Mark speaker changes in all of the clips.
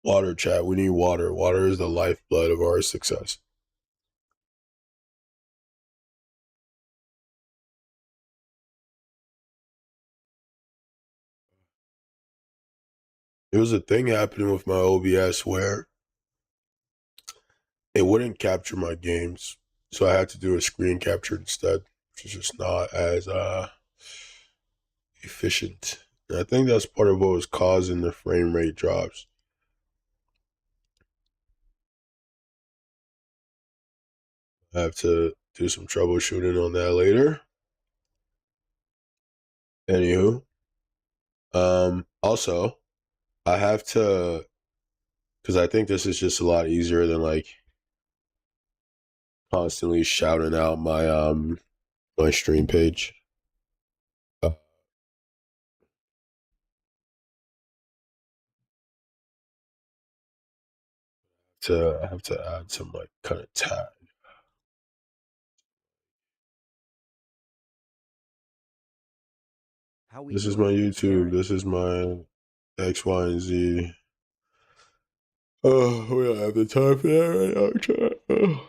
Speaker 1: Water, chat. We need water. Water is the lifeblood of our success. There was a thing happening with my OBS where it wouldn't capture my games, so I had to do a screen capture instead, which is just not as efficient. And I think that's part of what was causing the frame rate drops. I have to do some troubleshooting on that later. Anywho, also, I have to, because I think this is just a lot easier than like constantly shouting out my my stream page. I have to add some like kind of tag. This is my YouTube. This is my X, Y, and Z. Oh, we don't have the time for that right now, chat. Oh.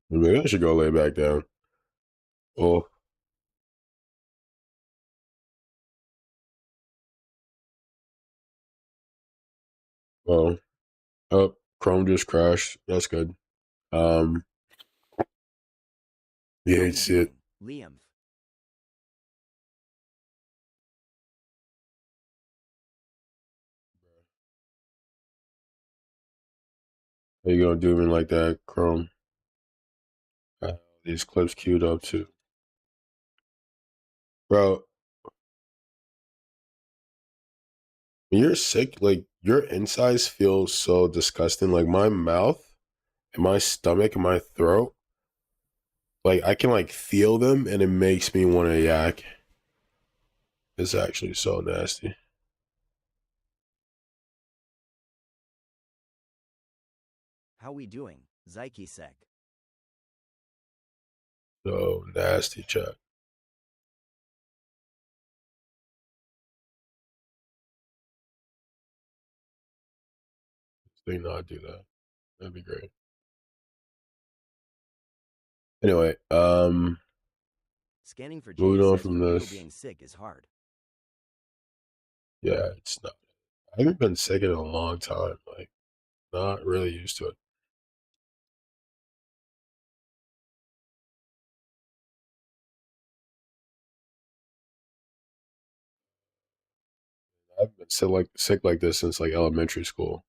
Speaker 1: Maybe I should go lay back down. Oh. Well, oh, Chrome just crashed. That's good. You hate to see it.
Speaker 2: Liam.
Speaker 1: How you gonna do me like that, Chrome? These clips queued up too. Bro, when you're sick, like your insides feel so disgusting. Like my mouth and my stomach and my throat, like I can like feel them and it makes me want to yak. It's actually so nasty.
Speaker 2: How we doing, Zyke-sek?
Speaker 1: So nasty, chat. They not do that. That'd be great. Anyway,
Speaker 2: Scanning for
Speaker 1: moving on
Speaker 2: says
Speaker 1: from
Speaker 2: real
Speaker 1: this.
Speaker 2: being sick is hard.
Speaker 1: Yeah, it's not. I haven't been sick in a long time. Like, not really used to it. I've been sick like this since like elementary school.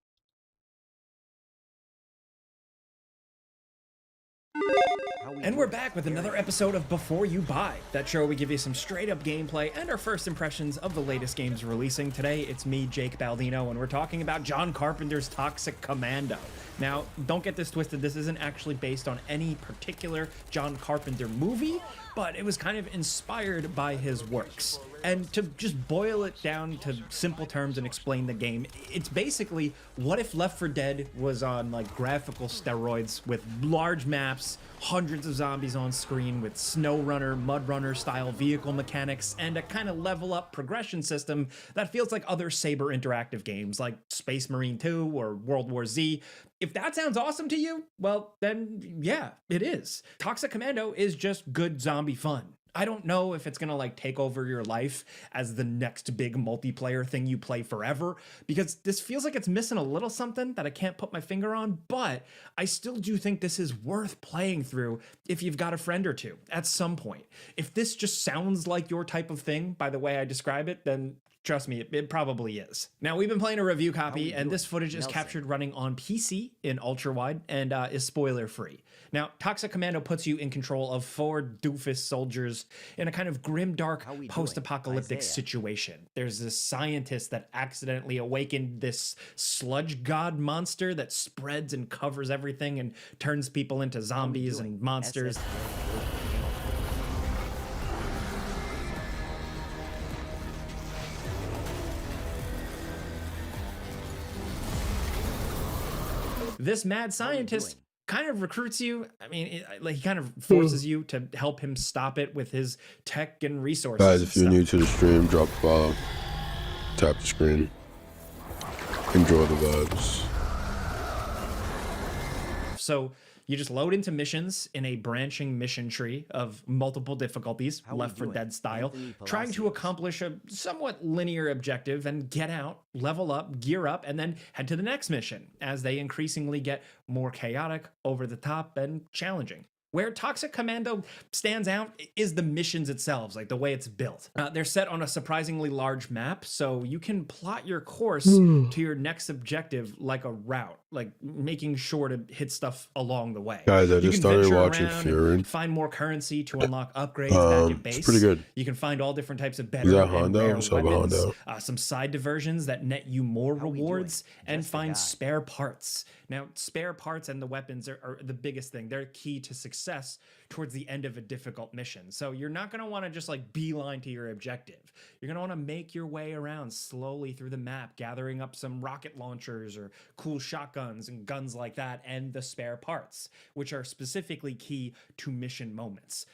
Speaker 3: And we're back with another episode of Before You Buy. That show we give you some straight up gameplay and our first impressions of the latest games releasing. Today, it's me, Jake Baldino, and we're talking about John Carpenter's Toxic Commando. Now, don't get this twisted, this isn't actually based on any particular John Carpenter movie, but it was kind of inspired by his works. And to just boil it down to simple terms and explain the game, it's basically what if Left 4 Dead was on like graphical steroids with large maps, hundreds of zombies on screen with SnowRunner, MudRunner style vehicle mechanics, and a kind of level up progression system that feels like other Saber interactive games like Space Marine 2 or World War Z. If that sounds awesome to you, well, then yeah, it is. Toxic Commando is just good zombie fun. I don't know if it's gonna like take over your life as the next big multiplayer thing you play forever, because this feels like it's missing a little something that I can't put my finger on, but I still do think this is worth playing through if you've got a friend or two at some point. If this just sounds like your type of thing by the way I describe it, then trust me, it probably is. Now, we've been playing a review copy, and this footage is captured running on PC in ultra wide and is spoiler free. Now, Toxic Commando puts you in control of 4 doofus soldiers in a kind of grim, dark, post-apocalyptic situation. There's this scientist that accidentally awakened this sludge god monster that spreads and covers everything and turns people into zombies and monsters. This mad scientist kind of recruits you. I mean, he kind of forces you to help him stop it with his tech and resources.
Speaker 1: Guys, if you're new to the stream, drop a follow. Tap the screen. enjoy the vibes.
Speaker 3: So you just load into missions in a branching mission tree of multiple difficulties,
Speaker 2: How we
Speaker 3: Left 4
Speaker 2: doing?
Speaker 3: Dead style,
Speaker 2: Anthony
Speaker 3: trying to
Speaker 2: Palacios.
Speaker 3: accomplish a somewhat linear objective and get out, level up, gear up, and then head to the next mission as they increasingly get more chaotic, over the top, and challenging. Where Toxic Commando stands out is the missions itself, like the way it's built. They're set on a surprisingly large map, so you can plot your course to your next objective like a route, like making sure to hit stuff along the way.
Speaker 1: Guys, I
Speaker 3: You
Speaker 1: just
Speaker 3: can
Speaker 1: started
Speaker 3: venture
Speaker 1: watching
Speaker 3: around
Speaker 1: Fury.
Speaker 3: and find more currency to unlock upgrades back at base.
Speaker 1: It's pretty good.
Speaker 3: You can find all different types of better
Speaker 1: Is that
Speaker 3: and
Speaker 1: Hondo?
Speaker 3: rare
Speaker 1: What's up,
Speaker 3: weapons,
Speaker 1: Hondo?
Speaker 3: some side diversions that net you more
Speaker 2: How we
Speaker 3: rewards,
Speaker 2: doing?
Speaker 3: and
Speaker 2: Just a guy.
Speaker 3: find spare parts. Now, spare parts and the weapons are the biggest thing. They're key to success towards the end of a difficult mission. So you're not going to want to just like beeline to your objective. You're going to want to make your way around slowly through the map, gathering up some rocket launchers or cool shotguns and guns like that, and the spare parts, which are specifically key to mission moments.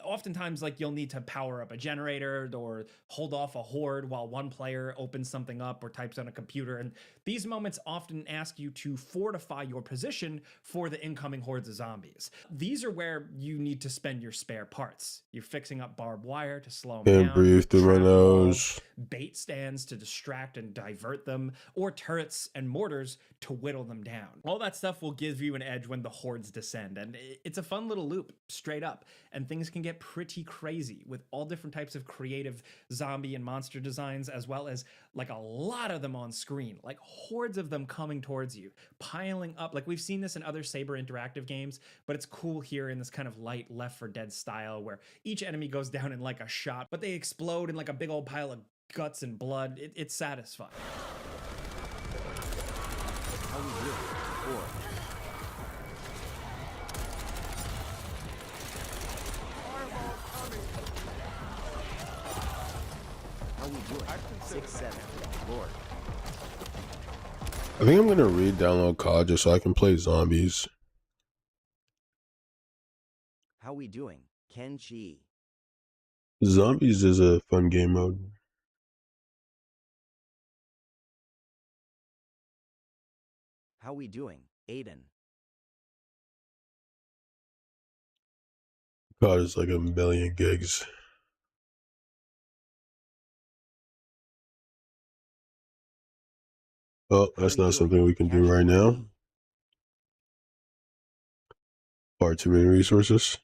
Speaker 3: Oftentimes, like, you'll need to power up a generator or hold off a horde while one player opens something up or types on a computer. And these moments often ask you to fortify your position for the incoming hordes of zombies. These are where you need to spend your spare parts. You're fixing up barbed wire to slow them
Speaker 1: Can't
Speaker 3: down,
Speaker 1: breathe through my
Speaker 3: trap walls,
Speaker 1: nose.
Speaker 3: bait stands to distract and divert them, or turrets and mortars to whittle them down. All that stuff will give you an edge when the hordes descend, and it's a fun little loop, straight up, and things can get pretty crazy with all different types of creative zombie and monster designs, as well as like a lot of them on screen, like hordes of them coming towards you, piling up. Like, we've seen this in other Saber Interactive games, but it's cool here in this kind of light Left 4 Dead style where each enemy goes down in like a shot, but they explode in like a big old pile of guts and blood. It's satisfying.
Speaker 2: How we doing? 4. How we doing? 6, 7. Lord.
Speaker 1: I think I'm gonna re-download COD just so I can play zombies.
Speaker 2: How we doing? Ken Chi.
Speaker 1: Zombies is a fun game mode.
Speaker 2: How we doing? Aiden.
Speaker 1: COD is like 1,000,000 gigs. Oh, that's
Speaker 2: How we
Speaker 1: not
Speaker 2: doing?
Speaker 1: something we can do
Speaker 2: Cash
Speaker 1: right now.
Speaker 2: money.
Speaker 1: Far too many resources.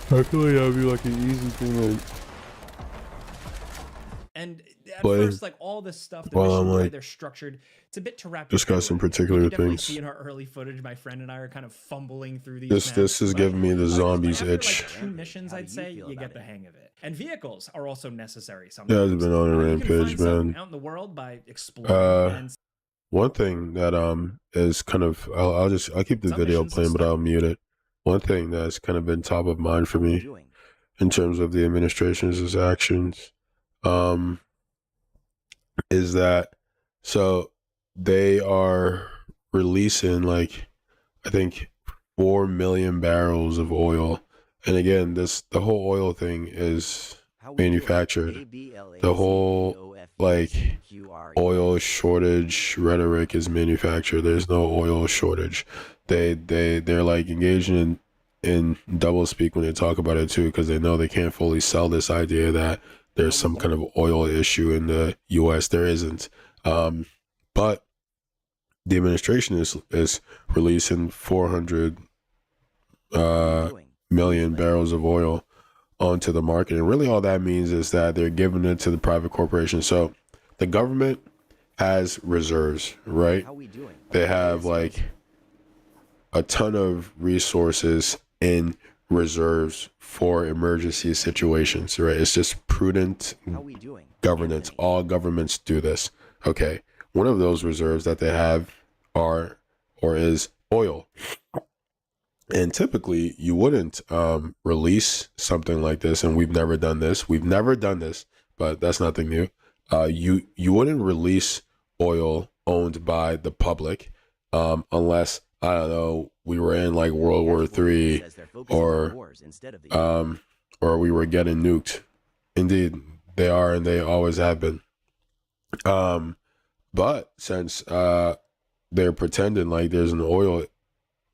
Speaker 1: How can we have you like an easy thing like
Speaker 3: And at
Speaker 1: Play
Speaker 3: first, like, all this stuff, the
Speaker 1: while
Speaker 3: mission,
Speaker 1: I'm,
Speaker 3: the way
Speaker 1: like,
Speaker 3: they're structured, it's a bit to wrap your head
Speaker 1: discussing
Speaker 3: around. You
Speaker 1: particular
Speaker 3: can definitely
Speaker 1: things?
Speaker 3: see in our early footage, my friend and I are kind of fumbling through these
Speaker 1: This
Speaker 3: maps,
Speaker 1: is
Speaker 3: but,
Speaker 1: giving me the zombies
Speaker 3: after,
Speaker 1: itch.
Speaker 3: like, 2 missions,
Speaker 2: How do
Speaker 3: I'd
Speaker 2: you
Speaker 3: say,
Speaker 2: feel
Speaker 3: you
Speaker 2: about
Speaker 3: get the
Speaker 2: it?
Speaker 3: hang of it. And vehicles are also necessary
Speaker 1: Yeah,
Speaker 3: sometimes.
Speaker 1: I've been on a
Speaker 3: You can
Speaker 1: rampage,
Speaker 3: find some
Speaker 1: man.
Speaker 3: out in the world by exploring, and
Speaker 1: One thing that is kind of I'll keep the
Speaker 3: some
Speaker 1: video
Speaker 3: missions
Speaker 1: playing,
Speaker 3: will
Speaker 1: but I'll mute it. One thing that's kind of been top of mind for
Speaker 2: How we
Speaker 1: me
Speaker 2: doing?
Speaker 1: in terms of the administration's actions, is that so they are releasing like I think 4 million barrels of oil, and again, the whole oil thing is
Speaker 2: How we doing?
Speaker 1: manufactured. The whole like oil shortage rhetoric is manufactured. There's no oil shortage. They're like engaging in double speak when they talk about it too, because they know they can't fully sell this idea that there's some kind of oil issue in the US. There isn't. But the administration is releasing 400 million barrels of oil onto the market, and really all that means is that they're giving it to the private corporation. So the government has reserves, right?
Speaker 2: How we doing?
Speaker 1: They have like a ton of resources in reserves for emergency situations, right? It's just prudent
Speaker 2: How we doing?
Speaker 1: governance.
Speaker 2: Anthony.
Speaker 1: All governments do this. Okay. One of those reserves that they have is oil. And typically you wouldn't release something like this, and we've never done this, but that's nothing new. You wouldn't release oil owned by the public unless, I don't know, we were in like World War III,
Speaker 2: Says they're focusing on
Speaker 1: or
Speaker 2: wars instead of the
Speaker 1: or we were getting nuked. Indeed, they are, and they always have been. But since they're pretending like there's an oil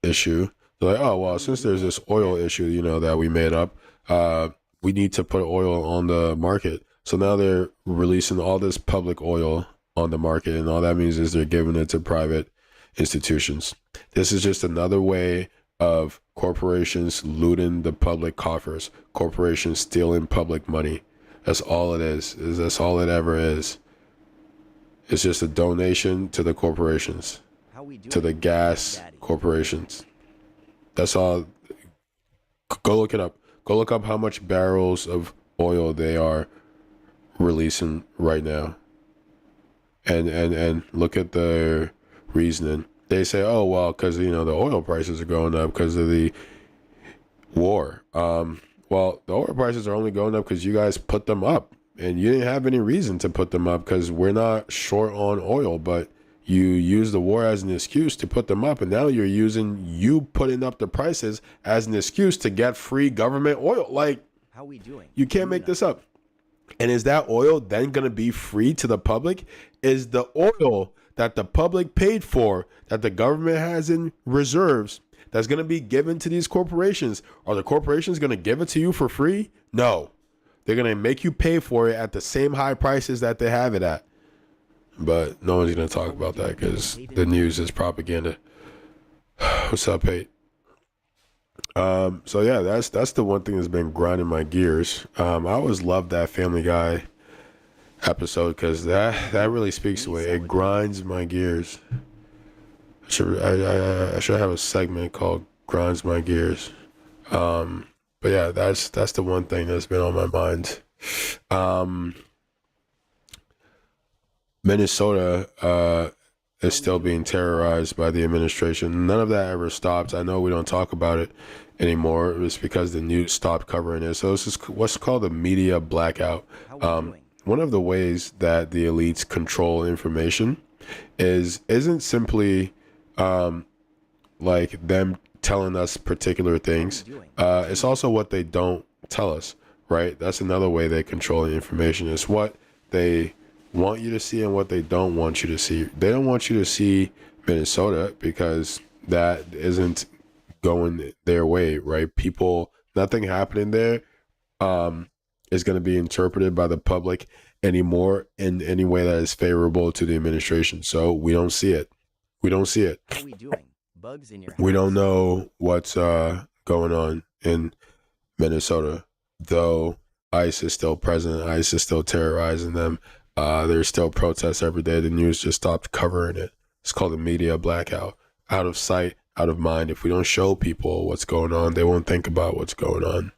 Speaker 1: issue, they're like, oh well, since there's this oil issue, that we made up, we need to put oil on the market. So now they're releasing all this public oil on the market, and all that means is they're giving it to private institutions. This is just another way of corporations looting the public coffers, corporations stealing public money. That's all it is. That's all it ever is. It's just a donation to the corporations, to the gas corporations. That's all. Go look it up. Go look up how much barrels of oil they are releasing right now. And look at their reasoning. They say, oh, well, because, the oil prices are going up because of the war. Well, the oil prices are only going up because you guys put them up. And you didn't have any reason to put them up because we're not short on oil. But you use the war as an excuse to put them up. And now you're using you putting up the prices as an excuse to get free government oil. Like,
Speaker 2: how we doing?
Speaker 1: You can't make this up. And is that oil then going to be free to the public? Is the oil that the public paid for, that the government has in reserves, that's going to be given to these corporations, are the corporations going to give it to you for free? No. They're going to make you pay for it at the same high prices that they have it at. But no one's going to talk about that because the news is propaganda. What's up, Pate? So yeah, that's the one thing that's been grinding my gears. I always loved that Family Guy episode because that really speaks to it. It grinds my gears. I should have a segment called "Grinds My Gears." But yeah, that's the one thing that's been on my mind. Minnesota is still being terrorized by the administration. None of that ever stopped. I know we don't talk about it anymore. It's because the news stopped covering it. So this is what's called a media blackout. One of the ways that the elites control information isn't simply like them telling us particular things. It's also what they don't tell us, right? That's another way they control the information. It's what they want you to see and what they don't want you to see. They don't want you to see Minnesota because that isn't going their way, right? Nothing happening there is going to be interpreted by the public anymore in any way that is favorable to the administration. So we don't see it. We don't see it.
Speaker 2: How we doing? Bugs in your house?
Speaker 1: We don't know what's going on in Minnesota, though ICE is still present. ICE is still terrorizing them. There's still protests every day. The news just stopped covering it. It's called a media blackout. Out of sight, out of mind. If we don't show people what's going on, they won't think about what's going on.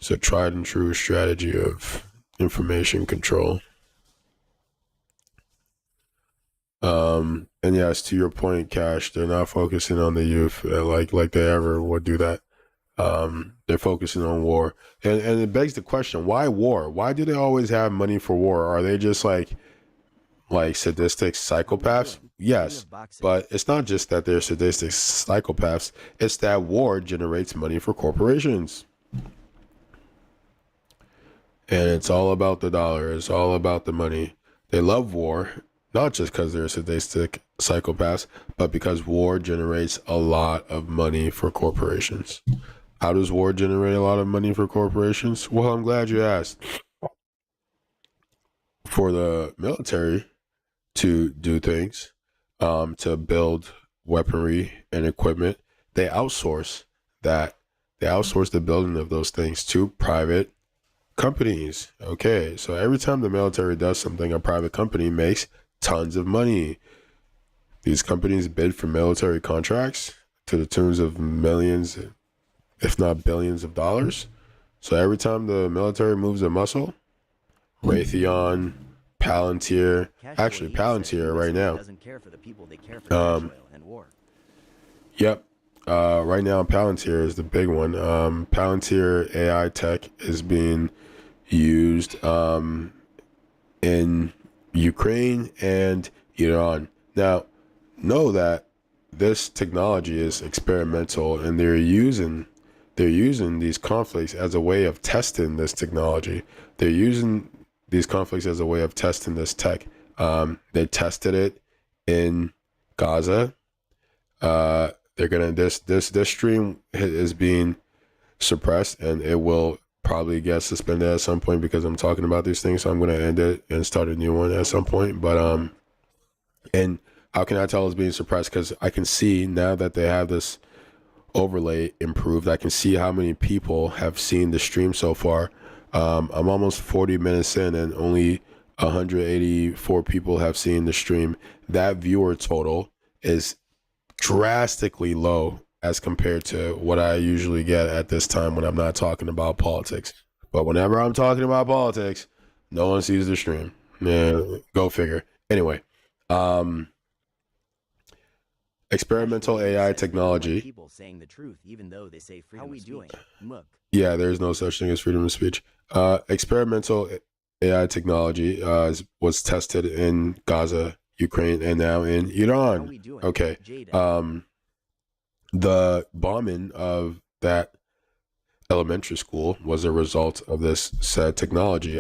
Speaker 1: It's a tried and true strategy of information control. And yes, to your point, Cash, they're not focusing on the youth like they ever would do that. They're focusing on war, and it begs the question: why war? Why do they always have money for war? Are they just like sadistic psychopaths? Yes, but it's not just that they're sadistic psychopaths. It's that war generates money for corporations, and it's all about the dollar. It's all about the money. They love war, not just because they're sadistic psychopaths, but because war generates a lot of money for corporations. How does war generate a lot of money for corporations? Well, I'm glad you asked. For the military to do things, to build weaponry and equipment, they outsource that. They outsource the building of those things to private companies. Okay, so every time the military does something, a private company makes tons of money. These companies bid for military contracts to the tunes of millions, if not billions of dollars. So every time the military moves a muscle, Raytheon, Palantir, actually Palantir right now. Yep. Right now Palantir is the big one. Palantir AI tech is being used in Ukraine and Iran. Now, know that this technology is experimental and they're using they're using these conflicts as a way of testing this technology. They're using these conflicts as a way of testing this tech. They tested it in Gaza. They're gonna this stream is being suppressed, and it will probably get suspended at some point because I'm talking about these things. So I'm gonna end it and start a new one at some point. But and how can I tell it's being suppressed? Because I can see now that they have this overlay improved. I can see how many people have seen the stream so far. I'm almost 40 minutes in, and only 184 people have seen the stream. That viewer total is drastically low as compared to what I usually get at this time when I'm not talking about politics. But whenever I'm talking about politics, no one sees the stream. Yeah, go figure. Anyway, experimental AI technology.
Speaker 2: People saying the truth, even though they say freedom of speech.
Speaker 1: Yeah, there's no such thing as freedom of speech. Experimental AI technology was tested in Gaza, Ukraine, and now in Iran. Okay. The bombing of that elementary school was a result of this said technology.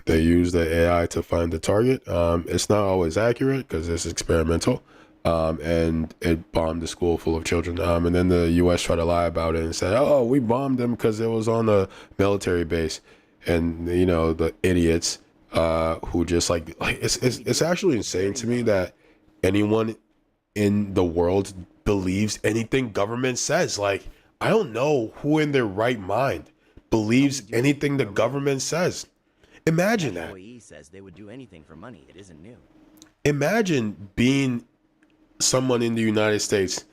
Speaker 1: They used the AI to find the target. It's not always accurate because it's experimental. And it bombed the school full of children. And then the U.S. tried to lie about it and said, "Oh, we bombed them because it was on a military base." And you know, the idiots who just like it's actually insane to me that anyone in the world believes anything government says. Like, I don't know who in their right mind believes anything the government says. Imagine that.
Speaker 2: Says they would do anything for money. It isn't new.
Speaker 1: Imagine being someone in the United States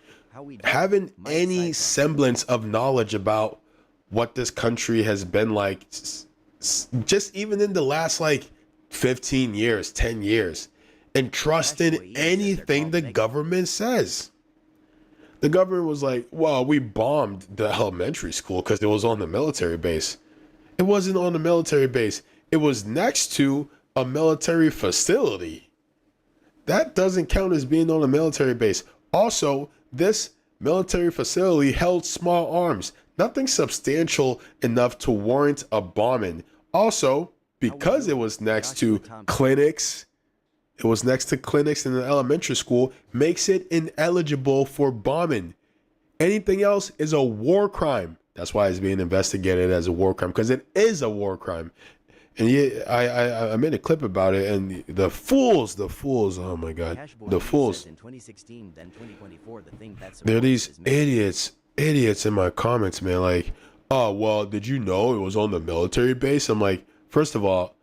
Speaker 1: having any semblance of knowledge about what this country has been like, just even in the last like 15 years, 10 years, and trusting anything the government says. The government was like, well, we bombed the elementary school because it was on the military base. It wasn't on the military base. It was next to a military facility. That doesn't count as being on a military base. Also, this military facility held small arms, nothing substantial enough to warrant a bombing. Also, because it was next to clinics, in the elementary school, makes it ineligible for bombing. Anything else is a war crime. That's why it's being investigated as a war crime, because it is a war crime. And yeah, I made a clip about it, and the fools, oh my God, the fools.
Speaker 2: In 2016, then 2024, the thing that's
Speaker 1: there are these idiots in my comments, man. Like, oh, well, did you know it was on the military base? I'm like, first of all,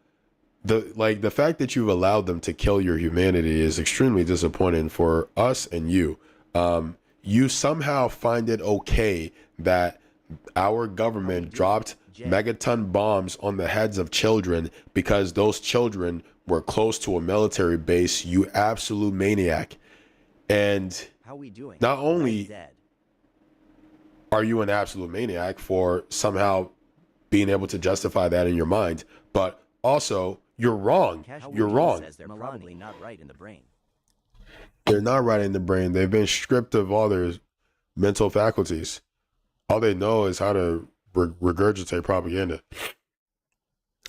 Speaker 1: the fact that you've allowed them to kill your humanity is extremely disappointing for us and you. You somehow find it okay that our government dropped megaton bombs on the heads of children because those children were close to a military base, you absolute maniac. And not only are you an absolute maniac for somehow being able to justify that in your mind, but also you're wrong. You're wrong.
Speaker 2: They're probably not right in the brain.
Speaker 1: They're not right in the brain. They've been stripped of all their mental faculties. All they know is how to regurgitate propaganda.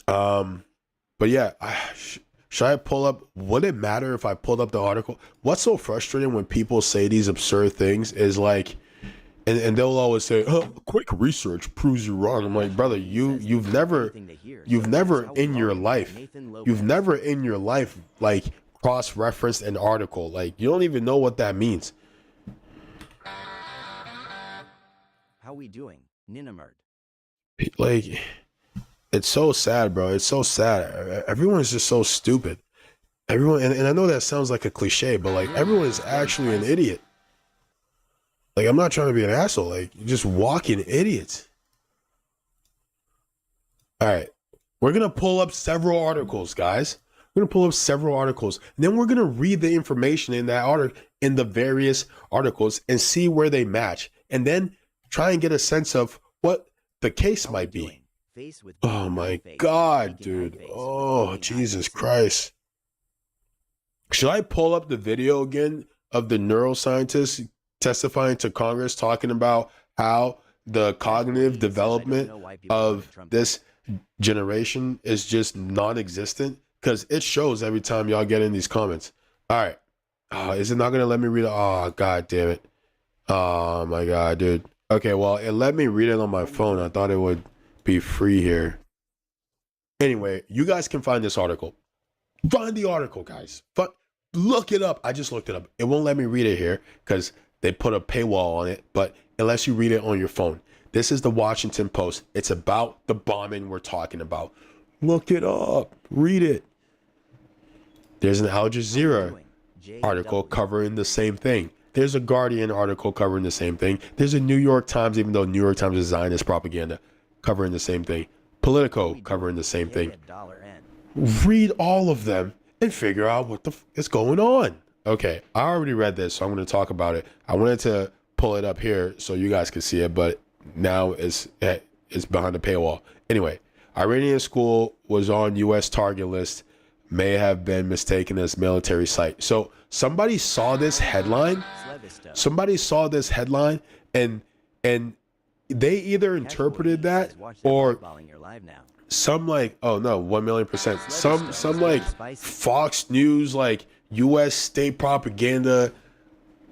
Speaker 1: But yeah, should I pull up? Would it matter if I pulled up the article? What's so frustrating when people say these absurd things is like, and they'll always say, "Oh, quick research proves you wrong." I'm like, brother, you've never in your life like cross-referenced an article. Like, you don't even know what that means.
Speaker 2: How we doing, Ninamert?
Speaker 1: Like, it's so sad, bro. It's so sad. Everyone is just so stupid. Everyone, and I know that sounds like a cliche, but like, everyone is actually an idiot. Like, I'm not trying to be an asshole. Like, you're just walking idiots. All right, we're gonna pull up several articles, guys. We're gonna pull up several articles, and then we're gonna read the information in that article, in the various articles, and see where they match, and then try and get a sense of what the case might be. Oh my God, dude. Oh, Jesus Christ. Should I pull up the video again of the neuroscientist testifying to Congress talking about how the cognitive development of this generation is just non-existent, because it shows every time y'all get in these comments. All right. Is it not gonna let me read it? Oh, god damn it. Oh my god, dude. Okay, well, it let me read it on my phone. I thought it would be free here. Anyway, you guys can find this article. Find the article, guys. Look it up. I just looked it up. It won't let me read it here because they put a paywall on it, but it lets you read it on your phone. This is the Washington Post. It's about the bombing we're talking about. Look it up. Read it. There's an Al Jazeera article covering the same thing. There's a Guardian article covering the same thing. There's a New York Times, even though New York Times is Zionist propaganda, covering the same thing. Politico covering the same thing. Read all of them and figure out what the is going on. Okay, I already read this, so I'm going to talk about it. I wanted to pull it up here so you guys can see it, but now it's behind the paywall. Anyway, Iranian school was on U.S. target list, may have been mistaken as military site. So somebody saw this headline. Somebody saw this headline and they either interpreted that, or some like, oh no, 1,000,000%. Some like Fox News, like U.S. state propaganda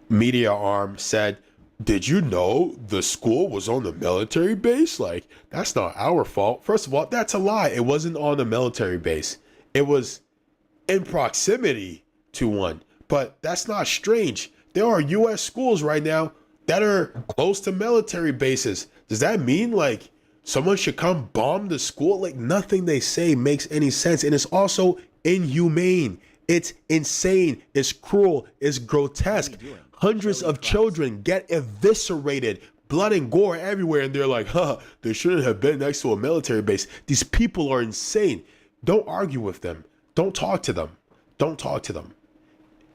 Speaker 1: media arm said, did you know the school was on the military base? Like, that's not our fault. First of all, that's a lie. It wasn't on the military base. It was in proximity to one. But that's not strange. There are U.S. schools right now that are close to military bases. Does that mean like someone should come bomb the school? Like, nothing they say makes any sense. And it's also inhumane. It's insane. It's cruel. It's grotesque. Hundreds of children get eviscerated, blood and gore everywhere. And they're like, they shouldn't have been next to a military base. These people are insane. Don't argue with them. Don't talk to them. Don't talk to them.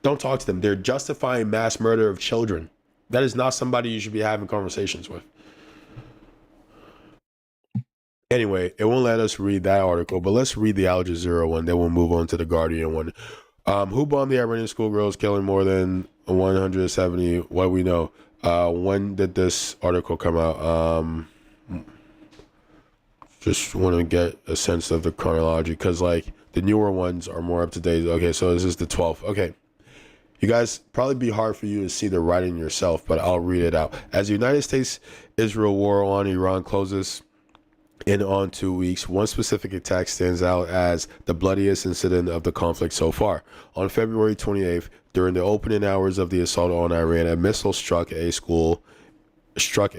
Speaker 1: Don't talk to them. They're justifying mass murder of children. That is not somebody you should be having conversations with. Anyway, it won't let us read that article, but let's read the Al Jazeera one. Then we'll move on to the Guardian one. Who bombed the Iranian schoolgirls, killing more than 170? What do we know? When did this article come out? Just want to get a sense of the chronology, because like the newer ones are more up to date. Okay, so this is the 12th. Okay. You guys, probably be hard for you to see the writing yourself, but I'll read it out. As the United States-Israel war on Iran closes in on 2 weeks, one specific attack stands out as the bloodiest incident of the conflict so far. On February 28th, during the opening hours of the assault on Iran, a missile struck a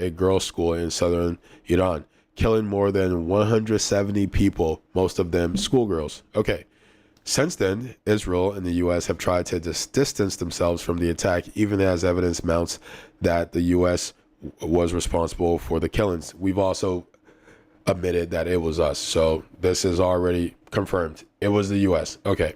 Speaker 1: girls' school in southern Iran, killing more than 170 people, most of them schoolgirls. Okay. Since then, Israel and the U.S. have tried to distance themselves from the attack, even as evidence mounts that the U.S. was responsible for the killings. We've also admitted that it was us, so this is already confirmed. It was the U.S. Okay.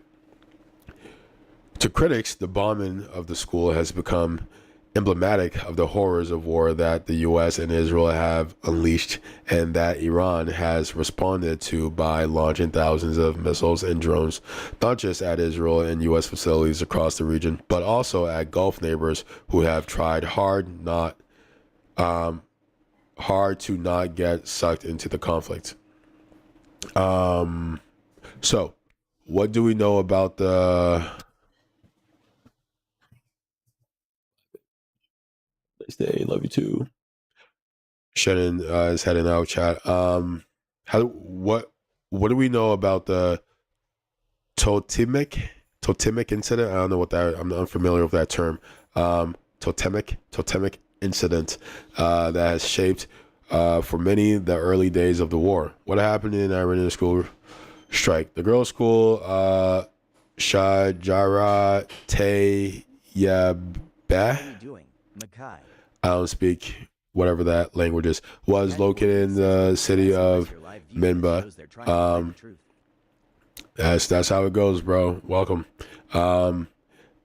Speaker 1: To critics, the bombing of the school has become emblematic of the horrors of war that the U.S. and Israel have unleashed, and that Iran has responded to by launching thousands of missiles and drones, not just at Israel and U.S. facilities across the region, but also at Gulf neighbors who have tried hard to not get sucked into the conflict. So what do we know about the Day? Love you too. Shannon is heading out. Chat. What do we know about the totemic incident? I don't know what that. I'm unfamiliar with that term. Totemic incident that has shaped for many the early days of the war. What happened in Iranian school strike? The girls' school, Shajara Tayyabeh. I don't speak whatever that language is. Was located in the city of Minba. That's how it goes, bro. Welcome.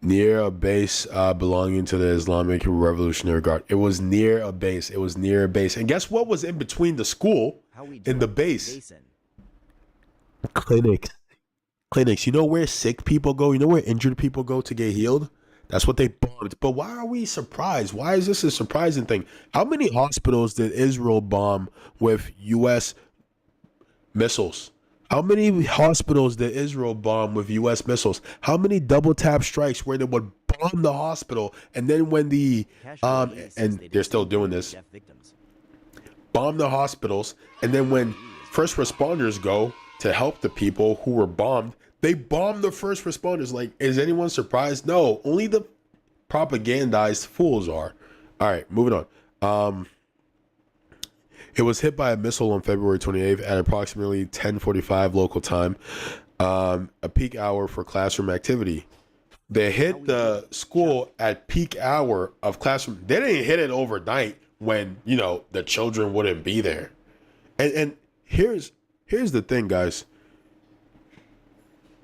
Speaker 1: Near a base belonging to the Islamic Revolutionary Guard. It was near a base. And guess what was in between the school and the base? Clinics. You know where sick people go? You know where injured people go to get healed? That's what they bombed. But why are we surprised? Why is this a surprising thing? How many hospitals did Israel bomb with U.S. missiles? How many hospitals did Israel bomb with U.S. missiles? How many double tap strikes where they would bomb the hospital, and then when the and they're still doing this, bomb the hospitals, and then when first responders go to help the people who were bombed, they bomb the first responders. Like, is anyone surprised? No, only the propagandized fools are. All right, moving on. It was hit by a missile on February 28th at approximately 10:45 local time, a peak hour for classroom activity. They hit the school at peak hour of classroom. They didn't hit it overnight when, you know, the children wouldn't be there. And here's the thing, guys.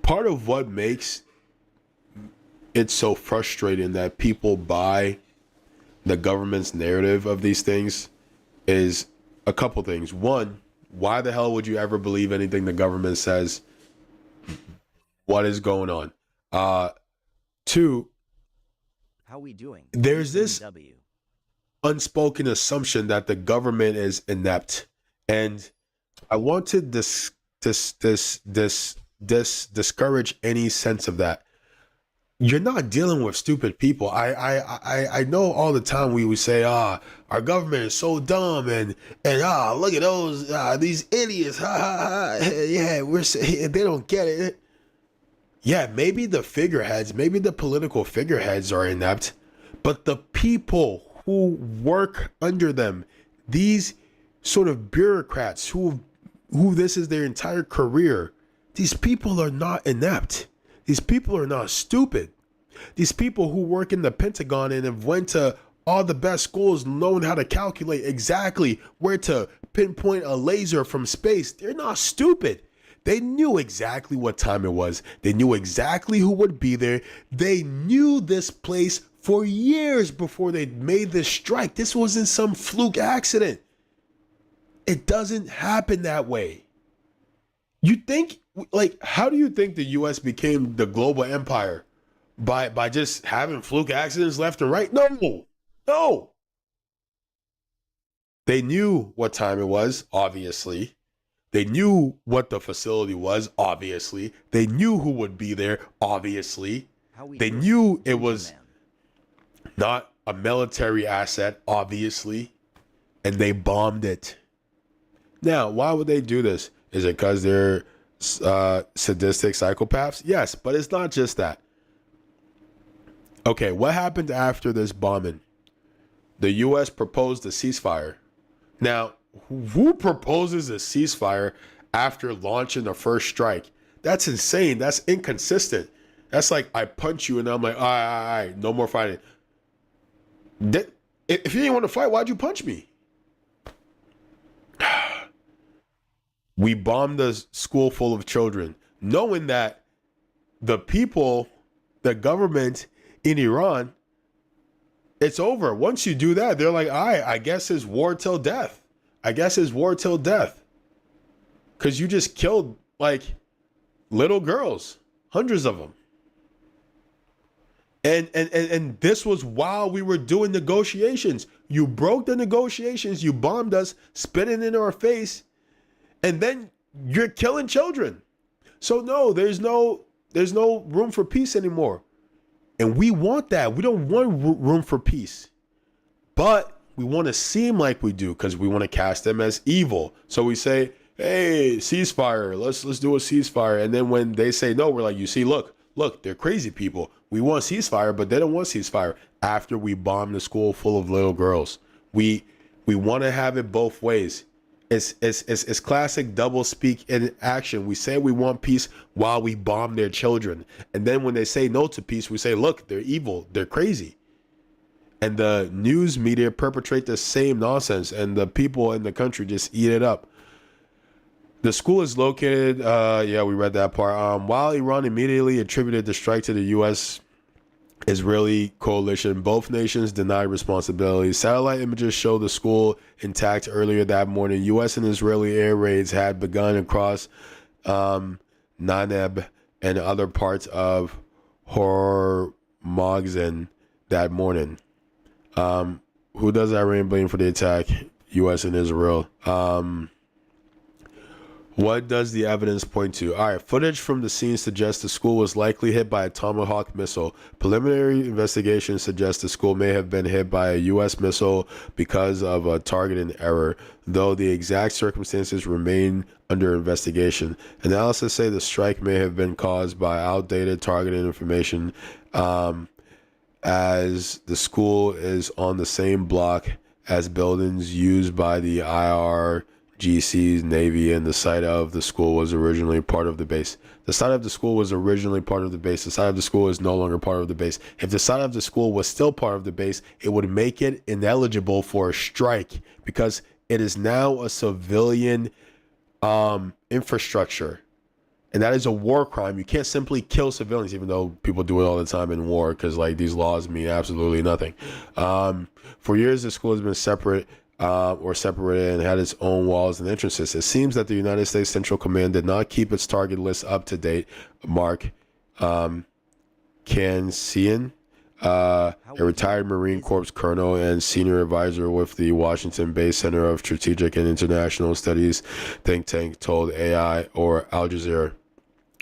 Speaker 1: Part of what makes it so frustrating that people buy the government's narrative of these things is a couple things. One, why the hell would you ever believe anything the government says? What is going on? Two,
Speaker 2: how we doing?
Speaker 1: There's this unspoken assumption that the government is inept, and I want to discourage any sense of that. You're not dealing with stupid people. I know all the time we would say, our government is so dumb, and look at those these idiots, yeah, they don't get it. Yeah, maybe the figureheads, maybe the political figureheads are inept, but the people who work under them, these sort of bureaucrats who this is their entire career, these people are not inept. These people are not stupid. These people who work in the Pentagon and have went to all the best schools, knowing how to calculate exactly where to pinpoint a laser from space, they're not stupid. They knew exactly what time it was. They knew exactly who would be there. They knew this place for years before they made this strike. This wasn't some fluke accident. It doesn't happen that way. You think, like, how do you think the U.S. became the global empire? By just having fluke accidents left and right? No. They knew what time it was, obviously. They knew what the facility was, obviously. They knew who would be there, obviously. They knew it was not a military asset, obviously. And they bombed it. Now, why would they do this? Is it because they're sadistic psychopaths? Yes, but it's not just that. Okay, what happened after this bombing? The U.S. proposed a ceasefire. Now, who proposes a ceasefire after launching the first strike? That's insane. That's inconsistent. That's like, I punch you and I'm like, all right, no more fighting. If you didn't want to fight, why'd you punch me? We bombed a school full of children, knowing that the people, the government in Iran, it's over. Once you do that, they're like, all right, I guess it's war till death. Because you just killed, like, little girls, hundreds of them. And this was while we were doing negotiations. You broke the negotiations. You bombed us, spit it in our face. And then you're killing children. So no, there's no room for peace anymore. And we want that. We don't want room for peace. But we want to seem like we do because we want to cast them as evil. So we say, hey, ceasefire. Let's do a ceasefire. And then when they say no, we're like, you see, look, they're crazy people. We want ceasefire, but they don't want ceasefire. After we bomb the school full of little girls, we want to have it both ways. It's classic double speak in action. We say we want peace while we bomb their children. And then when they say no to peace, we say, look, they're evil. They're crazy. And the news media perpetrate the same nonsense. And the people in the country just eat it up. The school is located, we read that part. While Iran immediately attributed the strike to the U.S. Israeli coalition, both nations denied responsibility. Satellite images show the school intact earlier that morning. U.S. and Israeli air raids had begun across Naneb and other parts of Hormuzgan. Mogzen that morning. Who does Iran blame for the attack? U.S. and Israel. What does the evidence point to? All right, footage from the scene suggests the school was likely hit by a Tomahawk missile. Preliminary investigation suggests the school may have been hit by a U.S. missile because of a targeting error, though the exact circumstances remain under investigation. Analysis say the strike may have been caused by outdated targeting information, as the school is on the same block as buildings used by the IRGC's Navy, and the site of the school was originally part of the base. The site of the school was originally part of the base. The site of the school is no longer part of the base. If the site of the school was still part of the base, it would make it ineligible for a strike because it is now a civilian infrastructure. And that is a war crime. You can't simply kill civilians, even though people do it all the time in war, because like these laws mean absolutely nothing. For years, the school has been separate or separated and had its own walls and entrances. It seems that the United States Central Command did not keep its target list up to date. Mark Kansian, a retired Marine Corps colonel and senior advisor with the Washington-based Center of Strategic and International Studies think tank, told AI or Al Jazeera.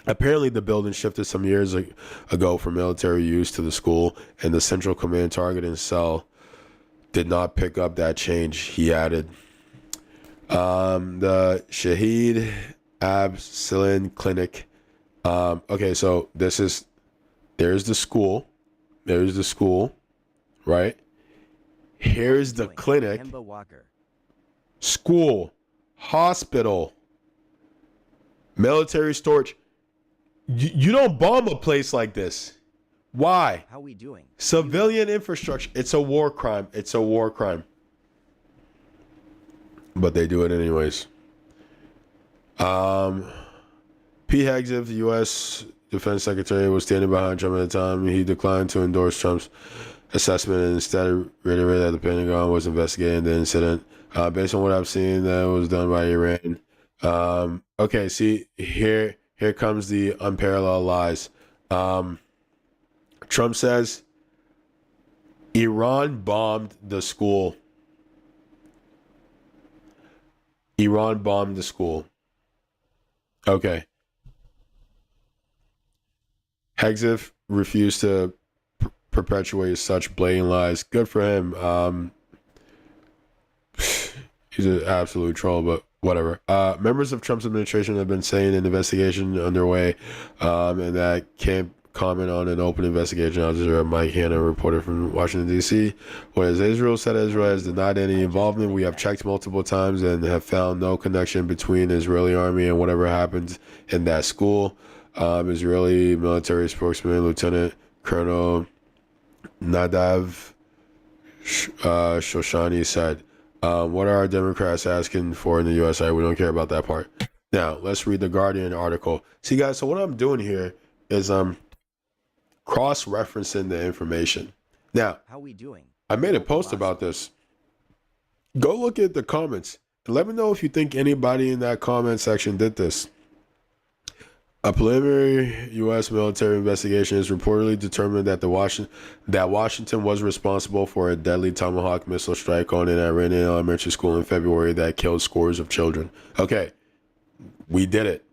Speaker 1: Apparently, the building shifted some years ago from military use to the school, and the Central Command targeting cell did not pick up that change, he added. The Shahid Absalin Clinic. Okay, so there's the school. There's the school, right? Here's the clinic. School, hospital, military storage. You don't bomb a place like this. Why?
Speaker 2: How we doing?
Speaker 1: Civilian infrastructure. It's a war crime. It's a war crime. But they do it anyways. Pete Hegseth, the U.S. Defense Secretary, was standing behind Trump at the time. He declined to endorse Trump's assessment and instead reiterated that the Pentagon was investigating the incident. Based on what I've seen, that was done by Iran. Okay, see, here comes the unparalleled lies. Trump says Iran bombed the school. Iran bombed the school. Okay. Hegseth refused to perpetuate such blatant lies. Good for him. He's an absolute troll, but whatever. Members of Trump's administration have been saying an investigation underway, and that can't comment on an open investigation. Al Jazeera, Mike Hanna, reporter from Washington, D.C. Whereas Israel said Israel has denied any involvement. We have checked multiple times and have found no connection between the Israeli army and whatever happened in that school. Israeli military spokesman, Lieutenant Colonel Nadav Shoshani said, what are our Democrats asking for in the USA? We don't care about that part. Now, let's read the Guardian article. See, guys, so what I'm doing here is cross-referencing the information. Now,
Speaker 2: how we doing?
Speaker 1: I made a post about this. Go look at the comments and let me know if you think anybody in that comment section did this. A preliminary U.S. military investigation has reportedly determined that Washington was responsible for a deadly Tomahawk missile strike on an Iranian elementary school in February that killed scores of children. Okay, we did it.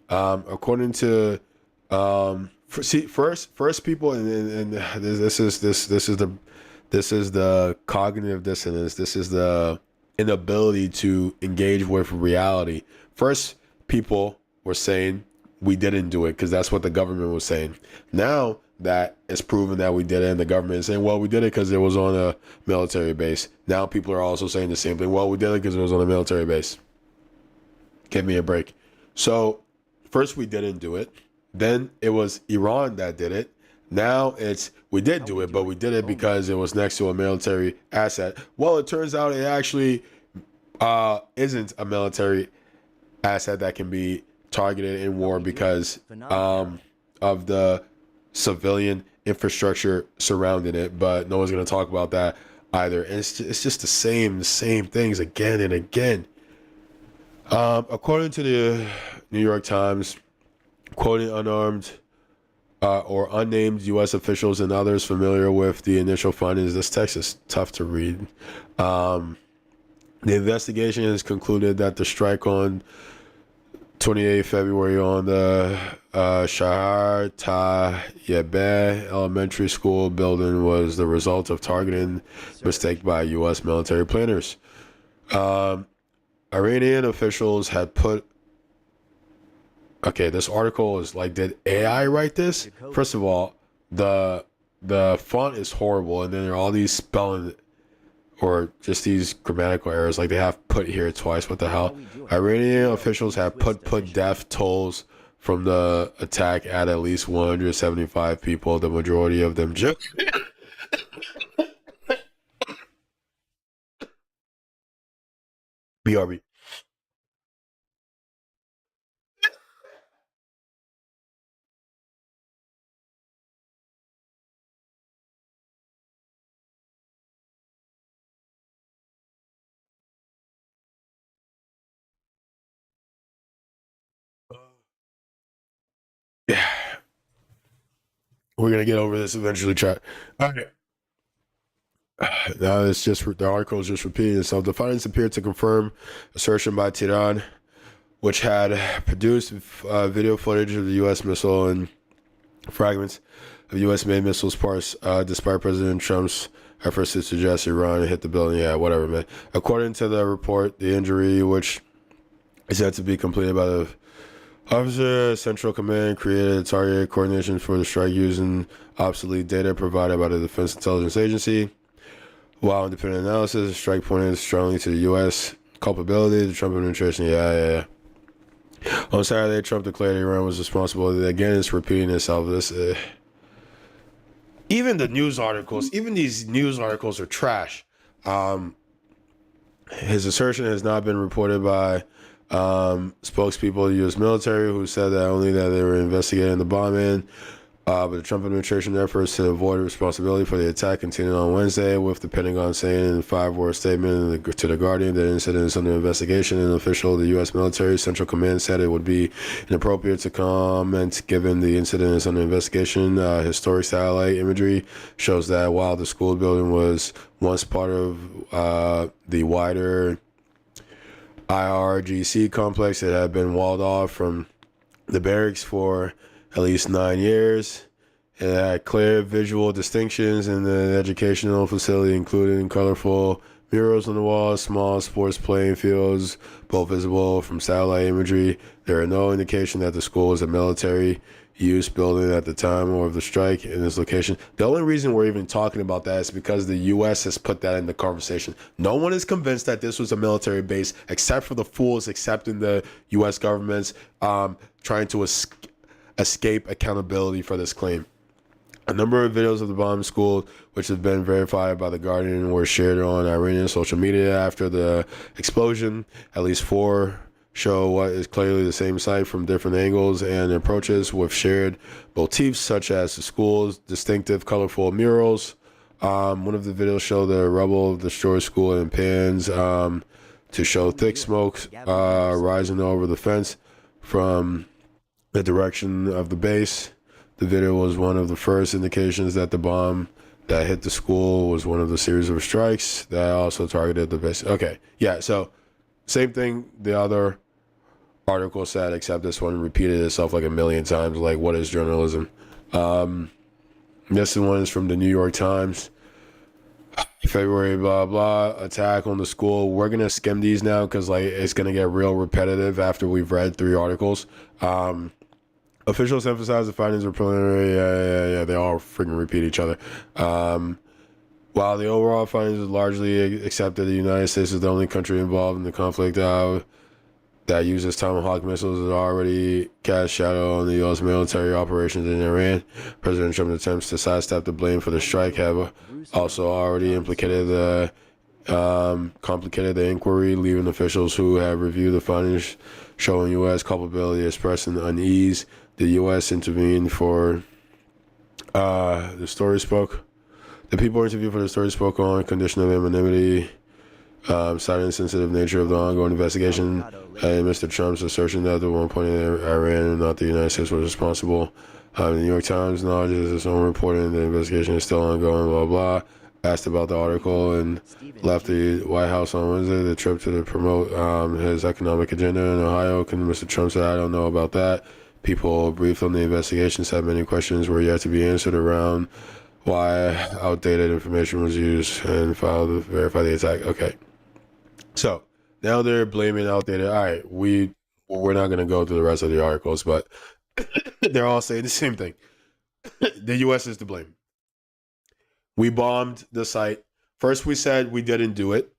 Speaker 1: According to first people, and this is the cognitive dissonance. This is the inability to engage with reality. First, people were saying we didn't do it because that's what the government was saying. Now that it's proven that we did it, and the government is saying, well, we did it because it was on a military base. Now people are also saying the same thing. Well, we did it because it was on a military base. Give me a break. So first we didn't do it. Then it was Iran that did it. Now it's we did do it, but we did it because it was next to a military asset. Well, it turns out it actually isn't a military asset that can be targeted in war because of the civilian infrastructure surrounding it. But no one's going to talk about that either. And it's just the same things again and again. According to the New York Times, quoting unarmed or unnamed U.S. officials and others familiar with the initial findings. This text is tough to read. The investigation has concluded that the strike on 28 February on the Shahar Tayyibeh Elementary School building was the result of targeting mistake by U.S. military planners. Iranian officials had put... Okay, this article is like, did AI write this? First of all, the font is horrible, and then there are all these spelling or just these grammatical errors. Like, they have put here twice. What the hell? Iranian officials have put death tolls from the attack at least 175 people, the majority of them BRB. Yeah, we're gonna get over this eventually, chat. All right. Now it's just the article is just repeating itself. The findings appear to confirm assertion by Tehran, which had produced video footage of the U.S. missile and fragments of U.S.-made missiles parts, despite President Trump's efforts to suggest Iran hit the building. Yeah, whatever, man. According to the report, the injury, which is said to be completed by the Officer Central Command, created targeted coordination for the strike using obsolete data provided by the Defense Intelligence Agency. While independent analysis, the strike pointed strongly to the U.S. culpability. The Trump administration, yeah. On Saturday, Trump declared Iran was responsible. Again, it's repeating itself. This, even the news articles, even these news articles are trash. His assertion has not been reported by spokespeople of the U.S. military, who said that only that they were investigating the bombing. But the Trump administration efforts to avoid responsibility for the attack continued on Wednesday, with the Pentagon saying in a 5-word statement to The Guardian that the incident is under investigation. An official of the U.S. military Central Command said it would be inappropriate to comment given the incident is under investigation. Historic satellite imagery shows that while the school building was once part of the wider IRGC complex, it had been walled off from the barracks for at least 9 years. It had clear visual distinctions in the educational facility, including colorful murals on the walls, small sports playing fields, both visible from satellite imagery. There are no indication that the school was a military use building at the time or of the strike in this location. The only reason we're even talking about that is because the U.S. has put that in the conversation. No one is convinced that this was a military base, except for the fools accepting the U.S. government's trying to escape accountability for this claim. A number of videos of the bomb school, which have been verified by The Guardian, were shared on Iranian social media after the explosion. At least 4 show what is clearly the same site from different angles and approaches, with shared motifs such as the school's distinctive colorful murals. One of the videos showed the rubble of the destroyed school and pans to show thick smoke rising over the fence from the direction of the base. The video was one of the first indications that the bomb that hit the school was one of the series of strikes that also targeted the base. Okay, yeah, so same thing the other article said, except this one repeated itself like a million times. Like, what is journalism? This one is from the New York Times. February, blah, blah, attack on the school. We're going to skim these now because like it's going to get real repetitive after we've read 3 articles. Officials emphasize the findings are preliminary. Yeah, they all freaking repeat each other. While the overall findings are largely accepted, the United States is the only country involved in the conflict that uses Tomahawk missiles has already cast shadow on the U.S. military operations in Iran. President Trump's attempts to sidestep the blame for the strike have also already complicated the inquiry, leaving officials who have reviewed the findings showing U.S. culpability expressing unease. The U.S. intervened for the story spoke. The people interviewed for the story spoke on condition of anonymity, citing the sensitive nature of the ongoing investigation, and Mr. Trump's assertion that at one point in Iran and not the United States was responsible. The New York Times acknowledges its own reporting the investigation is still ongoing, blah, blah. Asked about the article and left the White House on Wednesday, the trip to promote his economic agenda in Ohio. Mr. Trump said, I don't know about that. People briefed on the investigation said many questions were yet to be answered around why outdated information was used and filed to verify the attack. Okay. So now they're blaming outdated. All right, we're not going to go through the rest of the articles, but they're all saying the same thing. The U.S. is to blame. We bombed the site. First, we said we didn't do it.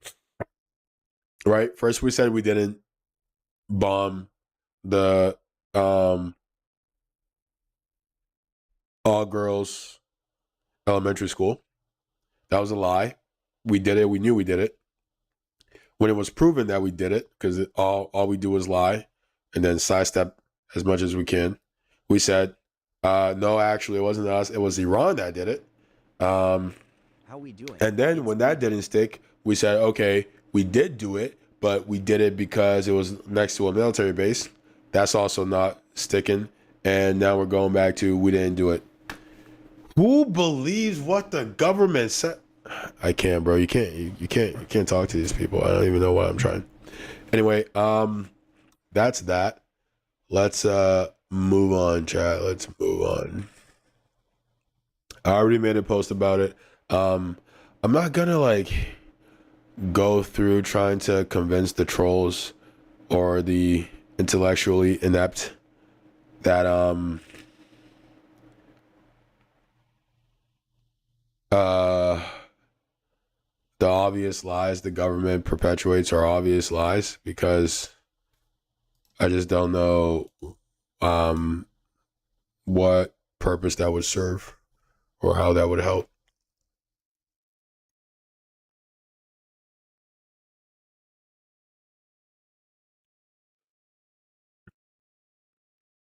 Speaker 1: Right? First, we said we didn't bomb the all girls elementary school. That was a lie. We did it. We knew we did it. When it was proven that we did it, because all we do is lie and then sidestep as much as we can, we said, no, actually, it wasn't us. It was Iran that did it.
Speaker 2: How we doing?
Speaker 1: And then when that didn't stick, we said, okay, we did do it, but we did it because it was next to a military base. That's also not sticking. And now we're going back to we didn't do it. Who believes what the government said? I can't, bro. You can't talk to these people. I don't even know what I'm trying. Anyway, that's that. Let's move on, chat. Let's move on. I already made a post about it. I'm not gonna go through trying to convince the trolls or the intellectually inept that the obvious lies the government perpetuates are obvious lies, because I just don't know what purpose that would serve or how that would help.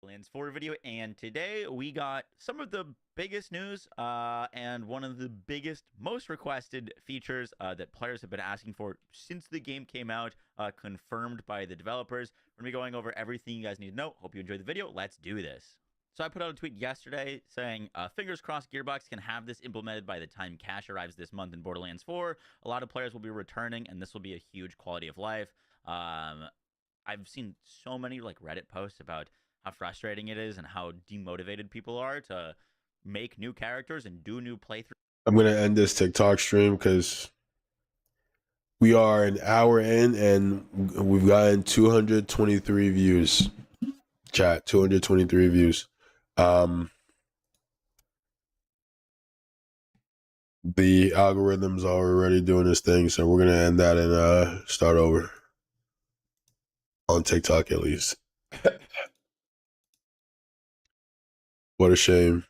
Speaker 4: Borderlands 4 video, and today we got some of the biggest news and one of the biggest, most requested features that players have been asking for since the game came out, confirmed by the developers. We're going to be going over everything you guys need to know. Hope you enjoyed the video. Let's do this. So I put out a tweet yesterday saying, fingers crossed Gearbox can have this implemented by the time cash arrives this month in Borderlands 4. A lot of players will be returning, and this will be a huge quality of life. I've seen so many Reddit posts about how frustrating it is and how demotivated people are to make new characters and do new playthroughs.
Speaker 1: I'm going to end this TikTok stream because we are an hour in and we've gotten 223 views. Chat, 223 views. The algorithms are already doing this thing, so we're going to end that and start over. On TikTok, at least. What a shame.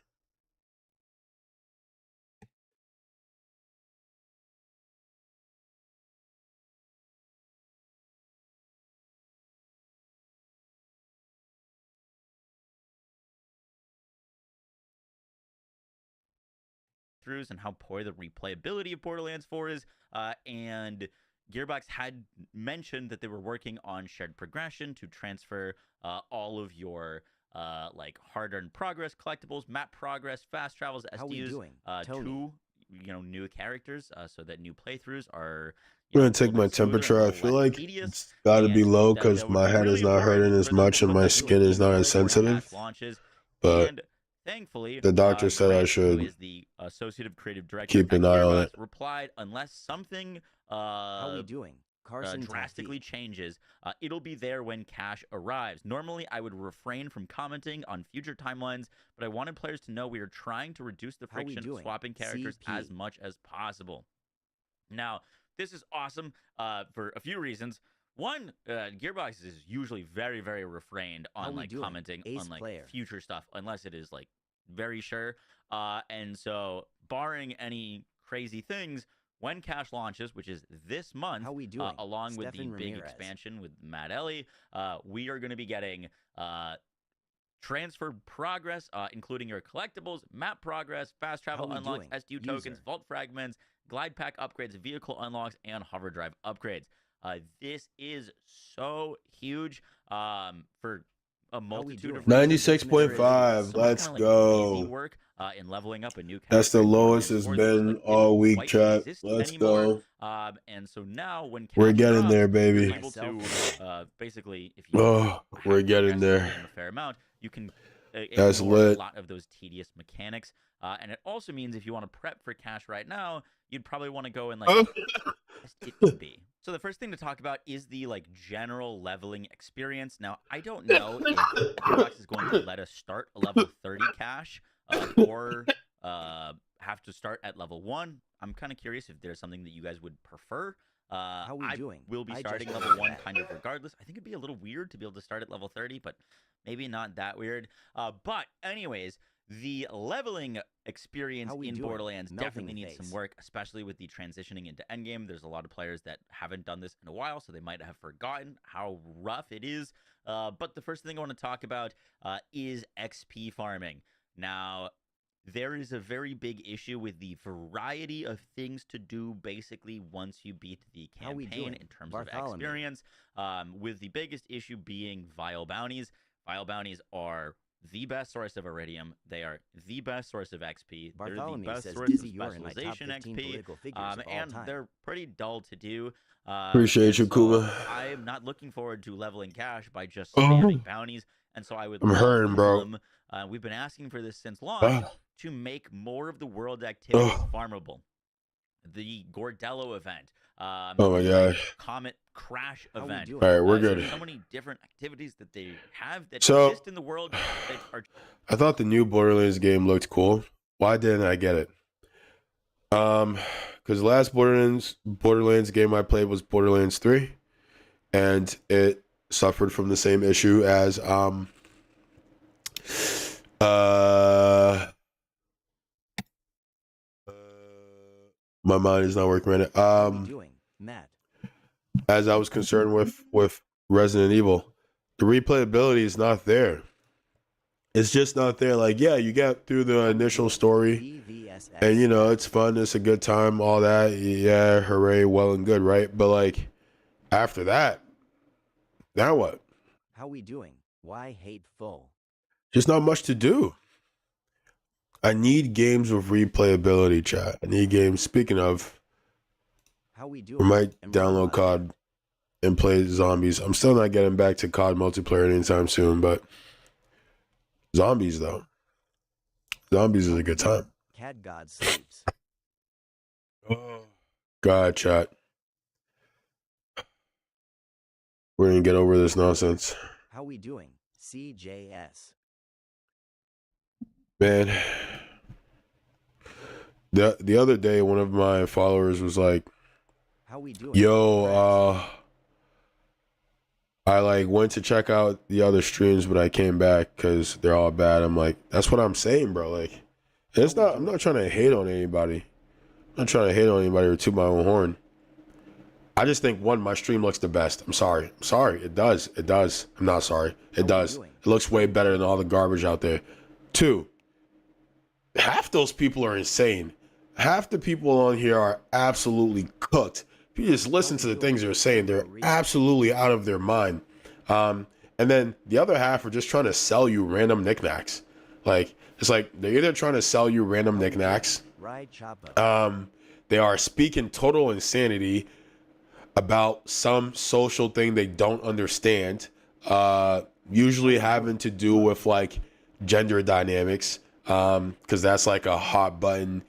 Speaker 4: And how poor the replayability of Borderlands 4 is, and Gearbox had mentioned that they were working on shared progression to transfer all of your hard-earned progress, collectibles, map progress, fast travels, SDUs to new characters, so that new playthroughs are.
Speaker 1: I'm gonna take my temperature. I feel like it's got to be low because my head is not hurting as much and my skin is not as sensitive. But
Speaker 4: thankfully,
Speaker 1: the doctor said I should
Speaker 4: who is the associative creative director,
Speaker 1: keep an eye on it.
Speaker 4: Replied, unless something
Speaker 2: how we doing? Carson
Speaker 4: drastically changes, it'll be there when cash arrives. Normally, I would refrain from commenting on future timelines, but I wanted players to know we are trying to reduce the friction of swapping characters as much as possible. Now, this is awesome for a few reasons. One, Gearbox is usually very, very refrained on commenting on future stuff, unless it is very sure. And so, barring any crazy things, when cash launches, which is this month, along with the big expansion with Matt Ellie, we are going to be getting transfer progress, including your collectibles, map progress, fast travel unlocks, SDU tokens, vault fragments, glide pack upgrades, vehicle unlocks, and hover drive upgrades. This is so huge for a multitude of
Speaker 2: doing?
Speaker 4: reasons.
Speaker 1: 96.5.
Speaker 4: Some are
Speaker 1: Let's
Speaker 4: kinda like easy
Speaker 1: go.
Speaker 4: work in leveling up a new
Speaker 1: That's the
Speaker 4: character,
Speaker 1: lowest
Speaker 4: and
Speaker 1: it's
Speaker 4: or those
Speaker 1: been
Speaker 4: that
Speaker 1: all
Speaker 4: didn't
Speaker 1: week,
Speaker 4: quite
Speaker 1: chat.
Speaker 4: exist
Speaker 1: Let's
Speaker 4: anymore.
Speaker 1: go.
Speaker 4: And so now when
Speaker 1: We're
Speaker 4: cash
Speaker 1: getting
Speaker 4: drops,
Speaker 1: there,
Speaker 4: you're
Speaker 1: baby.
Speaker 4: able to basically, if you
Speaker 1: Oh, we're
Speaker 4: have
Speaker 1: getting
Speaker 4: invested in the
Speaker 1: there.
Speaker 4: game a fair amount, you can
Speaker 1: That's
Speaker 4: ignore a
Speaker 1: lit.
Speaker 4: lot of those tedious mechanics. And it also means if you want to prep for cash right now, you'd probably want to go and like test it to be. So the first thing to talk about is the like general leveling experience. Now, I don't know if Xbox is going to let us start a level 30 cash or have to start at level 1. I'm kind of curious if there's something that you guys would prefer.
Speaker 2: How we
Speaker 4: I
Speaker 2: doing?
Speaker 4: will be
Speaker 2: I
Speaker 4: starting
Speaker 2: just
Speaker 4: level
Speaker 2: got
Speaker 4: 1
Speaker 2: back.
Speaker 4: kind of regardless. I think it'd be a little weird to be able to start at level 30, but maybe not that weird. But anyways, the leveling experience
Speaker 2: How we
Speaker 4: in
Speaker 2: doing?
Speaker 4: Borderlands
Speaker 2: Melting
Speaker 4: definitely needs some
Speaker 2: face.
Speaker 4: work, especially with the transitioning into endgame. There's a lot of players that haven't done this in a while, so they might have forgotten how rough it is. But the first thing I want to talk about is XP farming. Now, there is a very big issue with the variety of things to do basically once you beat the
Speaker 2: How we
Speaker 4: campaign
Speaker 2: doing?
Speaker 4: in terms
Speaker 2: Bartholomew.
Speaker 4: of experience, with the biggest issue being vile bounties. Vile bounties are the best source of iridium. They are the best source of XP. They're the
Speaker 2: Bartholomew
Speaker 4: best
Speaker 2: says
Speaker 4: source of
Speaker 2: Dizzy, you're in my top
Speaker 4: specialization
Speaker 2: 15
Speaker 4: XP,
Speaker 2: political figures of all
Speaker 4: and
Speaker 2: time.
Speaker 4: they're pretty dull to do.
Speaker 1: Appreciate
Speaker 4: and
Speaker 1: you,
Speaker 4: so
Speaker 1: Kuma.
Speaker 4: I am not looking forward to leveling cash by just
Speaker 1: Oh,
Speaker 4: spamming bounties, and so I would
Speaker 1: I'm
Speaker 4: love
Speaker 1: hurting, bro.
Speaker 4: Muslim. We've been asking for this since launch
Speaker 1: Oh,
Speaker 4: to make more of the world activities
Speaker 1: oh,
Speaker 4: farmable. The Gordello event,
Speaker 1: oh
Speaker 4: the
Speaker 1: my
Speaker 4: like,
Speaker 1: gosh.
Speaker 4: Comet Crash
Speaker 2: How we
Speaker 4: event.
Speaker 2: doing?
Speaker 1: All right, we're
Speaker 4: There's
Speaker 1: good.
Speaker 4: so many different activities that they have that
Speaker 1: So
Speaker 4: exist in the world that are
Speaker 1: I thought the new Borderlands game looked cool. Why didn't I get it? Because the last Borderlands game I played was Borderlands 3, and it suffered from the same issue as uh my mind is not working right now.
Speaker 2: How we doing? Matt.
Speaker 1: As I was concerned with Resident Evil, the replayability is not there. It's just not there. Like, yeah, you get through the initial story,
Speaker 2: BVSX.
Speaker 1: and you know it's fun, it's a good time, all that. Yeah, hooray, well and good, right? But like after that, now what?
Speaker 2: How we doing? Why hateful?
Speaker 1: Just not much to do. I need games with replayability, chat. I need games. Speaking of,
Speaker 2: How we
Speaker 1: we
Speaker 2: doing?
Speaker 1: might
Speaker 2: And
Speaker 1: download
Speaker 2: robot.
Speaker 1: COD and play zombies. I'm still not getting back to COD multiplayer anytime soon, but zombies though. Zombies is a good time.
Speaker 2: Cat God sleeps.
Speaker 1: God, chat. We're gonna get over this nonsense.
Speaker 2: How we doing? CJS.
Speaker 1: Man. The other day one of my followers was like,
Speaker 2: How we doing?
Speaker 1: yo, I like went to check out the other streams, but I came back because they're all bad. I'm like, that's what I'm saying, bro. Like, it's not. I'm not trying to hate on anybody. I'm not trying to hate on anybody or toot my own horn. I just think my stream looks the best. I'm sorry. I'm sorry. It does. It does. I'm not sorry. It does. It looks way better than all the garbage out there. 2, half those people are insane. Half the people on here are absolutely cooked. If you just listen to the things they're saying, they're absolutely out of their mind. And then the other half are just trying to sell you random knickknacks. Like, it's like they're either trying to sell you random knickknacks.
Speaker 2: Ride Choppa.
Speaker 1: They are speaking total insanity about some social thing they don't understand. Usually having to do with like gender dynamics. Because that's like a hot button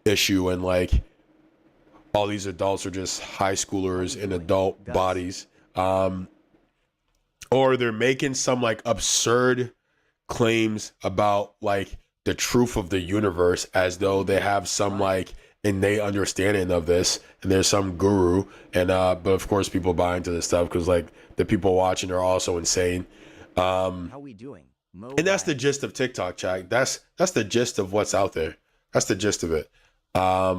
Speaker 1: issue, and like all these adults are just high schoolers in adult bodies. Or they're making some like absurd claims about like the truth of the universe as though they have some like innate understanding of this, and there's some guru, and but of course people buy into this stuff because like the people watching are also insane.
Speaker 2: How we doing?
Speaker 1: And that's the gist of TikTok, chat. That's the gist of what's out there. That's the gist of it. I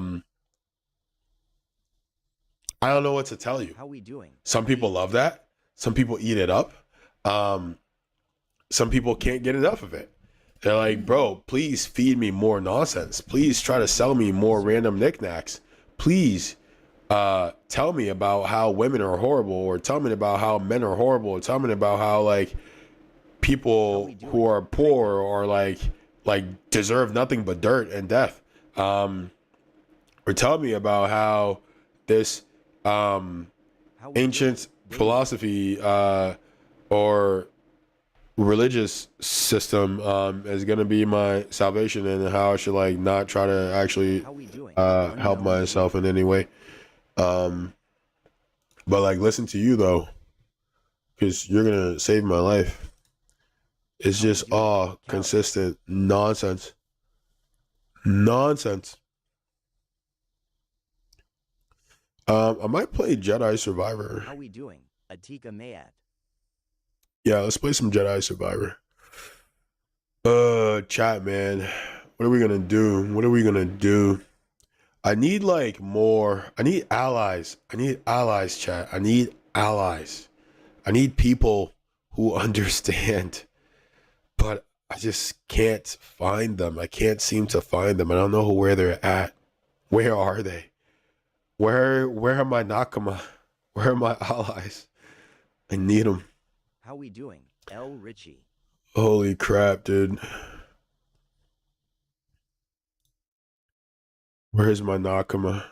Speaker 1: don't know what to tell you.
Speaker 2: How we doing?
Speaker 1: Some people love that. Some people eat it up. Some people can't get enough of it. They're like, bro, please feed me more nonsense. Please try to sell me more random knickknacks. Please tell me about how women are horrible, or tell me about how men are horrible, or tell me about how like people who are poor or like deserve nothing but dirt and death. Or tell me about how this ancient philosophy or religious system is gonna be my salvation, and how I should like not try to actually help myself in any way. But like listen to you though, because you're gonna save my life. It's just all consistent nonsense. Nonsense. I might play Jedi Survivor.
Speaker 2: How we doing? Atika Mayat.
Speaker 1: Yeah, let's play some Jedi Survivor. Chat, man. What are we gonna do? What are we gonna do? I need like more. I need allies. I need allies, chat. I need allies. I need people who understand. But I just can't find them. I can't seem to find them. I don't know where they're at. Where are they? Where are my Nakama? Where are my allies? I need them.
Speaker 2: How we doing? L. Richie.
Speaker 1: Holy crap, dude. Where's my Nakama?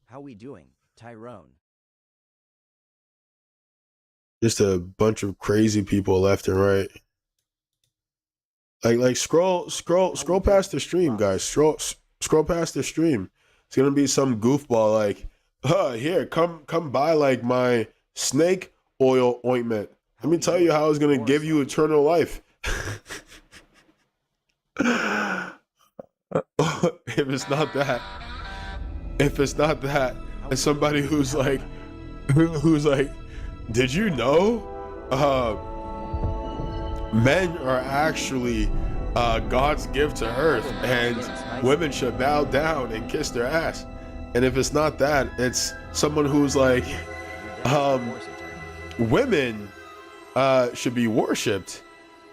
Speaker 2: How we doing? Tyrone.
Speaker 1: Just a bunch of crazy people left and right. Like scroll past the stream, guys. Scroll past the stream. It's gonna be some goofball like, here, come buy like my snake oil ointment. Let me tell you how it's gonna give you eternal life. If it's not that, and somebody who's like, did you know, men are actually God's gift to earth, and women should bow down and kiss their ass. And if it's not that, it's someone who's like, women should be worshipped,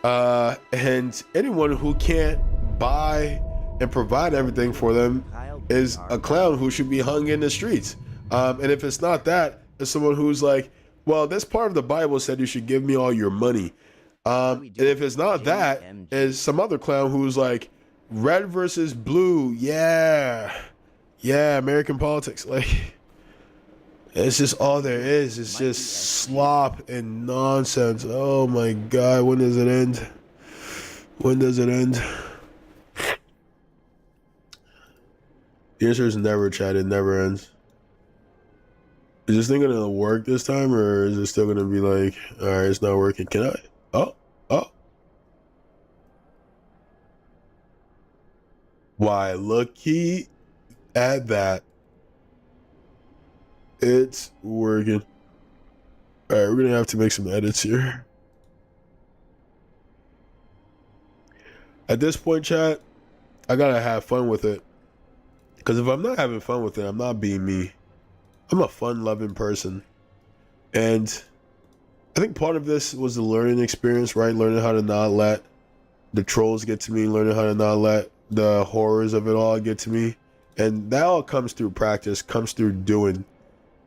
Speaker 1: and anyone who can't buy and provide everything for them is a clown who should be hung in the streets. And if it's not that, it's someone who's like, well, this part of the Bible said you should give me all your money. And if it's not that, is some other clown who's like, red versus blue, yeah, American politics. Like, it's just all there is. It's just slop and nonsense. Oh my God, when does it end? When does it end? The answer is never, chat. It never ends. Is this thing gonna work this time, or is it still gonna be like, all right, it's not working? Can I? Oh. Why, looky at that. It's working. All right, we're gonna have to make some edits here. At this point, chat, I gotta have fun with it. Because if I'm not having fun with it, I'm not being me. I'm a fun-loving person. And I think part of this was the learning experience, right? Learning how to not let the trolls get to me, learning how to not let the horrors of it all get to me. And that all comes through practice, comes through doing.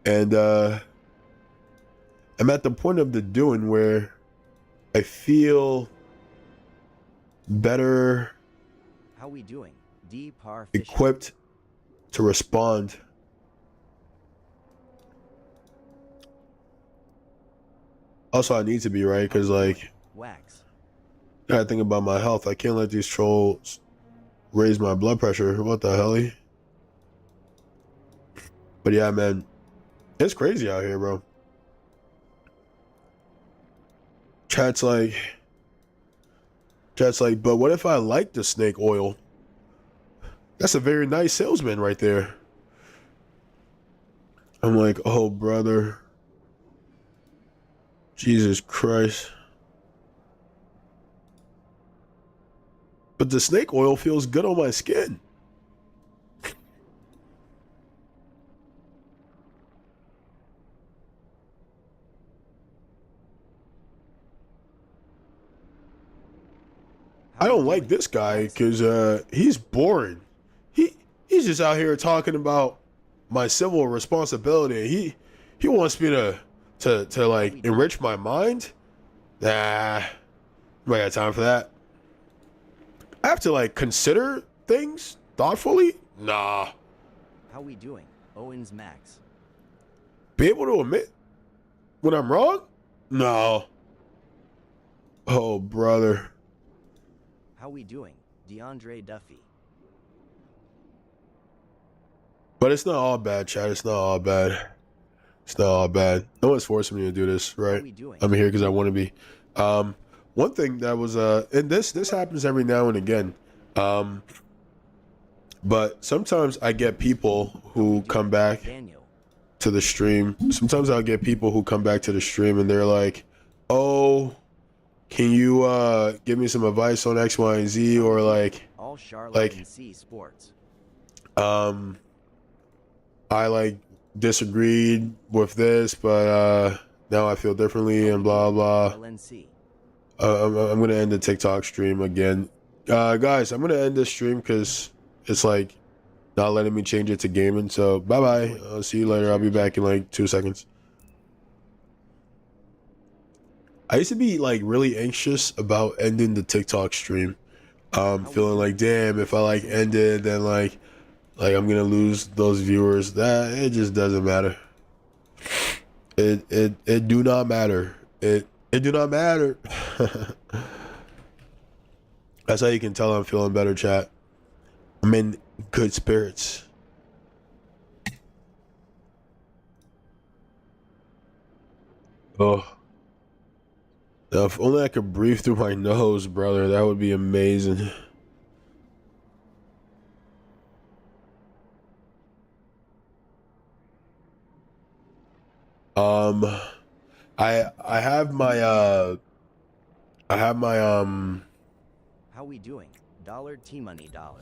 Speaker 1: And I'm at the point of the doing where I feel better
Speaker 2: How we doing? D. Par
Speaker 1: equipped to respond. Also, I need to be, right? Because, like,
Speaker 2: Wax.
Speaker 1: I gotta think about my health. I can't let these trolls raise my blood pressure. What the hell? But yeah, man, it's crazy out here, bro. Chat's like, but what if I like the snake oil? That's a very nice salesman right there. I'm like, oh, brother. Jesus Christ. But the snake oil feels good on my skin. I don't like this guy because he's boring. He's just out here talking about my civil responsibility. He wants me to like enrich my mind. Nah, I got time for that. I have to like consider things thoughtfully. Nah.
Speaker 2: How we doing? Owens Max.
Speaker 1: Be able to admit when I'm wrong? No. Oh, brother.
Speaker 2: How we doing? DeAndre Duffy.
Speaker 1: But it's not all bad, Chad. It's not all bad. It's not all bad. No one's forcing me to do this,
Speaker 2: How
Speaker 1: right?
Speaker 2: we doing?
Speaker 1: I'm here because I want to be. One thing that was and this happens every now and again. But sometimes I get people who come back
Speaker 2: Daniel.
Speaker 1: to the stream. Sometimes I'll get people who come back to the stream and they're like, "Oh, can you give me some advice on X, Y, and Z?" Or like,
Speaker 2: All Charlotte
Speaker 1: like,
Speaker 2: and C Sports.
Speaker 1: I like disagreed with this, but now I feel differently and blah blah.
Speaker 2: LNC.
Speaker 1: I'm gonna end the TikTok stream again, guys. I'm gonna end this stream because it's like not letting me change it to gaming. So bye bye. I'll see you later. I'll be back in like 2 seconds. I used to be like really anxious about ending the TikTok stream. Feeling like, damn, if I like end it, then like I'm gonna lose those viewers. That it just doesn't matter. It do not matter. It do not matter. That's how you can tell I'm feeling better, chat. I'm in good spirits. Oh. Now, if only I could breathe through my nose, brother, that would be amazing. I have my
Speaker 2: How we doing? Dollar T Money Dollar.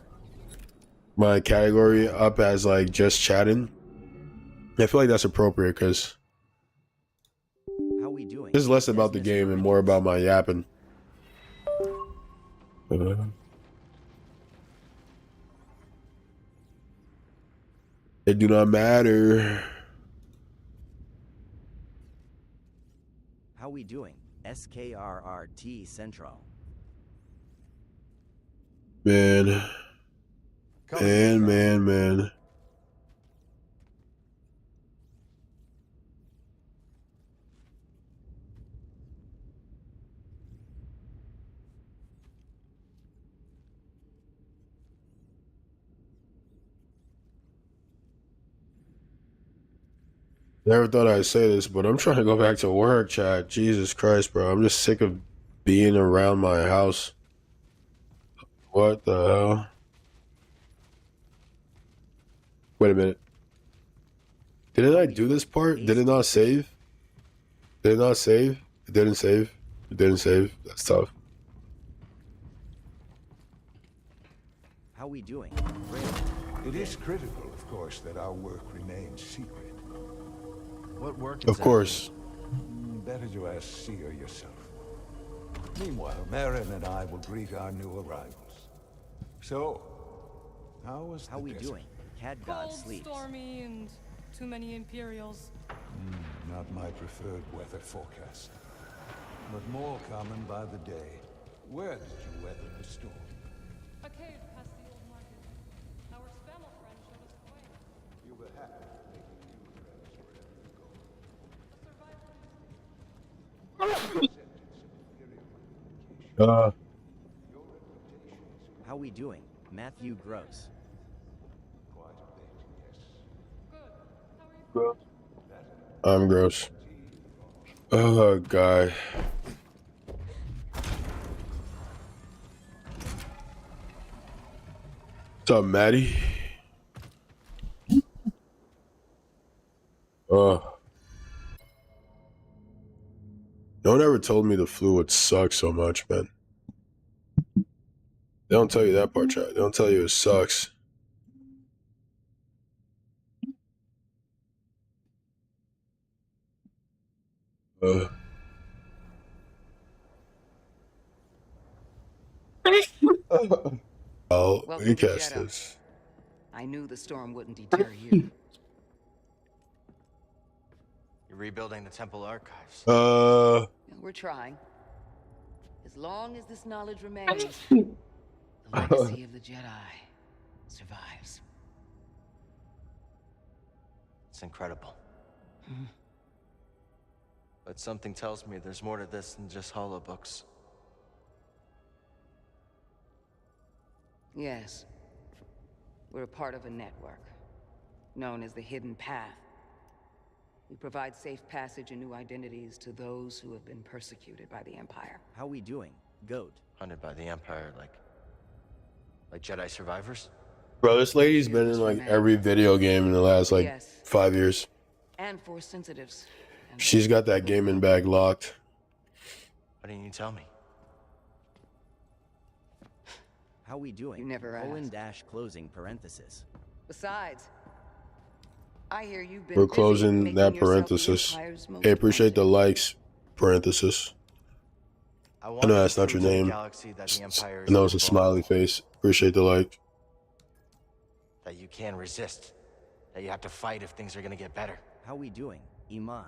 Speaker 1: my category up as like just chatting. I feel like that's appropriate because
Speaker 2: How we doing?
Speaker 1: this is less about the
Speaker 2: Business
Speaker 1: game and more about my yapping. It do not matter.
Speaker 2: How we doing? SKRRT Central.
Speaker 1: Man. Man. Never thought I'd say this, but I'm trying to go back to work, Chad. Jesus Christ, bro. I'm just sick of being around my house. What the hell? Wait a minute. Didn't I do this part? Did it not save? Did it not save? It didn't save. It didn't save. That's tough.
Speaker 2: How we doing?
Speaker 5: It is critical, of course, that our work remains secret.
Speaker 2: What work
Speaker 1: Of course.
Speaker 5: Better to ask Seer yourself. Meanwhile, Marin and I will greet our new arrivals. So, how was
Speaker 2: How
Speaker 5: the
Speaker 2: we
Speaker 5: desert?
Speaker 2: doing? Cad God
Speaker 6: Cold,
Speaker 2: sleeps.
Speaker 6: stormy, and too many Imperials.
Speaker 5: Not my preferred weather forecast. But more common by the day. Where did you weather the storm?
Speaker 6: A cave past the old market. Our Spamel friend showed us the way.
Speaker 5: You were happy making new friends wherever you go.
Speaker 6: A survival
Speaker 2: How we doing? Matthew Gross.
Speaker 5: Quite a bit, yes.
Speaker 6: good. How are you?
Speaker 1: I'm gross. Oh, God. What's up, Maddie? No one ever told me the flu would suck so much, man. They don't tell you that part, chat. They don't tell you it sucks. Oh,
Speaker 7: Welcome
Speaker 1: we
Speaker 7: to
Speaker 1: cast
Speaker 7: Jeddah.
Speaker 1: this.
Speaker 7: I knew the storm wouldn't deter you.
Speaker 8: You're rebuilding the temple archives.
Speaker 7: We're trying. As long as this knowledge remains, the legacy of the Jedi survives.
Speaker 2: It's incredible. But something tells me there's more to this than just holobooks.
Speaker 7: Yes. We're a part of a network, known as the Hidden Path. We provide safe passage and new identities to those who have been persecuted by the Empire.
Speaker 2: How we doing? Goat. Hunted by the Empire, like Jedi survivors?
Speaker 1: Bro, this lady's been in like every video game in the last like
Speaker 7: Yes.
Speaker 1: 5 years.
Speaker 7: And Force sensitives. And
Speaker 1: She's got that gaming bag locked.
Speaker 2: Why didn't you tell me?
Speaker 8: How we doing?
Speaker 7: You never asked.
Speaker 8: Dash closing parenthesis.
Speaker 7: Besides, I hear you've been
Speaker 1: We're
Speaker 7: busy
Speaker 1: closing
Speaker 7: making
Speaker 1: that
Speaker 7: yourself the
Speaker 1: parenthesis.
Speaker 7: Empire's most
Speaker 1: Hey, appreciate the
Speaker 7: wanted.
Speaker 1: likes. Parenthesis. I know that's not your name. I know it's a smiley face. Appreciate the like.
Speaker 2: That you can resist. That you have to fight if things are gonna get better.
Speaker 8: How we doing? Iman.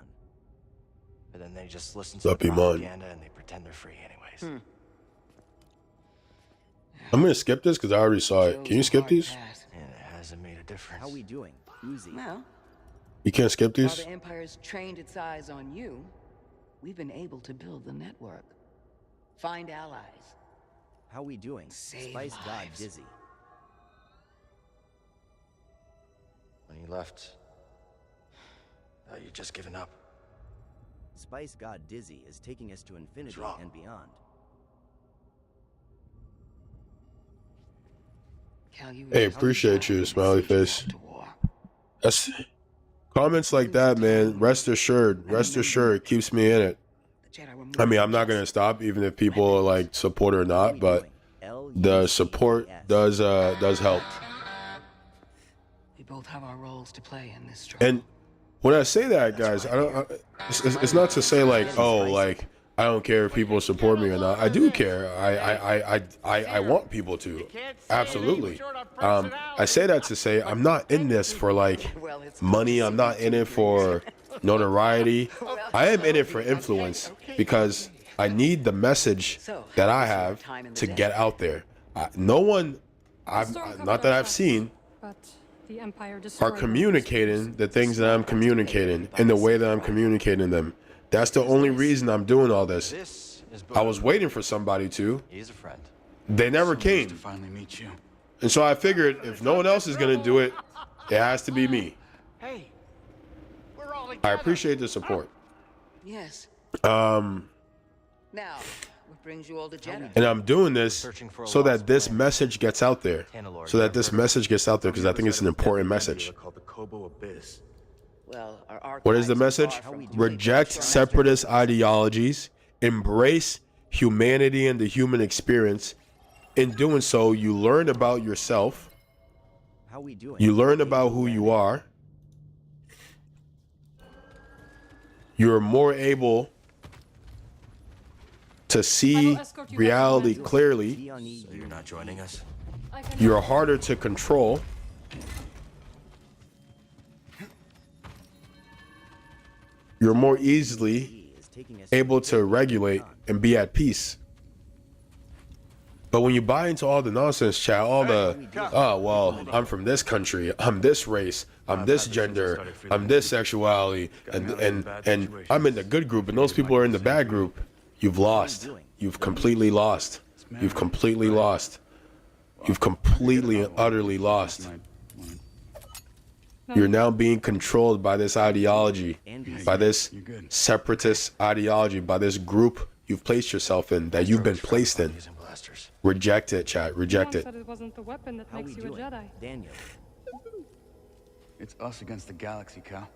Speaker 2: But then they just listen to
Speaker 1: Up,
Speaker 2: the
Speaker 1: Iman.
Speaker 2: propaganda and they pretend they're free anyways.
Speaker 1: I'm gonna skip this because I already saw it. Can you skip these?
Speaker 2: And it hasn't made a difference.
Speaker 8: How we doing? Uzi.
Speaker 7: Well,
Speaker 1: You can't skip
Speaker 7: while
Speaker 1: these?
Speaker 7: the Empire's trained its eyes on you, we've been able to build the network. Find allies.
Speaker 8: How we doing?
Speaker 7: Save
Speaker 8: Spice God
Speaker 7: lives.
Speaker 8: Dizzy.
Speaker 2: When you left, you just given up.
Speaker 8: Spice God Dizzy is taking us to infinity
Speaker 2: wrong?
Speaker 8: and beyond.
Speaker 7: Cal, you
Speaker 1: Hey,
Speaker 7: really
Speaker 1: appreciate you,
Speaker 7: are
Speaker 1: smiley
Speaker 7: sent
Speaker 1: face.
Speaker 7: out to war.
Speaker 1: That's comments like that, man. Rest assured, keeps me in it.
Speaker 7: The Jedi were
Speaker 1: I mean,
Speaker 7: more
Speaker 1: I'm not
Speaker 7: than
Speaker 1: gonna stop even if people like support or
Speaker 8: How
Speaker 1: not,
Speaker 8: we
Speaker 1: but
Speaker 8: doing?
Speaker 1: the support does help.
Speaker 7: We both have our roles to play in this struggle.
Speaker 1: And when I say that, guys, it's not to say like, oh, like I don't care if people support me or not. I do care. I want people to. Absolutely. I say that to say I'm not in this for like
Speaker 7: Well, it's
Speaker 1: money. I'm not in it for notoriety. I am in it for influence because I need the message that I have to get out there. No one, not that I've seen,
Speaker 6: But the Empire
Speaker 1: are
Speaker 6: destroyed
Speaker 1: communicating the things that I'm communicating in the way that I'm communicating them. That's the only reason I'm doing all this.
Speaker 2: This is
Speaker 1: I was waiting for somebody to.
Speaker 2: He's a friend.
Speaker 1: They never came.
Speaker 5: finally meet you.
Speaker 1: And so I figured if no one else is going to do it, it has to be me.
Speaker 5: Hey, we're all
Speaker 1: I appreciate the support.
Speaker 7: Yes.
Speaker 1: Um,
Speaker 7: Now, what brings you all to Jeddah?
Speaker 1: and I'm doing this so that this message gets out there. So that this message gets out there because I think it's an important message.
Speaker 5: Called the Kobo Abyss.
Speaker 7: Well, our
Speaker 1: What is the
Speaker 7: archives are
Speaker 1: message?
Speaker 7: far from
Speaker 1: Reject separatist ideologies, embrace humanity and the human experience. In doing so, you learn about yourself,
Speaker 8: How we doing?
Speaker 1: you learn about who you are, you're more able to see reality clearly,
Speaker 8: Be on EU.
Speaker 2: So you're not joining us?
Speaker 6: I can
Speaker 1: you're harder to control, you're more easily
Speaker 8: Is taking us
Speaker 1: able to regulate and be at peace. But when you buy into all the nonsense, chat, all the, oh, well, I'm from this country, I'm this race, I'm this gender, I'm this sexuality, and I'm in the good group, and those people are in the bad group, you've lost. You've completely lost. You've completely lost. You've completely and utterly lost. You're now being controlled by this ideology, by this separatist ideology, by this group you've placed yourself in, that you've been placed in.
Speaker 2: Using blasters.
Speaker 1: Reject it, chat. Reject
Speaker 6: Mom
Speaker 1: it.
Speaker 6: said it wasn't the weapon that
Speaker 8: How we
Speaker 6: makes you a
Speaker 8: doing?
Speaker 6: Jedi.
Speaker 8: Daniel.
Speaker 5: It's us against the galaxy, Cal.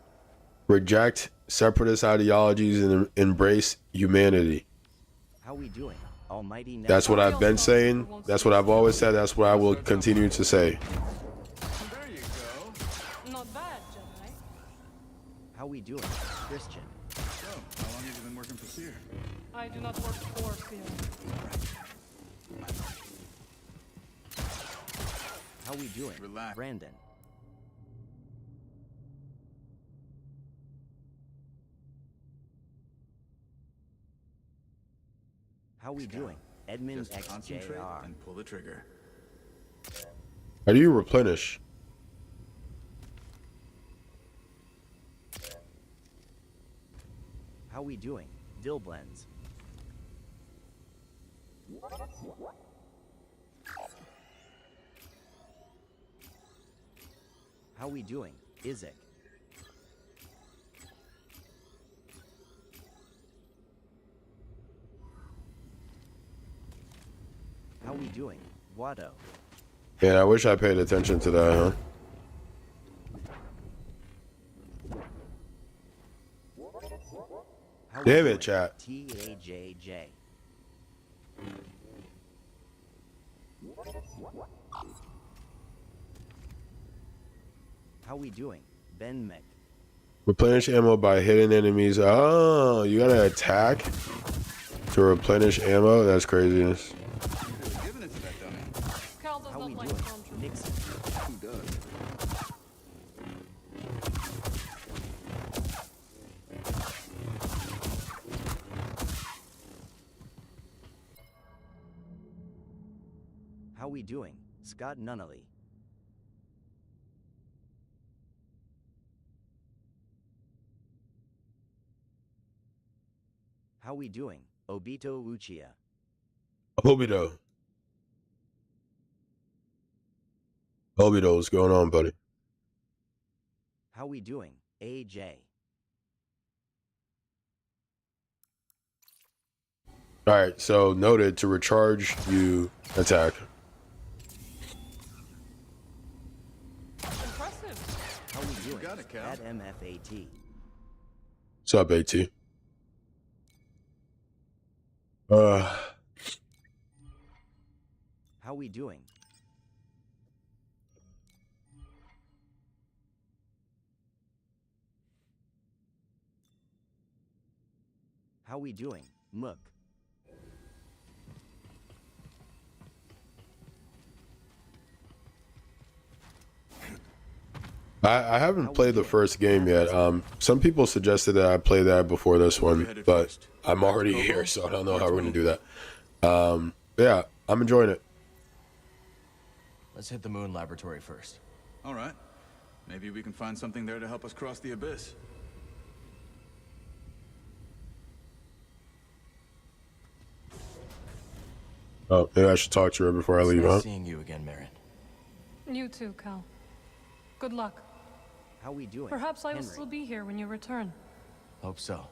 Speaker 1: Reject separatist ideologies and embrace humanity.
Speaker 8: How we doing? Almighty.
Speaker 1: That's what I've been saying. That's what I've always said. That's what I will continue to say.
Speaker 5: There you go.
Speaker 6: Not bad, Jedi.
Speaker 8: How we doing? Christian.
Speaker 5: So, how long have you been working for Seer?
Speaker 6: I do not work for fear.
Speaker 8: How we doing?
Speaker 5: Relax.
Speaker 8: Brandon. How we doing? Edmund
Speaker 9: Just concentrate
Speaker 8: XJR.
Speaker 9: and pull the trigger.
Speaker 1: How do you replenish?
Speaker 8: How we doing? Dillblends. How we doing? Izek. How we doing? Watto.
Speaker 1: Yeah, I wish I paid attention to that, huh?
Speaker 8: How we
Speaker 1: Damn
Speaker 8: doing?
Speaker 1: it, chat.
Speaker 8: TAJJ. How we doing? Ben Mick.
Speaker 1: Replenish ammo by hitting enemies. Oh, you gotta attack to replenish ammo? That's craziness.
Speaker 9: Really giving it to that dummy.
Speaker 6: Cal does
Speaker 8: How
Speaker 6: not
Speaker 8: we
Speaker 6: like
Speaker 8: doing?
Speaker 6: stormtroopers.
Speaker 8: Nixon.
Speaker 9: Who does?
Speaker 8: How we doing? Scott Nunnally. How we doing? Obito Uchiha.
Speaker 1: Obito. Obito, what's going on, buddy?
Speaker 8: How we doing? AJ.
Speaker 1: Alright, so noted to recharge, you attack.
Speaker 6: Impressive.
Speaker 8: How we doing?
Speaker 9: got it, Cal.
Speaker 8: At MFAT.
Speaker 1: What's up, AT?
Speaker 8: How we doing? How we doing? Mook.
Speaker 1: I haven't played the first game yet. Some people suggested that I play that before this one, but I'm already here, so I don't know how we're gonna do that. Yeah, I'm enjoying it.
Speaker 2: Let's hit the moon laboratory first.
Speaker 9: All right. Maybe we can find something there to help us cross the abyss.
Speaker 1: Oh, maybe I should talk to her before I
Speaker 2: It's
Speaker 1: leave,
Speaker 2: nice
Speaker 1: huh?
Speaker 2: seeing you again, Marin.
Speaker 6: You too, Cal. Good luck.
Speaker 8: How we doing?
Speaker 6: Perhaps I will
Speaker 8: Henry.
Speaker 6: still be here when you return.
Speaker 2: Hope so.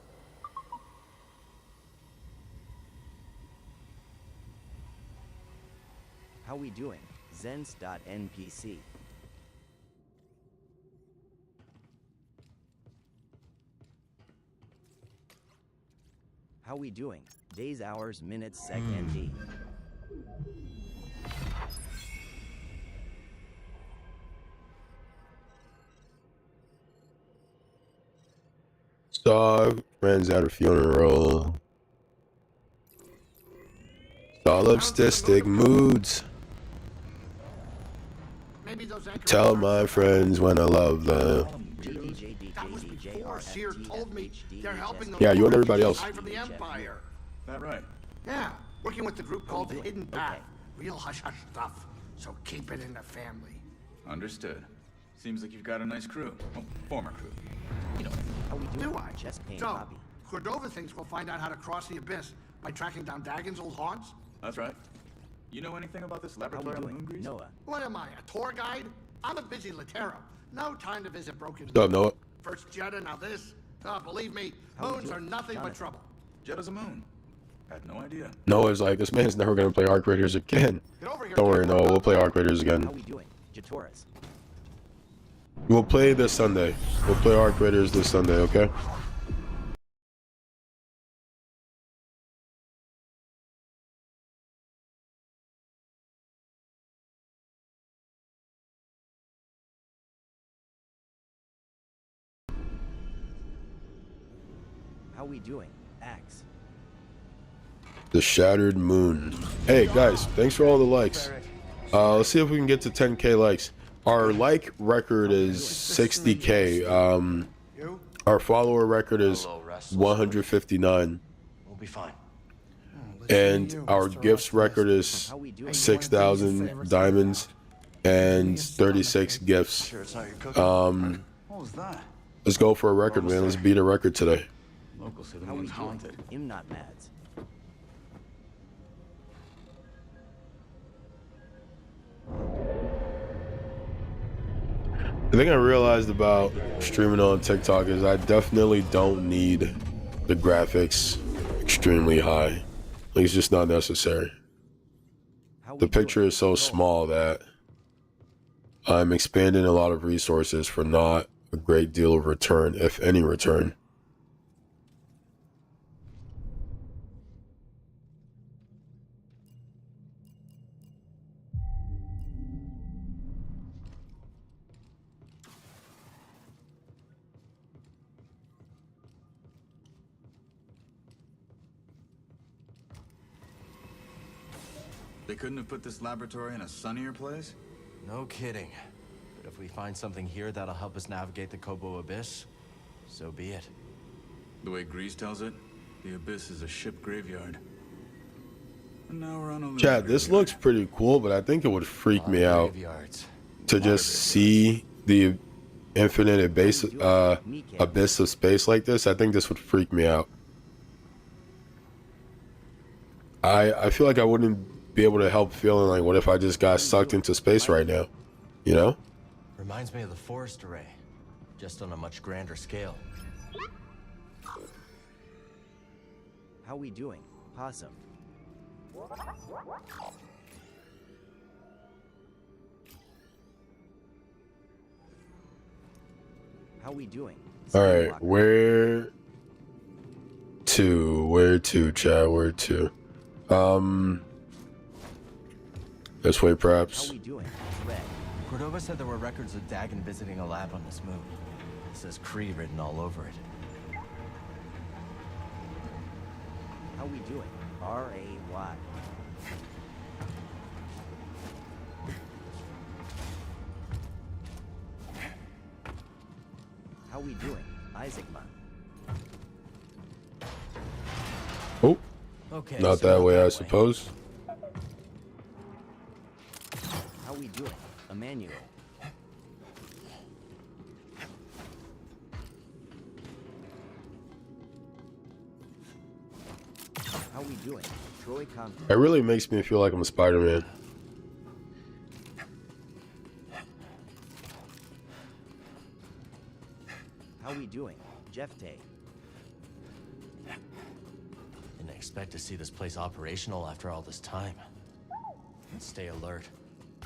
Speaker 8: How we doing? Zens.npc. How we doing? Days, hours, minutes, sec, ND.
Speaker 1: Saw friends at a funeral. Solipsistic moods. Tell my friends when I love them.
Speaker 10: Seer told me they're helping the
Speaker 1: Yeah, you and everybody else.
Speaker 10: from the Empire.
Speaker 9: That right?
Speaker 10: Yeah, working with the group called the Hidden Path. Real hush-hush stuff, so keep it in the family.
Speaker 9: Understood. Seems like you've got a nice crew. Well, former crew. You know.
Speaker 8: How we doing?
Speaker 10: Do I?
Speaker 8: Chest pain
Speaker 10: So,
Speaker 8: hobby.
Speaker 10: Cordova thinks we'll find out how to cross the abyss by tracking down Dagon's old haunts?
Speaker 9: That's right. You know anything about this
Speaker 8: How we
Speaker 9: laboratory on
Speaker 8: doing?
Speaker 9: Moon Grease?
Speaker 8: Noah.
Speaker 10: What am I, a tour guide? I'm a busy Latero. No time to visit broken...
Speaker 1: What's up, Noah?
Speaker 10: First Jeddah, now this. Oh, believe me,
Speaker 8: How we
Speaker 10: moons
Speaker 8: doing?
Speaker 10: are nothing but
Speaker 8: Jonathan.
Speaker 10: trouble.
Speaker 9: Jeddah's a moon. Had no idea.
Speaker 1: Noah's like, this man's never gonna play Arc Raiders again.
Speaker 10: Get over here.
Speaker 1: Don't worry, Noah, we'll play Arc Raiders
Speaker 8: How
Speaker 1: again.
Speaker 8: we doing? Jatoris.
Speaker 1: We'll play this Sunday. We'll play Arc Raiders this Sunday, okay?
Speaker 8: How we doing? Axe.
Speaker 1: The Shattered Moon. Hey, guys, thanks for all the likes. Let's see if we can get to 10K likes. Our like record is 60K. Our follower record is 159.
Speaker 2: We'll be fine.
Speaker 1: and our gifts record is 6,000 diamonds and 36 gifts.
Speaker 2: Sure it's not your cooking.
Speaker 10: What was that?
Speaker 1: Let's go for a record, man. Let's beat a record today.
Speaker 9: Locals say the
Speaker 8: How we
Speaker 9: moon's
Speaker 8: doing?
Speaker 9: haunted.
Speaker 8: I'm not mads.
Speaker 1: The thing I realized about streaming on TikTok is I definitely don't need the graphics extremely high. Like, it's just not necessary. The picture is so small that I'm expanding a lot of resources for not a great deal of return, if any return.
Speaker 9: They couldn't have put this laboratory in a sunnier place?
Speaker 2: No kidding. But if we find something here that'll help us navigate the Kobo Abyss, so be it.
Speaker 9: The way Grease tells it, the Abyss is a ship graveyard. And now we're on a
Speaker 1: Chat, this looks pretty cool, but I think it would freak me out to just see the infinite abyss of space like this. I think this would freak me out. I feel like I wouldn't be able to help feeling like, what if I just got sucked into space right now? You know?
Speaker 2: Reminds me of the forest array, just on a much grander scale.
Speaker 8: How we doing? Possum. How we doing?
Speaker 1: All right, where to, chat? Where to? This way, perhaps.
Speaker 8: How we doing? Red.
Speaker 2: Cordova said there were records of Dagon visiting a lab on this moon. It says Kree written all over it.
Speaker 8: How we doing? R-A-Y. How we doing? Isaacman.
Speaker 1: Oh,
Speaker 2: Okay,
Speaker 1: not
Speaker 2: so
Speaker 1: that
Speaker 2: not
Speaker 1: way,
Speaker 2: that
Speaker 1: I
Speaker 2: way.
Speaker 1: suppose.
Speaker 8: How we doing? Emmanuel. How we doing? Troy Compton.
Speaker 1: It really makes me feel like I'm a Spider-Man.
Speaker 8: How we doing? Jeff Day.
Speaker 2: Didn't expect to see this place operational after all this time. And stay alert.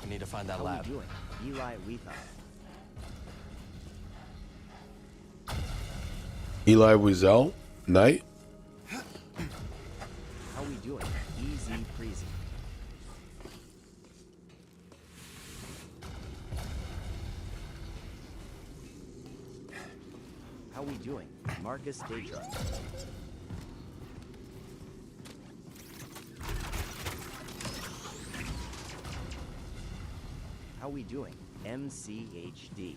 Speaker 2: We need to find that
Speaker 8: How
Speaker 2: lab.
Speaker 8: we doing? Eli Weethon.
Speaker 1: Eli Wiesel, Knight.
Speaker 8: How we doing? Easy Breezy. How we doing? Marcus Deja. How we doing? MCHD.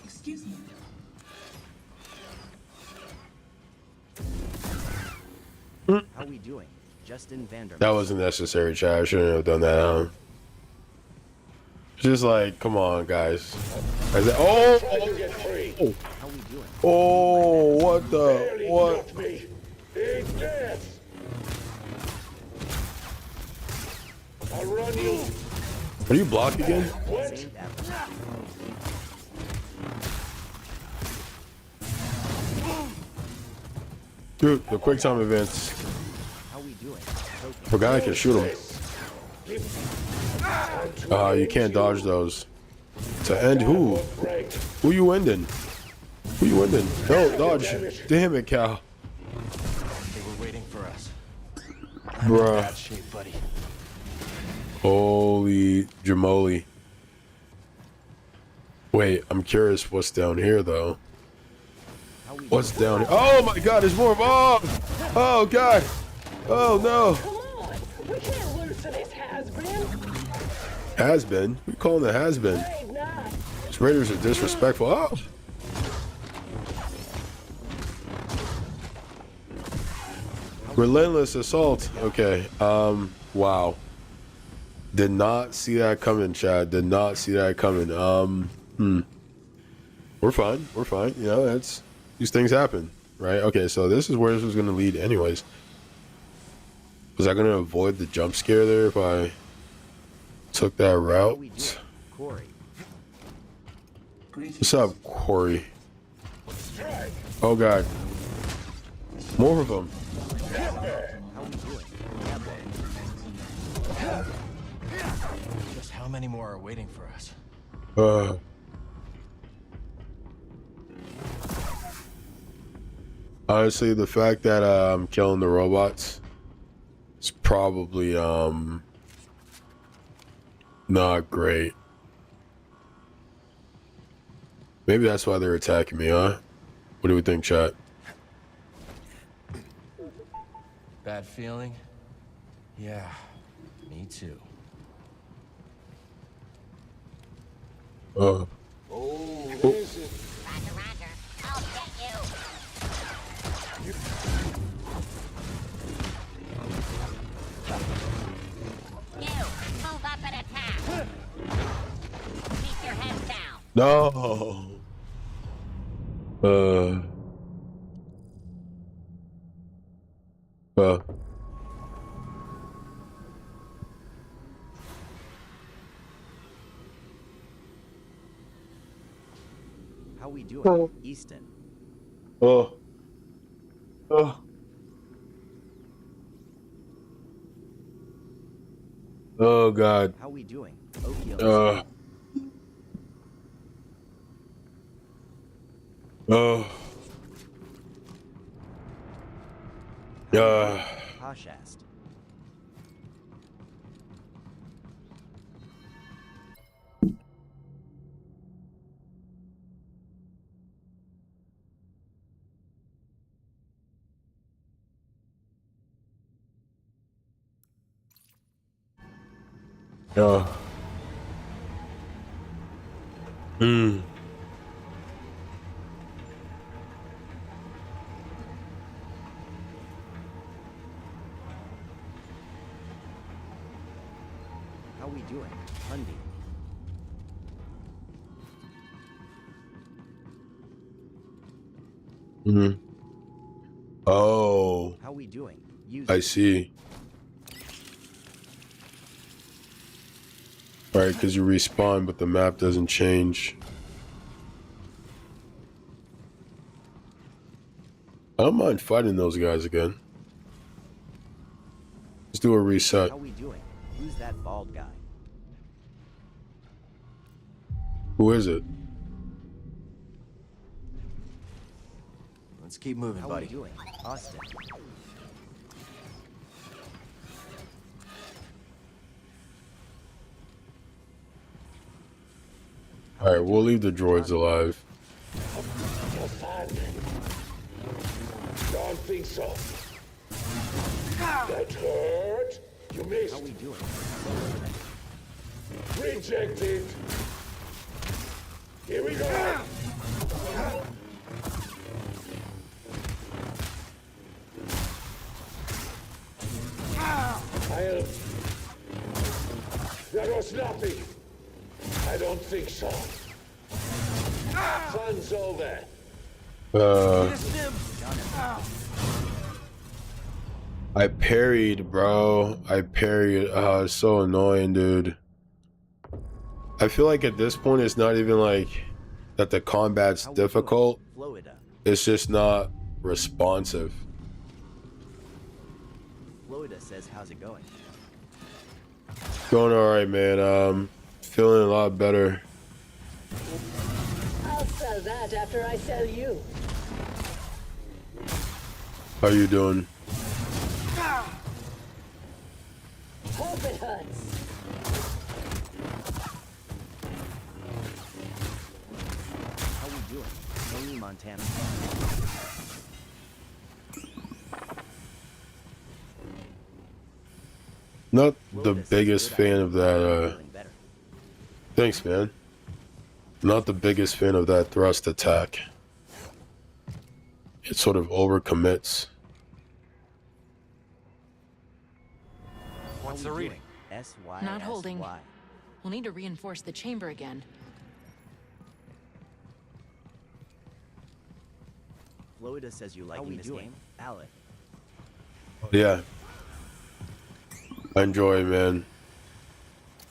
Speaker 6: Excuse me.
Speaker 8: How we doing? Justin Vandermeer.
Speaker 1: That wasn't necessary, chat. I shouldn't have done that. Just like, come on, guys. I said, oh,
Speaker 8: How we doing?
Speaker 1: oh, what the, what?
Speaker 11: I'll run you.
Speaker 1: Are you blocked again?
Speaker 8: Saint Apple.
Speaker 1: Dude, the quick time events.
Speaker 8: How we doing? Token.
Speaker 1: Forgot I can shoot him. You can't dodge those. To end who? Who you ending? Who you ending? No, dodge. Damn it, Cal.
Speaker 2: They were waiting for us.
Speaker 1: Bruh.
Speaker 2: Bad shape, buddy.
Speaker 1: Holy jamoli. Wait, I'm curious what's down here, though.
Speaker 8: How we
Speaker 1: What's down here? Oh my god, there's more. Oh god. Oh no.
Speaker 11: Come on. We can't lose to this has-been.
Speaker 1: Has been? Who you calling the has been?
Speaker 11: Ain't not.
Speaker 1: These Raiders are disrespectful. Oh.
Speaker 8: How
Speaker 1: Relentless assault. Okay. Wow. Did not see that coming, Chad. Did not see that coming. We're fine. We're fine. You know, that's these things happen, right? Okay, so this is where this was gonna lead anyways. Was I gonna avoid the jump scare there if I took that route?
Speaker 8: Corey.
Speaker 1: What's up, Corey? Oh god. More of them.
Speaker 8: How we doing?
Speaker 2: Just how many more are waiting for us?
Speaker 1: Honestly, the fact that I'm killing the robots is probably not great. Maybe that's why they're attacking me, huh? What do we think, chat?
Speaker 2: Bad feeling? Yeah, me too.
Speaker 11: Oh, there's it.
Speaker 12: Roger, Roger. I'll get you. You, move up and attack. Keep your heads down.
Speaker 1: No.
Speaker 8: How we doing? Easton.
Speaker 1: Oh. Oh god.
Speaker 8: How we doing?
Speaker 1: Oh.
Speaker 8: Posh asked. How we doing? Hundy.
Speaker 1: Oh.
Speaker 8: How we doing?
Speaker 1: I see. Alright, because you respawn, but the map doesn't change. I don't mind fighting those guys again. Let's do a reset.
Speaker 8: How we doing? Who's that bald guy?
Speaker 1: Who is it?
Speaker 2: Let's keep moving,
Speaker 8: How
Speaker 2: buddy.
Speaker 8: we doing? Austin.
Speaker 1: Alright, we'll leave the droids alive.
Speaker 11: Don't think so. That hurt. You missed.
Speaker 8: How we doing?
Speaker 11: Rejected. Here we go. That was nothing. I don't think so. Fun's over.
Speaker 1: I parried, bro. I parried. It's so annoying, dude. I feel like at this point it's not even like that the combat's difficult.
Speaker 8: Florida.
Speaker 1: It's just not responsive.
Speaker 8: Florida says, how's it going?
Speaker 1: Going alright, man. Feeling a lot better.
Speaker 11: I'll sell that after I sell you.
Speaker 1: How you doing?
Speaker 11: Hope it hurts.
Speaker 8: How we doing? Tony Montana.
Speaker 1: Not the biggest fan of that, Thanks, man. Not the biggest fan of that thrust attack. It sort of overcommits.
Speaker 8: What's the reading? SY.
Speaker 13: Not holding. We'll need to reinforce the chamber again.
Speaker 8: Florida says you like this game. Alec.
Speaker 1: Yeah. I enjoy it, man.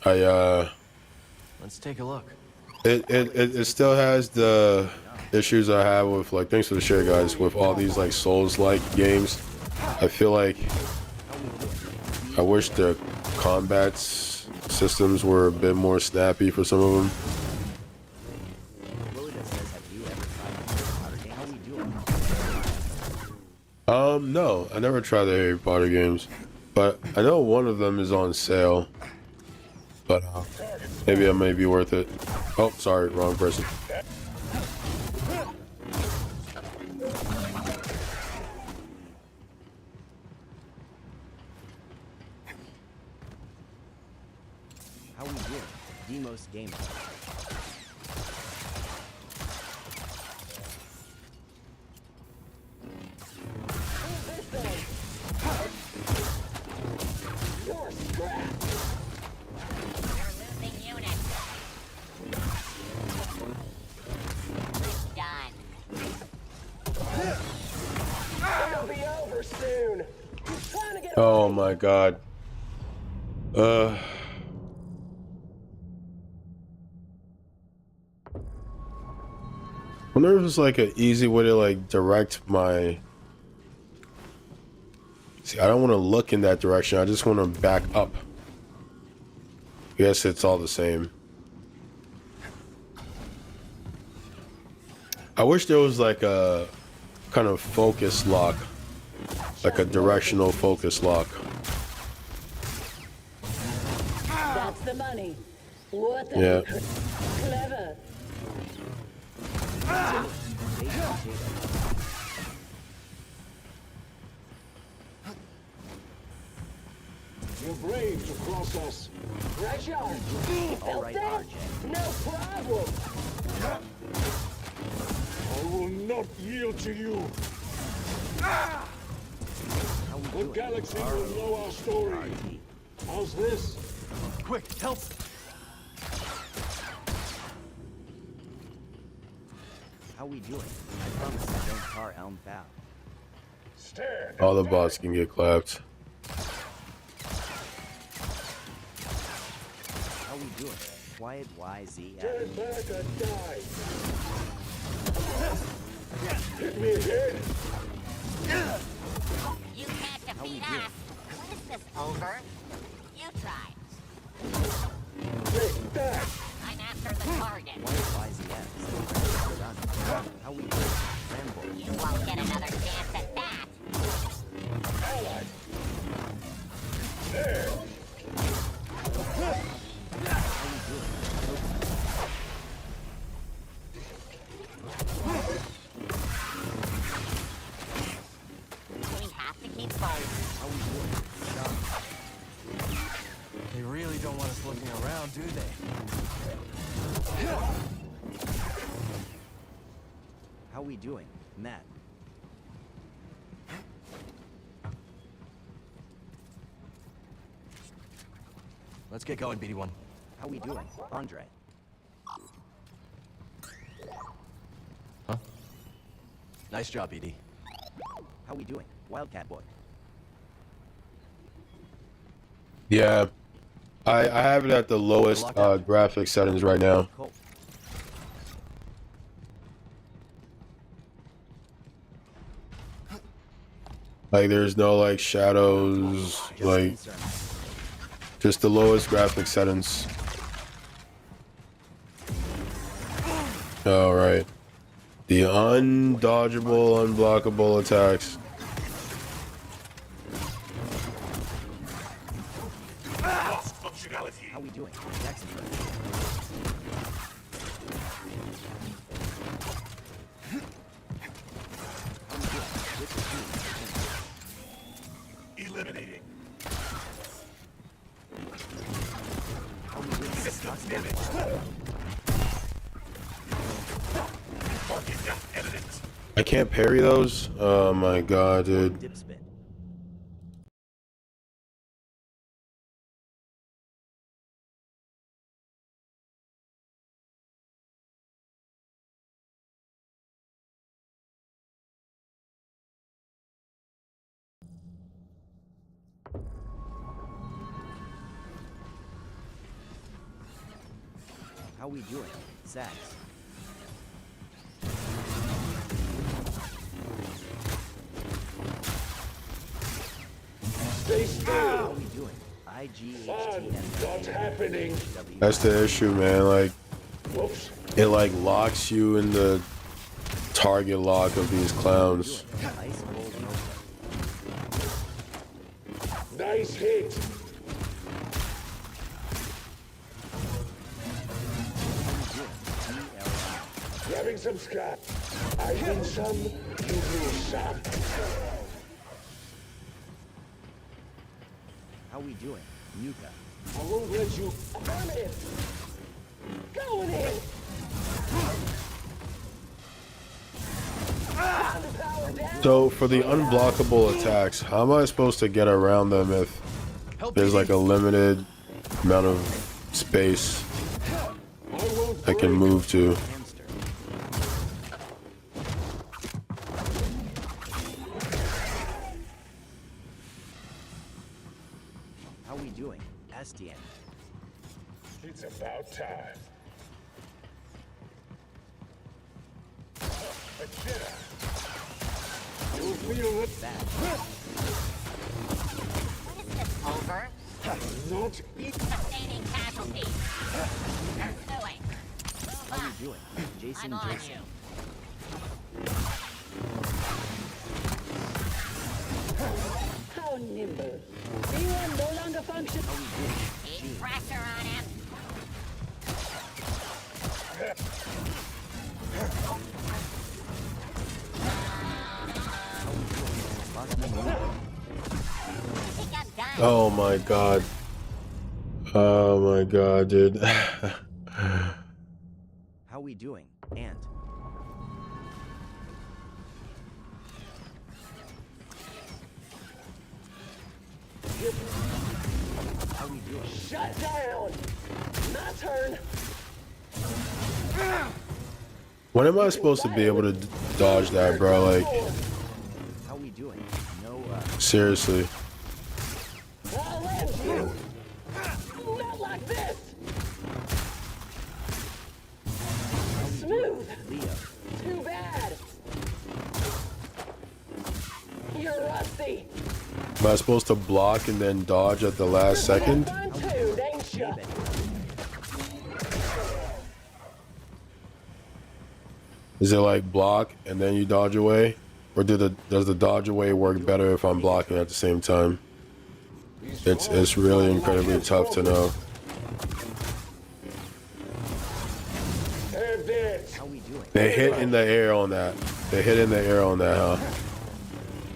Speaker 2: Let's take a look.
Speaker 1: It still has the issues I have with, like, thanks for the share, guys, with all these like Souls-like games. I feel like I wish the combat systems were a bit more snappy for some of them. No, I never tried the Harry Potter games, but I know one of them is on sale. But maybe it may be worth it. Oh, sorry, wrong person.
Speaker 8: How we doing? Demos Gamer.
Speaker 1: Oh my god. Wonder if it's like an easy way to like direct my... See, I don't want to look in that direction. I just want to back up. I guess it's all the same. I wish there was like a kind of focus lock. Like a directional focus lock.
Speaker 14: That's the money. What the
Speaker 1: Yeah.
Speaker 14: Clever.
Speaker 11: You're brave to cross us.
Speaker 14: Pressure.
Speaker 8: All right, RJ.
Speaker 14: No problem.
Speaker 11: I will not yield to you. The galaxy will know our story. How's this?
Speaker 2: Quick, help!
Speaker 8: How we doing? I promise I don't tar Elm foul.
Speaker 1: All the bots can get clapped.
Speaker 8: How we doing? Quiet YZ.
Speaker 11: Turn back and die. Hit me again.
Speaker 12: You can't defeat us. Is this over? You try.
Speaker 11: Take that.
Speaker 12: I'm after the target.
Speaker 8: Quiet YZF. How we doing? Rambo.
Speaker 12: You won't get another chance at that.
Speaker 11: Allied. There.
Speaker 2: They really don't want us looking around, do they?
Speaker 8: How we doing? Matt.
Speaker 2: Let's get going, BD1.
Speaker 8: How we doing? Andre.
Speaker 2: Huh? Nice job, BD.
Speaker 8: How we doing? Wildcat Boy.
Speaker 1: Yeah. I have it at the lowest graphic settings right now.
Speaker 8: Cool.
Speaker 1: Like there's no like shadows, like just the lowest graphic settings. All right. The undodgeable, unblockable attacks.
Speaker 8: How we doing? Jackson.
Speaker 11: Eliminating.
Speaker 1: I can't parry those. Oh my god, dude.
Speaker 8: How we doing? Sax.
Speaker 11: Stay still.
Speaker 8: How we doing?
Speaker 11: Son, what's happening?
Speaker 1: That's the issue, man. Like,
Speaker 11: Whoops.
Speaker 1: it like locks you in the target lock of these clowns.
Speaker 11: Nice hit. Grabbing some scrap. I need some. You need some.
Speaker 8: How we doing? Nuka.
Speaker 11: I won't let you.
Speaker 14: Affirmative. Going in.
Speaker 1: So for the unblockable attacks, how am I supposed to get around them if there's like a limited amount of space I can move to?
Speaker 8: How we doing? Estienne.
Speaker 11: It's about time. A Jedi. You'll feel it.
Speaker 12: Over.
Speaker 11: Not
Speaker 12: Sustaining casualties. Pursuing.
Speaker 8: How we doing? Jason
Speaker 12: I'm on
Speaker 8: Jason.
Speaker 14: How nimble. B1 no longer functions.
Speaker 12: Keep pressure on him.
Speaker 1: Oh my god. Oh my god, dude.
Speaker 8: How we doing? Ant. How we doing?
Speaker 14: Shut down. My turn.
Speaker 1: When am I supposed to be able to dodge that, bro? Like,
Speaker 8: How we doing? No,
Speaker 1: seriously.
Speaker 14: I'll end you. Not like this. Smooth. Too bad. You're rusty.
Speaker 1: Am I supposed to block and then dodge at the last second?
Speaker 14: Fine-tuned, ain't ya?
Speaker 1: Is it like block and then you dodge away? Or does the dodge away work better if I'm blocking at the same time? It's really incredibly tough to know. They hit in the air on that. They hit in the air on that, huh?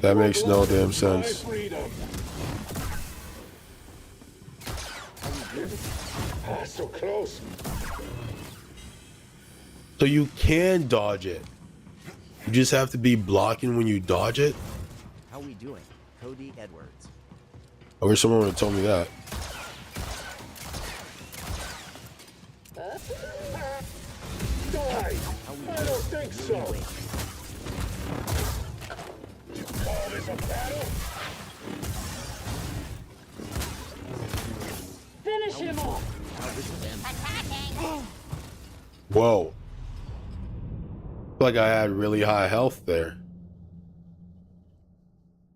Speaker 1: That makes no damn sense.
Speaker 11: So close.
Speaker 1: So you can dodge it. You just have to be blocking when you dodge it?
Speaker 8: How we doing? Cody Edwards.
Speaker 1: I wish someone would have told me that.
Speaker 11: Die. I don't think so. You call this a battle?
Speaker 14: Finish him off.
Speaker 1: Whoa. Like I had really high health there.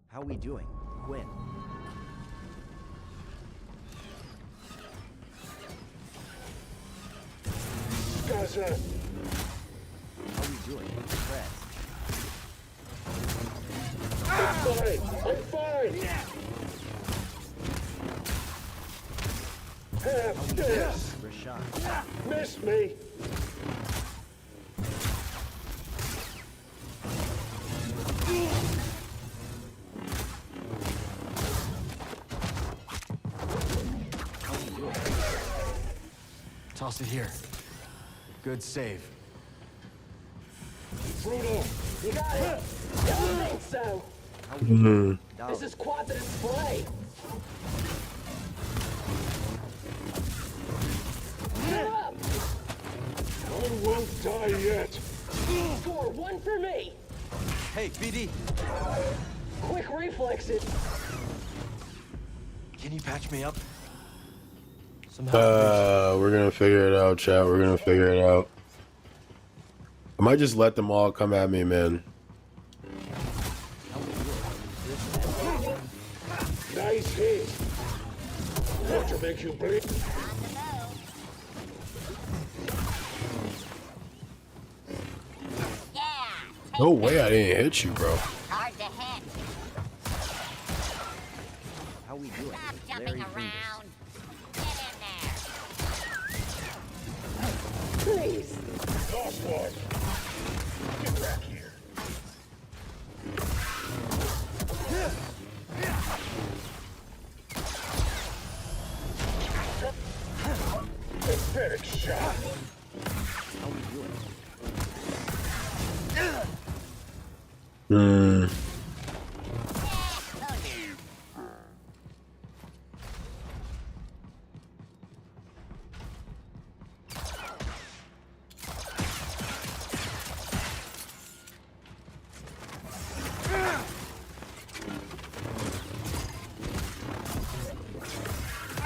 Speaker 8: How we doing? Quinn.
Speaker 11: Gaza.
Speaker 8: How we doing? Fred.
Speaker 11: I'm fine. I'm fine. Have this.
Speaker 8: Rashad.
Speaker 11: Miss me.
Speaker 2: Toss it here. Good save.
Speaker 11: Brutal.
Speaker 14: You got it. Don't think so. This is quad the display. You're up.
Speaker 11: I won't die yet.
Speaker 14: Score one for me.
Speaker 2: Hey, BD.
Speaker 14: Quick reflexes.
Speaker 2: Can you patch me up?
Speaker 1: We're gonna figure it out, chat. We're gonna figure it out. I might just let them all come at me, man.
Speaker 11: Nice hit. Water makes you bleed.
Speaker 1: No way I didn't hit you, bro.
Speaker 12: Hard to hit.
Speaker 8: How we doing?
Speaker 12: Stop jumping around. Get in there.
Speaker 11: Please. Lost one. Get back here. Pathetic shot.
Speaker 8: How we doing?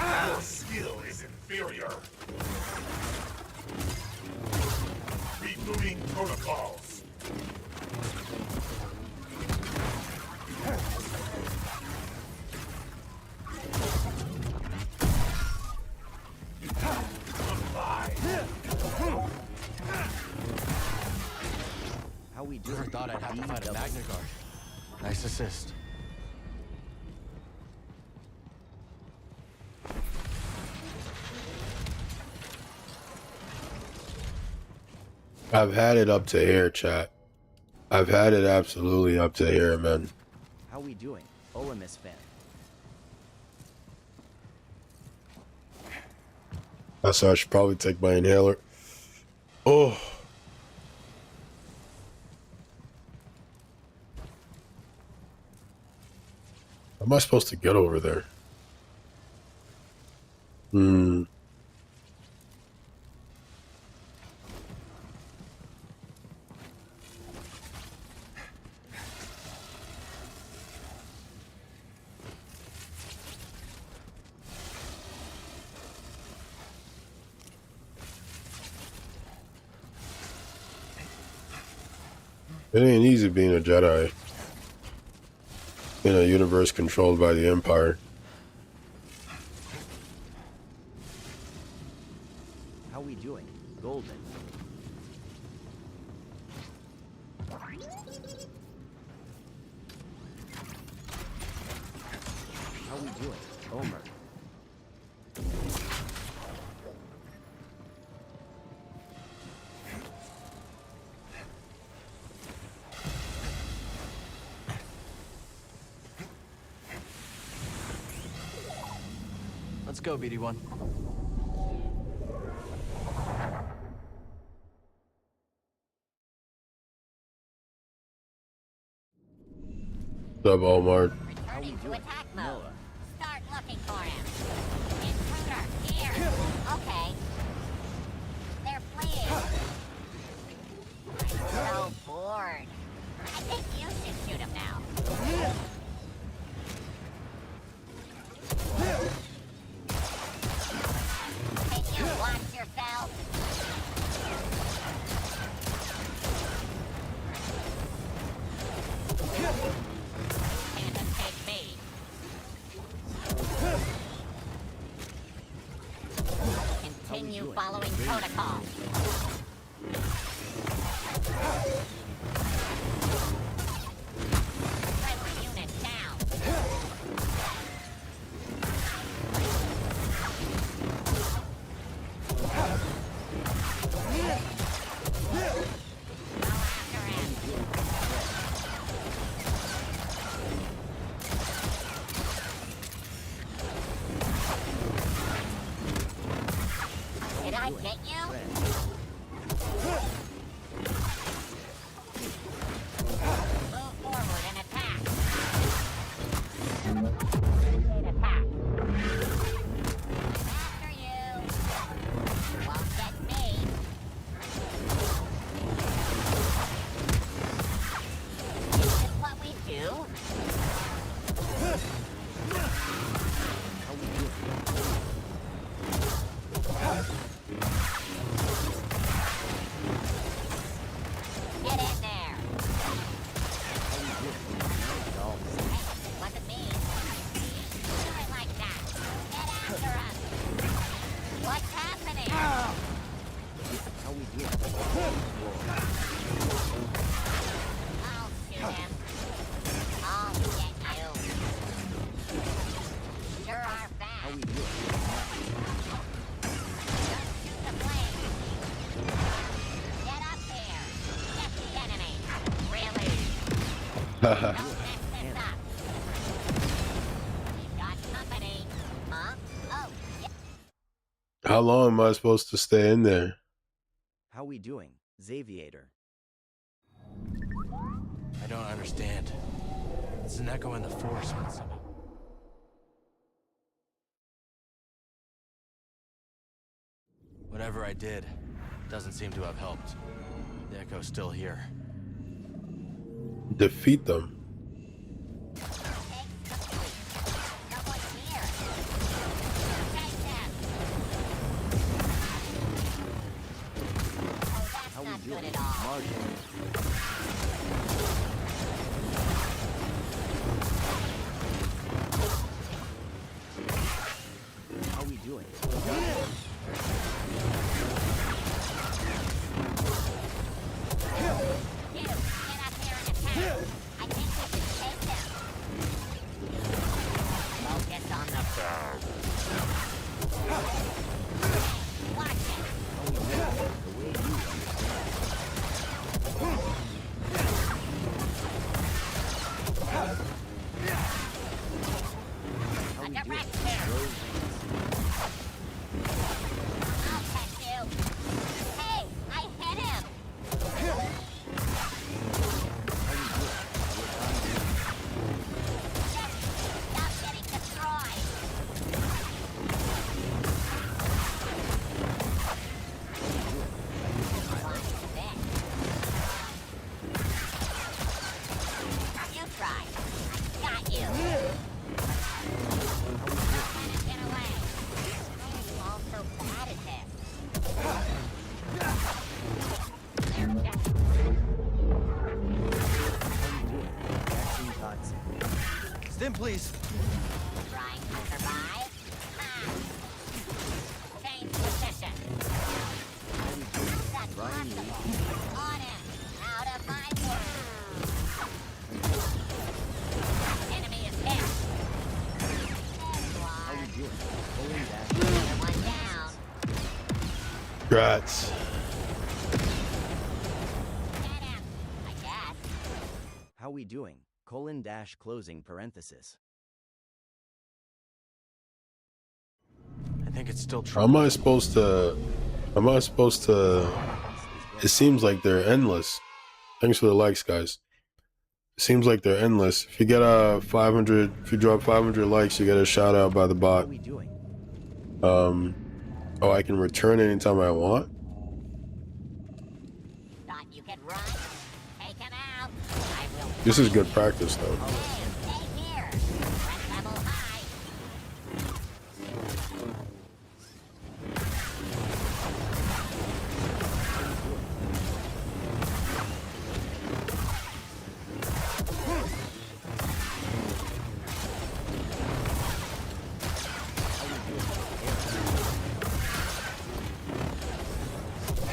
Speaker 11: Your skill is inferior. Rebooting protocols.
Speaker 8: How we doing?
Speaker 2: Never thought I'd have to fight a Magna Guard. Nice assist.
Speaker 1: I've had it up to here, chat. I've had it absolutely up to here, man.
Speaker 8: How we doing? OMS fan.
Speaker 1: That's why I should probably take my inhaler. Oh. How am I supposed to get over there? It ain't easy being a Jedi in a universe controlled by the Empire.
Speaker 8: How we doing? Golden. How we doing? Omer.
Speaker 2: Let's go, BD1.
Speaker 1: What's up, Omar?
Speaker 12: Returning to attack mode. Start looking for him. Intruder, here. Okay. They're fleeing. I'm so bored. I think you should shoot him now. Can you watch yourself? Can't escape me. Continue following protocol. Friendly unit down. Did I get you? Move forward and attack. Initiate attack. After you. Won't get me. Is this what we do?
Speaker 8: How we doing? we doing?
Speaker 12: Get up there. Get the enemy. Really?
Speaker 1: Haha.
Speaker 12: Don't mess this up. We've got company. Huh? Oh, yeah.
Speaker 1: How long am I supposed to stay in there?
Speaker 8: How we doing, Xaviator?
Speaker 2: I don't understand. It's an echo in the Force when somehow. Whatever I did doesn't seem to have helped. The echo's still here.
Speaker 1: Defeat them.
Speaker 8: How we doing, Marshall? How we doing?
Speaker 2: Stim, please.
Speaker 12: Trying to survive? Change position. That's possible. On it. Out of my world. Enemy is hit.
Speaker 8: How we doing? Pulling back.
Speaker 12: Another one down.
Speaker 1: Grats.
Speaker 12: Get him, I guess.
Speaker 8: How we doing? :closing parenthesis.
Speaker 2: I think it's still true.
Speaker 1: How am I supposed to? It seems like they're endless. Thanks for the likes, guys. It seems like they're endless. If you get 500, if you drop 500 likes, you get a shout out by the bot.
Speaker 8: How we doing?
Speaker 1: Oh, I can return anytime I want.
Speaker 12: Thought you could run? Take him out. I will.
Speaker 1: This is good practice, though.
Speaker 12: Stay here. Threat level high.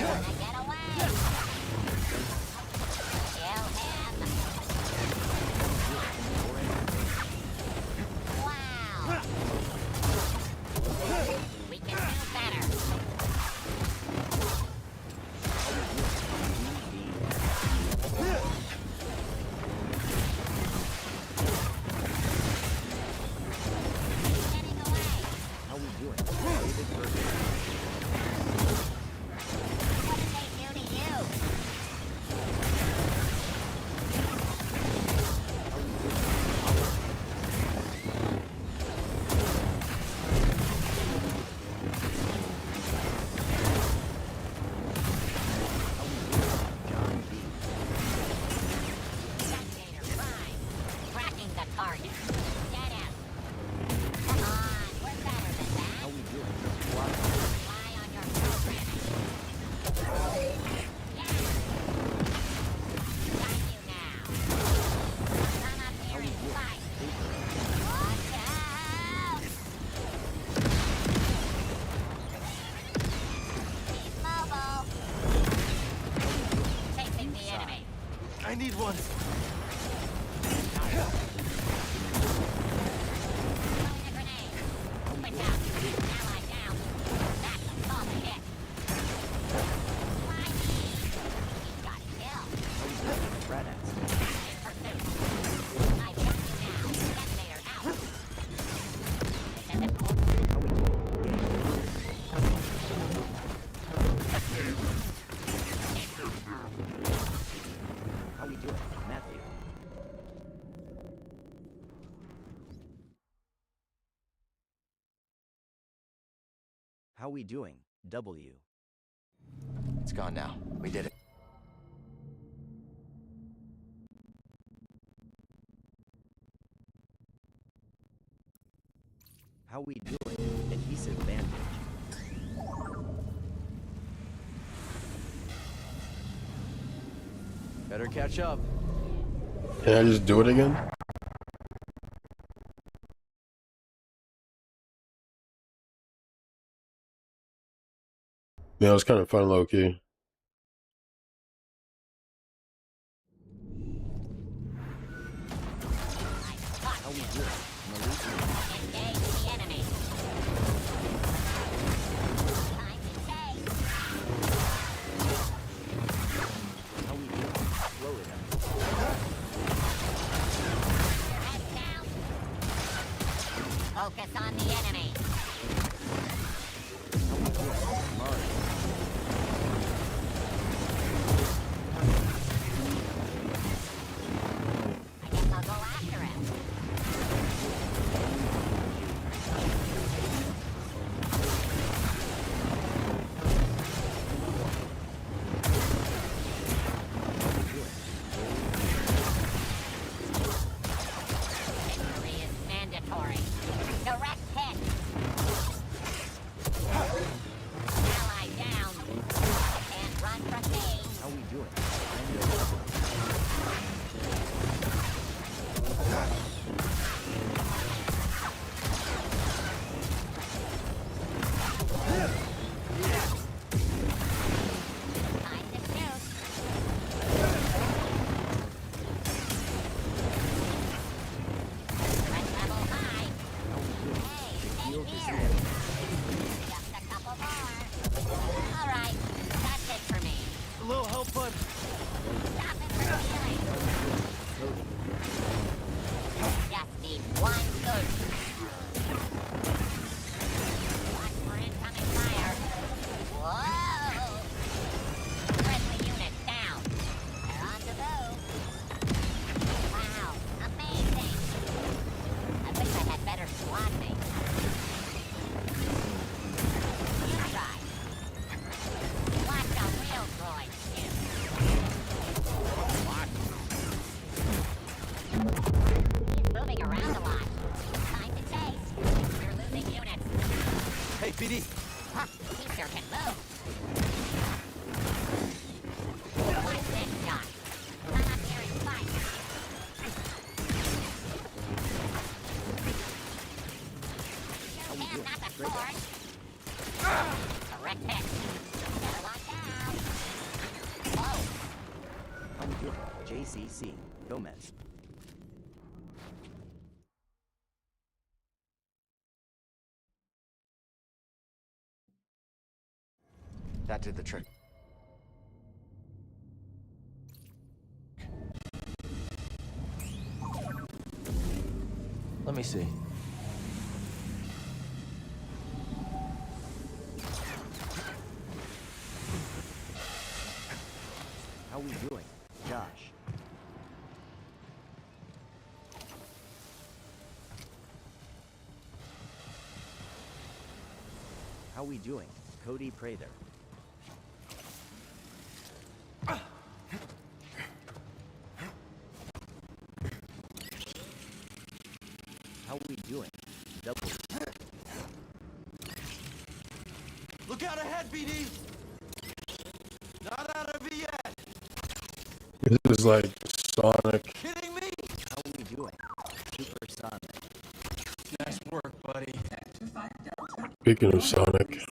Speaker 12: Wanna get away? Kill him. Wow. We can do better. Getting away.
Speaker 8: How we doing? David Burger.
Speaker 12: What did they do to you?
Speaker 8: John B.
Speaker 12: Spectator Prime. Tracking the target. Get him. Come on, we're better than that.
Speaker 8: How we doing? Squad.
Speaker 12: Rely on your programming. Yeah. Got you now. Come up here and fight. Watch out! He's mobile. Chasing the enemy.
Speaker 2: I need one.
Speaker 12: Throwing a grenade.
Speaker 8: How we
Speaker 12: Switch out. Ally down. That's a solid hit. Why me? He's got killed.
Speaker 8: Rat ass.
Speaker 12: I've got you now. Detonator out.
Speaker 8: How we doing, Matthew? How we doing, W?
Speaker 2: It's gone now. We did it.
Speaker 8: How we doing, adhesive bandage?
Speaker 2: Better catch up.
Speaker 1: Can I just do it again? Yeah, it was kind of fun, low key.
Speaker 8: How we doing, Mauricio?
Speaker 12: Engage the enemy. Time to chase.
Speaker 8: How we doing, Florida?
Speaker 12: Your head down. Focus on the enemy.
Speaker 8: How we doing, Mars?
Speaker 12: I guess I'll go after him. Victory is mandatory. Direct hit. Ally down. Can't run from me.
Speaker 8: How we doing?
Speaker 12: Time to shoot. Threat level high. Hey, stay here. Just a couple more. All right, that's it for me.
Speaker 2: A little help, bud.
Speaker 12: Stop it from healing. Just need one good. Watch for incoming fire. Whoa! Friendly unit down. They're on the move. Wow, amazing. I wish I had better squad mates. You try. Watch a real droid shoot. He's moving around a lot. Time to chase. We're losing units.
Speaker 2: Hey, PD.
Speaker 12: Huh, he sure can move. Watch this shot. Come up here and fight. Shoot him, not the sword. Correct hit. Better watch out. Whoa.
Speaker 8: How we doing, JCC? Gomez.
Speaker 2: That did the trick. Let me see.
Speaker 8: How we doing, Josh? How we doing, Cody Prather? How we doing, Double?
Speaker 2: Look out ahead, BD! Not out of it yet!
Speaker 1: This is like Sonic.
Speaker 2: Kidding me?
Speaker 8: How we doing, Supersonic?
Speaker 2: Nice work, buddy.
Speaker 1: Speaking of Sonic.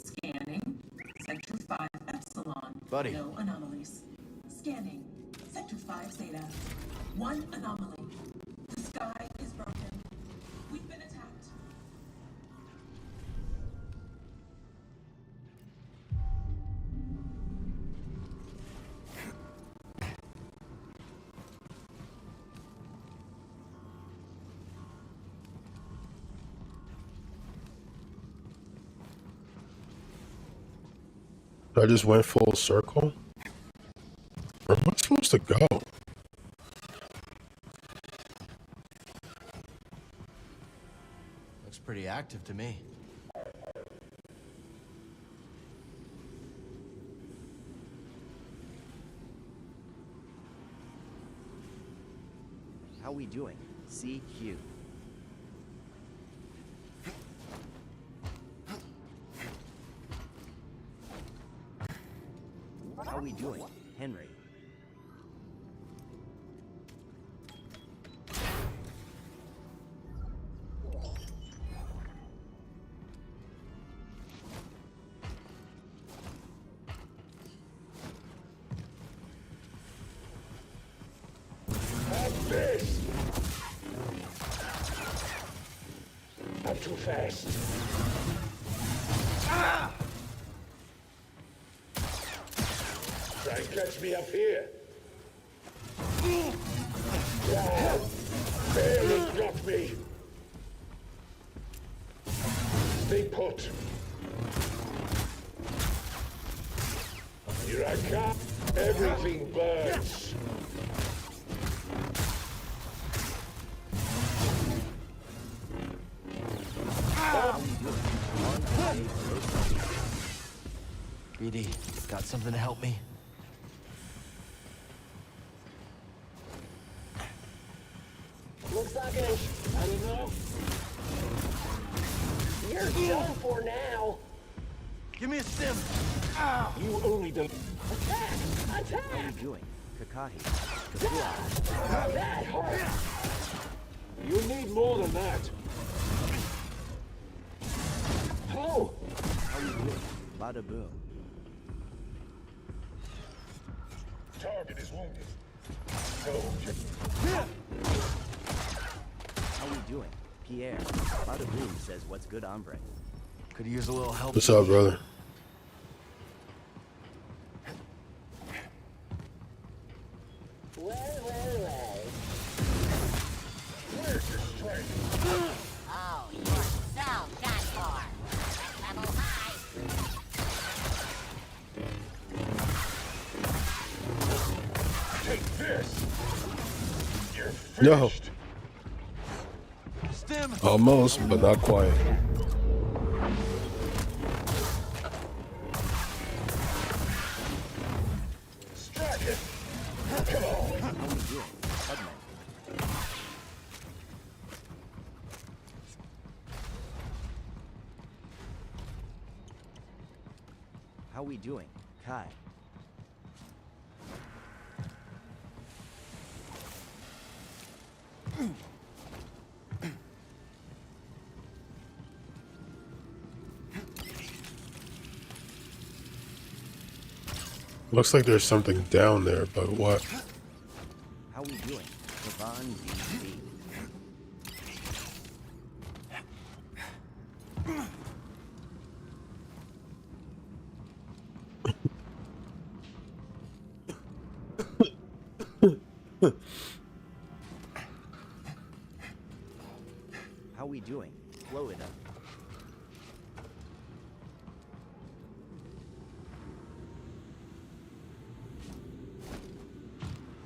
Speaker 15: Scanning. Sector 5 Epsilon.
Speaker 2: Buddy.
Speaker 15: No anomalies. Scanning. Sector 5 Zeta. One anomaly. The sky is broken. We've been attacked.
Speaker 1: I just went full circle. Where am I supposed to go?
Speaker 2: Looks pretty active to me.
Speaker 8: How we doing? CQ. How we doing? Henry.
Speaker 11: Have this! Not too fast. Ah! Try and catch me up here. Yeah, barely got me. Stay put. Here I come. Everything burns.
Speaker 2: BD, got something to help me?
Speaker 14: Looks like I don't know. You're done for now.
Speaker 2: Give me a stim.
Speaker 14: Ow.
Speaker 11: You only do.
Speaker 14: Attack!
Speaker 8: How
Speaker 14: Attack!
Speaker 8: we doing? Kakahi.
Speaker 14: That hurt!
Speaker 11: You need more than that. Oh!
Speaker 8: How we doing? Bada boom.
Speaker 11: Target is wounded.
Speaker 8: How we doing? Pierre. Bada boom says what's good, hombre.
Speaker 2: Could use a little help.
Speaker 1: What's up, brother?
Speaker 14: Well.
Speaker 11: Where's your strength?
Speaker 12: Oh, you're so done for. Level high.
Speaker 11: Take this. You're
Speaker 1: No.
Speaker 11: finished.
Speaker 2: Stim.
Speaker 1: Almost, but not quite.
Speaker 11: Strike it. Come on.
Speaker 8: How we doing? Hudman. How we doing? Kai.
Speaker 1: Looks like there's something down there, but what?
Speaker 8: How we doing? Kavan DC. How we doing? Florida.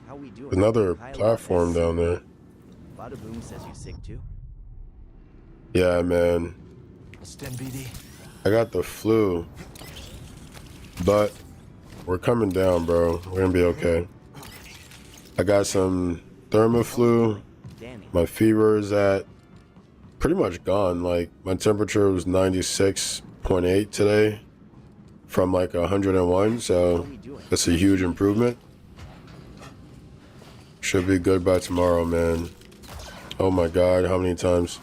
Speaker 8: How we doing?
Speaker 1: Another
Speaker 8: Kyle
Speaker 1: platform
Speaker 8: S.
Speaker 1: down there.
Speaker 8: Bada boom says you sick too.
Speaker 1: Yeah, man.
Speaker 2: A stim, BD.
Speaker 1: I got the flu. But we're coming down, bro. We're gonna be okay. I got some Thermaflu.
Speaker 8: Danny.
Speaker 1: My fever is at pretty much gone. Like, my temperature was 96.8 today from like 101, so that's a huge improvement. Should be good by tomorrow, man. Oh my god, how many times?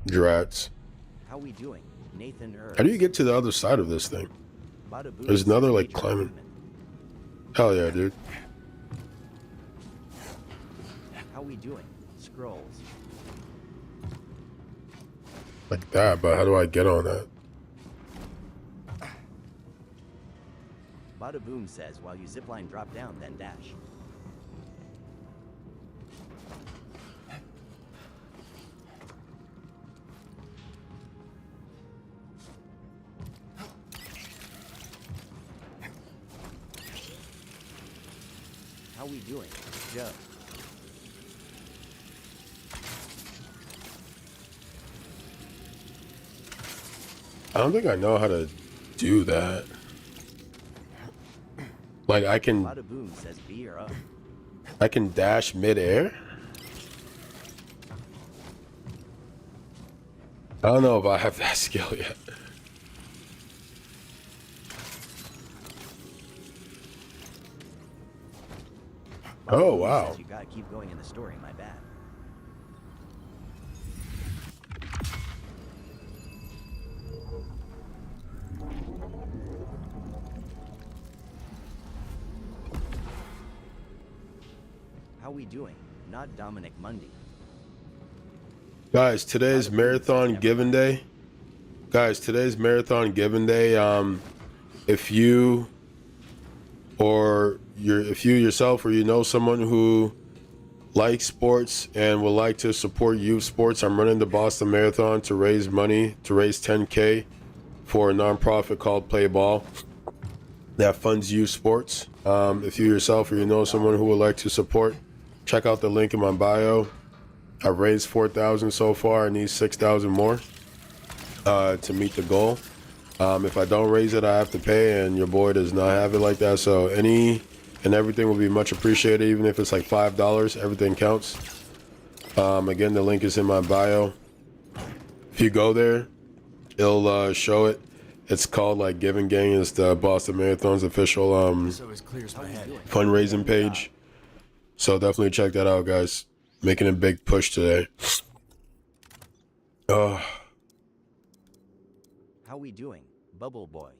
Speaker 1: Drats.
Speaker 8: How we doing? Nathan
Speaker 1: How do you get to the other side of this thing?
Speaker 8: Bada boom
Speaker 1: There's
Speaker 8: says
Speaker 1: another, like,
Speaker 8: major
Speaker 1: climbing.
Speaker 8: improvement.
Speaker 1: Hell yeah, dude.
Speaker 8: How we doing? Scrolls.
Speaker 1: Like that, but how do I get on that?
Speaker 8: Bada boom says while you zipline drop down, then dash. we doing, Joe?
Speaker 1: I don't think I know how to do that. Like I can
Speaker 8: Bada Boom says B or up.
Speaker 1: I can dash mid-air? I don't know if I have that skill yet. Oh, wow.
Speaker 8: You gotta keep going in the story, my bad. How we doing? Not Dominic Mundy.
Speaker 1: Guys, today's marathon giving day. If you yourself or you know someone who likes sports and would like to support youth sports, I'm running the Boston Marathon to raise money, to raise 10K for a nonprofit called Play Ball that funds youth sports. If you yourself or you know someone who would like to support, check out the link in my bio. I've raised 4,000 so far. I need 6,000 more to meet the goal. If I don't raise it, I have to pay, and your boy does not have it like that. So any and everything will be much appreciated, even if it's like $5. Everything counts. Again, the link is in my bio. If you go there, it'll show it. It's called like Giving Gang. It's the Boston Marathon's official fundraising page. So definitely check that out, guys. Making a big push today.
Speaker 8: How we doing, Bubble Boy?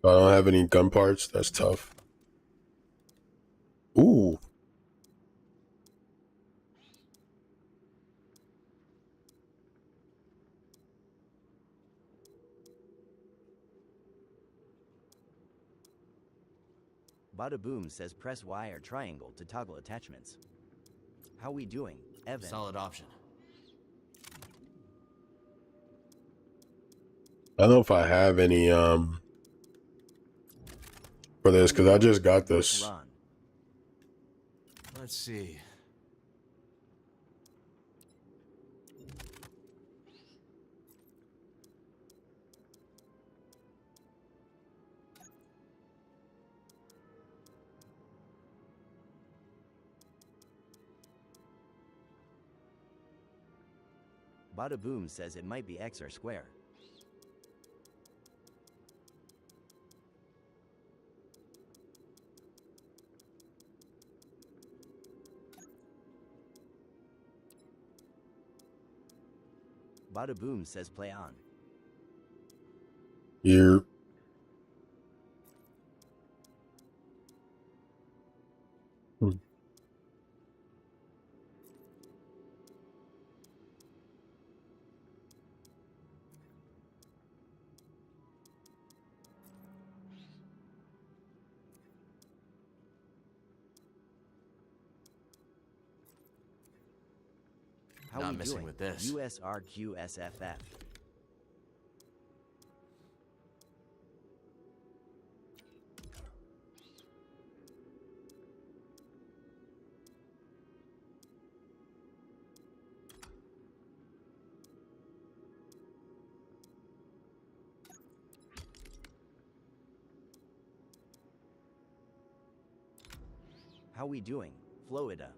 Speaker 1: I don't have any gun parts. That's tough. Ooh.
Speaker 8: Bada Boom says press Y or triangle to toggle attachments. How we doing, Evan?
Speaker 2: Solid option.
Speaker 1: I don't know if I have any for this because I just got this.
Speaker 2: Let's see.
Speaker 8: Bada Boom says it might be X or square. Bada Boom says play on.
Speaker 1: Here.
Speaker 8: How
Speaker 2: Not
Speaker 8: we
Speaker 2: messing
Speaker 8: doing?
Speaker 2: with this.
Speaker 8: USRQSFF. How we doing, Florida?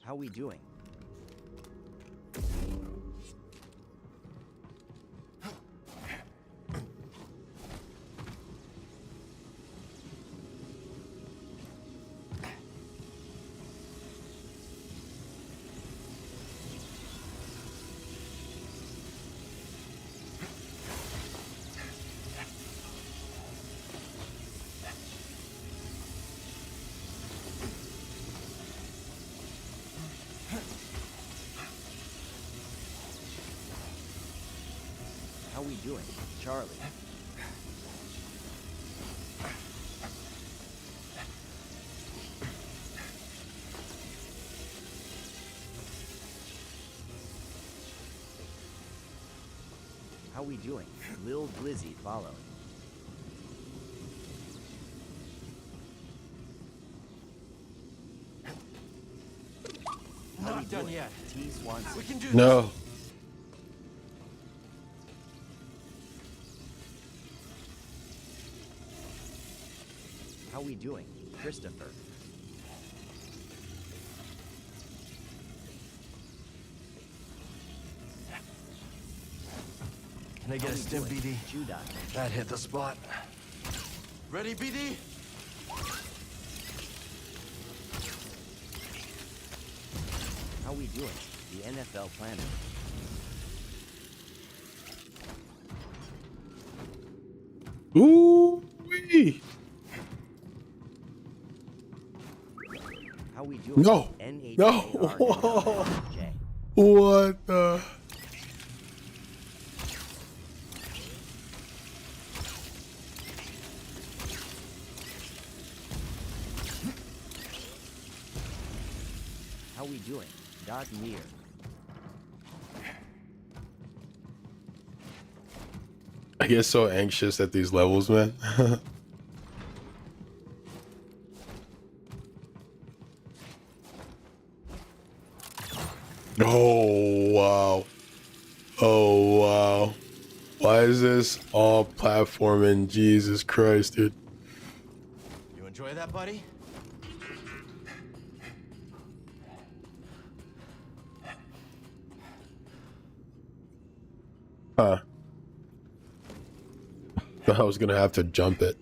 Speaker 8: How we doing? How we doing, Charlie? How we doing? Lil Glizzy followed.
Speaker 2: Not done yet.
Speaker 8: T Swanson.
Speaker 2: We can do
Speaker 1: No.
Speaker 8: How we doing? Christopher.
Speaker 2: Can I get a stim, BD?
Speaker 8: Judon.
Speaker 2: That hit the spot. Ready, BD?
Speaker 8: How we doing? The NFL Planet.
Speaker 1: Ooh-wee.
Speaker 8: How we doing?
Speaker 1: No. No.
Speaker 8: NHAR.
Speaker 1: What the?
Speaker 8: How we doing? Doc Meir.
Speaker 1: I get so anxious at these levels, man. Oh, wow. Oh, wow. Why is this all platforming? Jesus Christ, dude.
Speaker 2: You enjoy that, buddy?
Speaker 1: Huh. I was gonna have to jump it.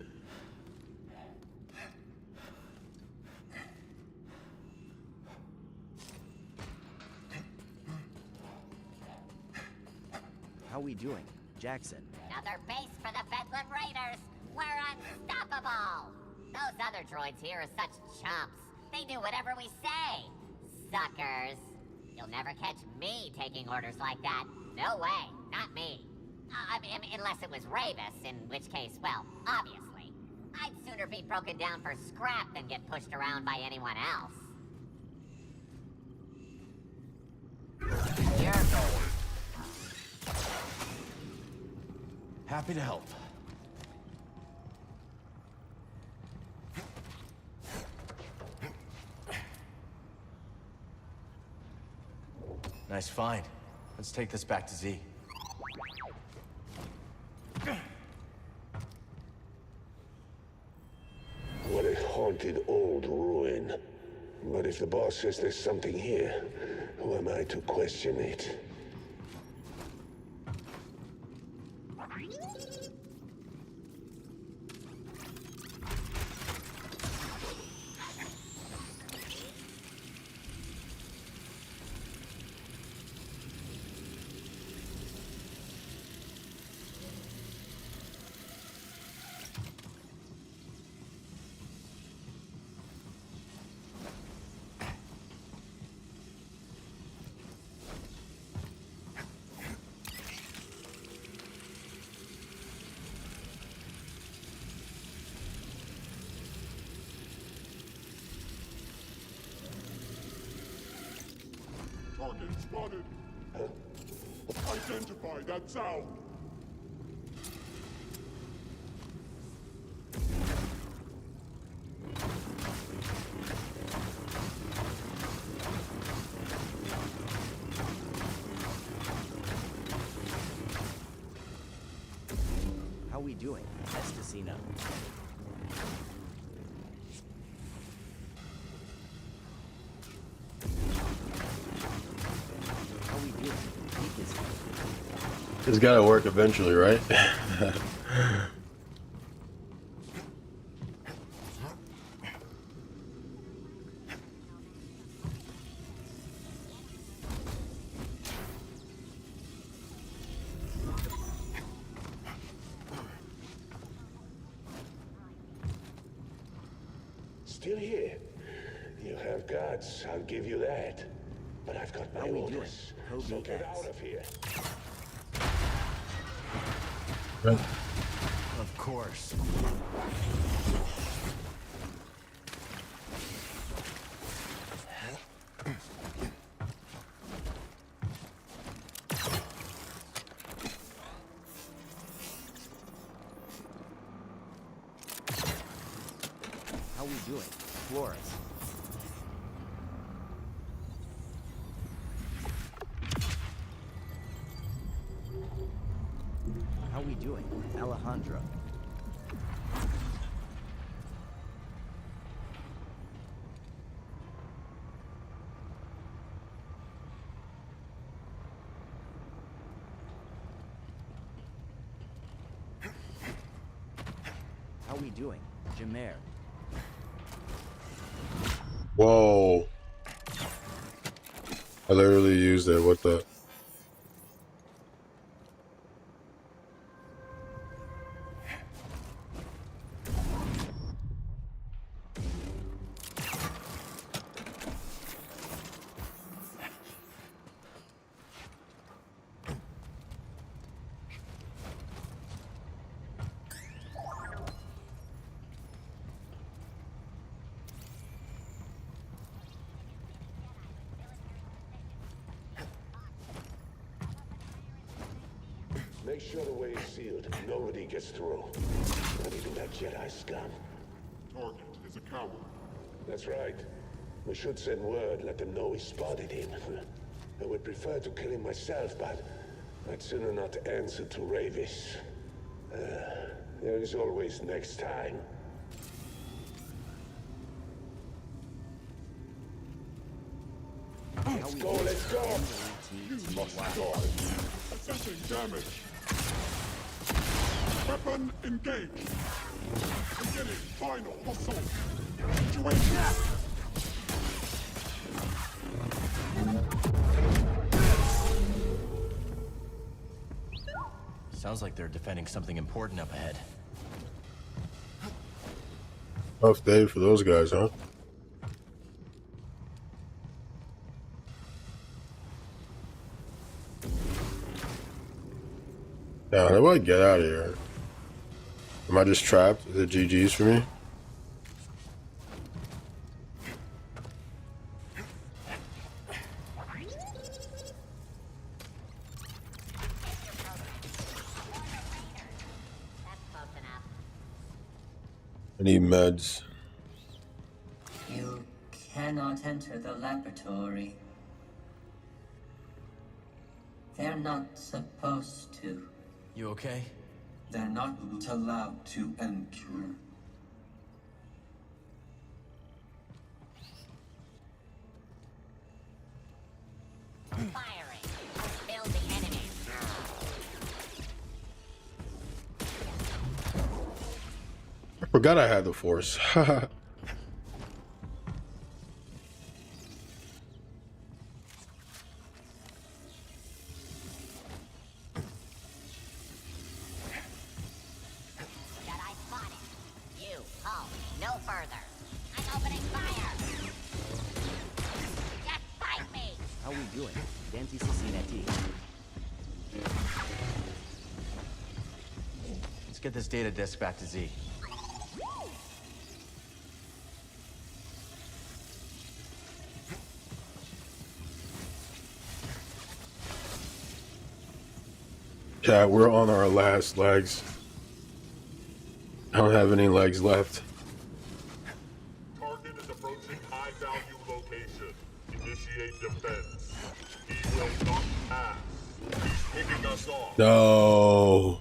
Speaker 8: How we doing? Jackson.
Speaker 12: Another base for the Bedlam Raiders. We're unstoppable. Those other droids here are such chumps. They do whatever we say. Suckers. You'll never catch me taking orders like that. No way. Not me. I mean, unless it was Ravis, in which case, well, obviously. I'd sooner be broken down for scrap than get pushed around by anyone else.
Speaker 2: Your goal. Happy to help. Nice find. Let's take this back to Z.
Speaker 11: What a haunted old ruin. But if the boss says there's something here, who am I to question it?
Speaker 16: Target spotted. Identify that sound.
Speaker 8: How we doing? Estacino. How we doing?
Speaker 1: It's gotta work eventually, right?
Speaker 11: Still here. You have guts, I'll give you that. But I've got my orders, so get out of here.
Speaker 2: Of course.
Speaker 8: How we doing? Flores. How we doing? Alejandro. How we doing? Jamer.
Speaker 1: Whoa. I literally used it. What the?
Speaker 11: Make sure the way is sealed. Nobody gets through. Not even that Jedi scum.
Speaker 16: Target is a coward.
Speaker 11: That's right. We should send word, let them know we spotted him. I would prefer to kill him myself, but I'd sooner not answer to Ravis. There is always next time. Let's go, let's go!
Speaker 16: You must die. Assessing damage. Weapon engaged. Beginning final assault. Situation.
Speaker 2: Sounds like they're defending something important up ahead.
Speaker 1: Tough day for those guys, huh? Now, how do I get out of here? Am I just trapped? Is it GG's for me? I need meds.
Speaker 17: You cannot enter the laboratory. They're not supposed to.
Speaker 2: You okay?
Speaker 17: They're not allowed to enter.
Speaker 12: Firing. Build the enemy.
Speaker 1: I forgot I had the Force. Haha.
Speaker 12: Jedi spotted. You, halt. No further. I'm opening fire. Just fight me.
Speaker 8: How we doing? Denti Cincinnati.
Speaker 2: Let's get this data disk back to Z.
Speaker 1: Yeah, we're on our last legs. I don't have any legs left.
Speaker 16: Target is approaching high-value location. Initiate defense. He will not pass. He's picking us off.
Speaker 1: No.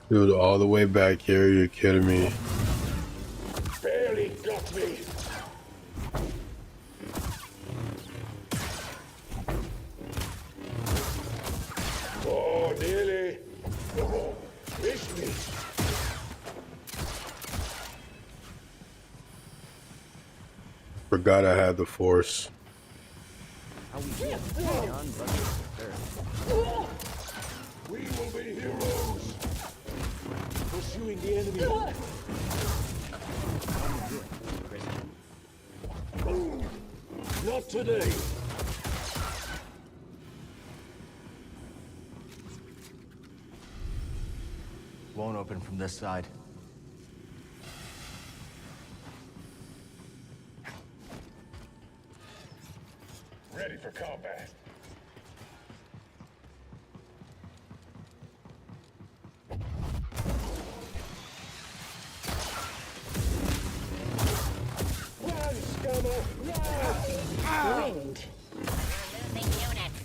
Speaker 1: Dude, all the way back here, you're kidding me.
Speaker 11: Barely got me. Oh, nearly. Oh, missed me.
Speaker 1: Forgot I had the Force.
Speaker 8: How we doing? John Buzzard III.
Speaker 11: We will be heroes.
Speaker 14: Pursuing the enemy.
Speaker 8: How we doing? Christian.
Speaker 14: Not today.
Speaker 2: won't open from this side.
Speaker 11: Ready for combat.
Speaker 14: Run, scummer! Run! Wind.
Speaker 12: We're losing units.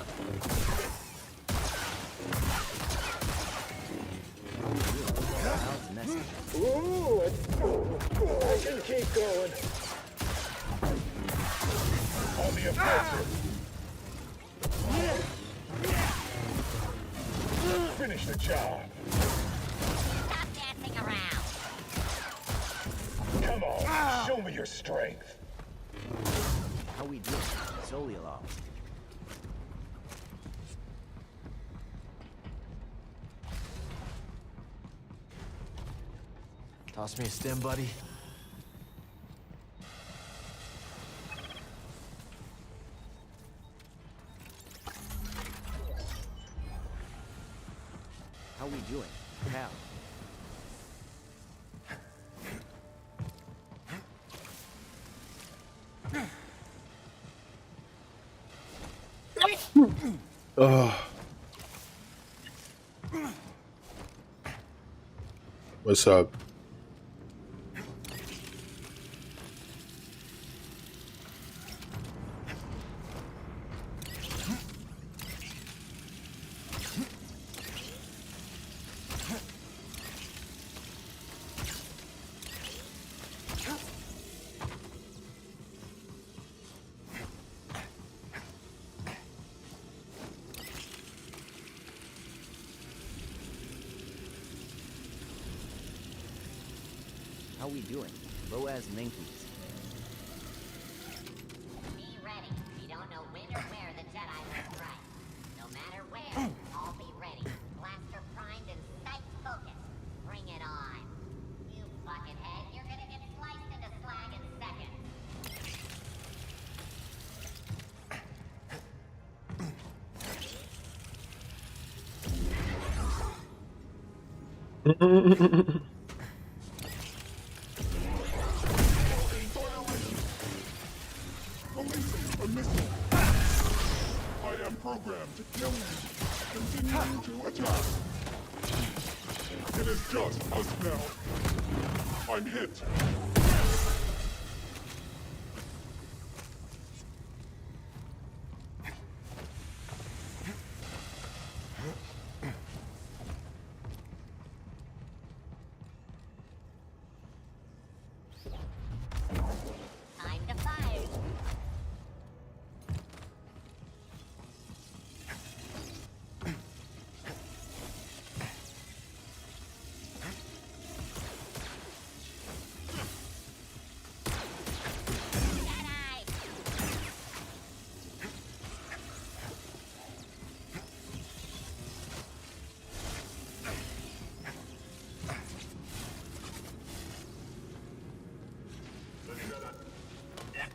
Speaker 14: Ooh, I can keep going.
Speaker 11: On the offensive. Finish the job.
Speaker 12: Stop dancing around.
Speaker 11: Come on, show me your strength.
Speaker 8: How we doing? Soliolol.
Speaker 2: Toss me a stim, buddy.
Speaker 8: How we doing? Pal.
Speaker 1: What's up?
Speaker 8: How we doing? Boaz Minkies.
Speaker 12: Be ready. We don't know when or where the Jedi will strike. No matter where, all be ready. Blaster primed and sight focused. Bring it on. You buckethead, you're gonna get sliced into slag in seconds.
Speaker 16: Releasing a missile. I am programmed to kill you. Continue to attack. It is just a spell. I'm hit.
Speaker 12: Time to fire.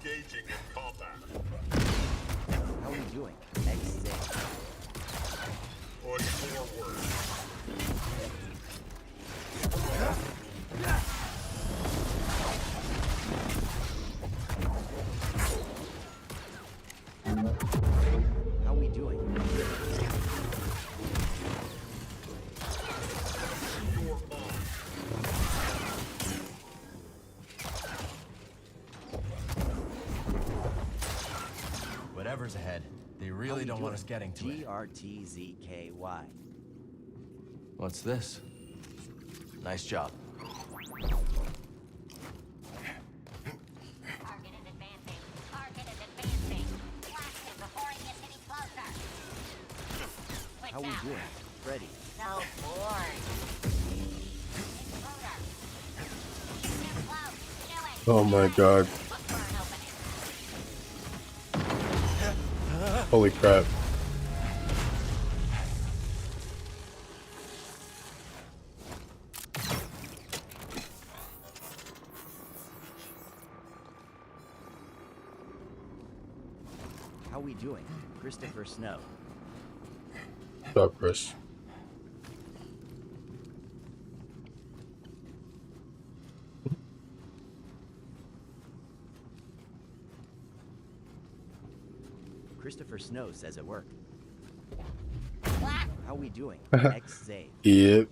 Speaker 16: Engaging in combat.
Speaker 8: How we doing? X6.
Speaker 16: Push forward.
Speaker 8: How we doing?
Speaker 16: You're on.
Speaker 2: Whatever's ahead, they really don't want us getting to it.
Speaker 8: GRTZKY.
Speaker 2: What's this? Nice job.
Speaker 12: Target is advancing. Target is advancing. Blast him before he gets any closer. Switch
Speaker 8: How we
Speaker 12: out.
Speaker 8: doing? Ready.
Speaker 12: So bored. Intruder. Too close. Do it.
Speaker 1: Oh my god.
Speaker 12: Burn open.
Speaker 1: Holy crap.
Speaker 8: How we doing? Christopher Snow.
Speaker 1: What's up, Chris?
Speaker 8: Christopher Snow says at work. How we doing? X-Zay.
Speaker 1: Yep.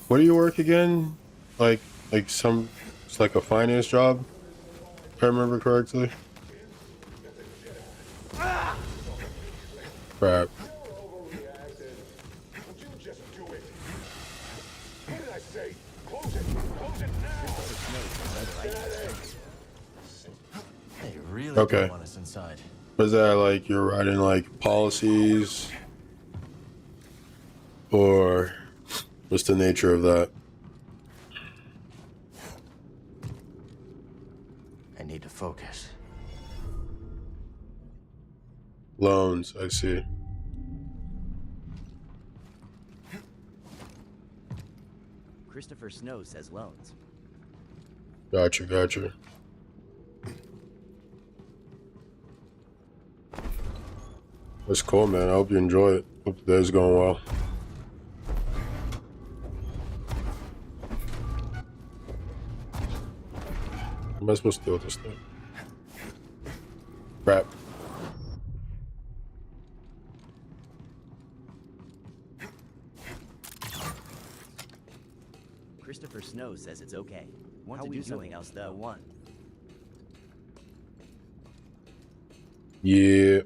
Speaker 1: What do you work again? Like some, it's like a finance job, if I remember correctly. Crap.
Speaker 2: They really
Speaker 1: Okay.
Speaker 2: don't want us inside.
Speaker 1: Was that like you're writing like policies, or what's the nature of that?
Speaker 2: I need to focus.
Speaker 1: Loans, I see.
Speaker 8: Christopher Snow says loans.
Speaker 1: Gotcha. That's cool, man. I hope you enjoy it. Hope the day's going well. What am I supposed to do with this thing? Crap.
Speaker 8: Christopher Snow says it's okay. Want to do something else though? One.
Speaker 1: Yeah.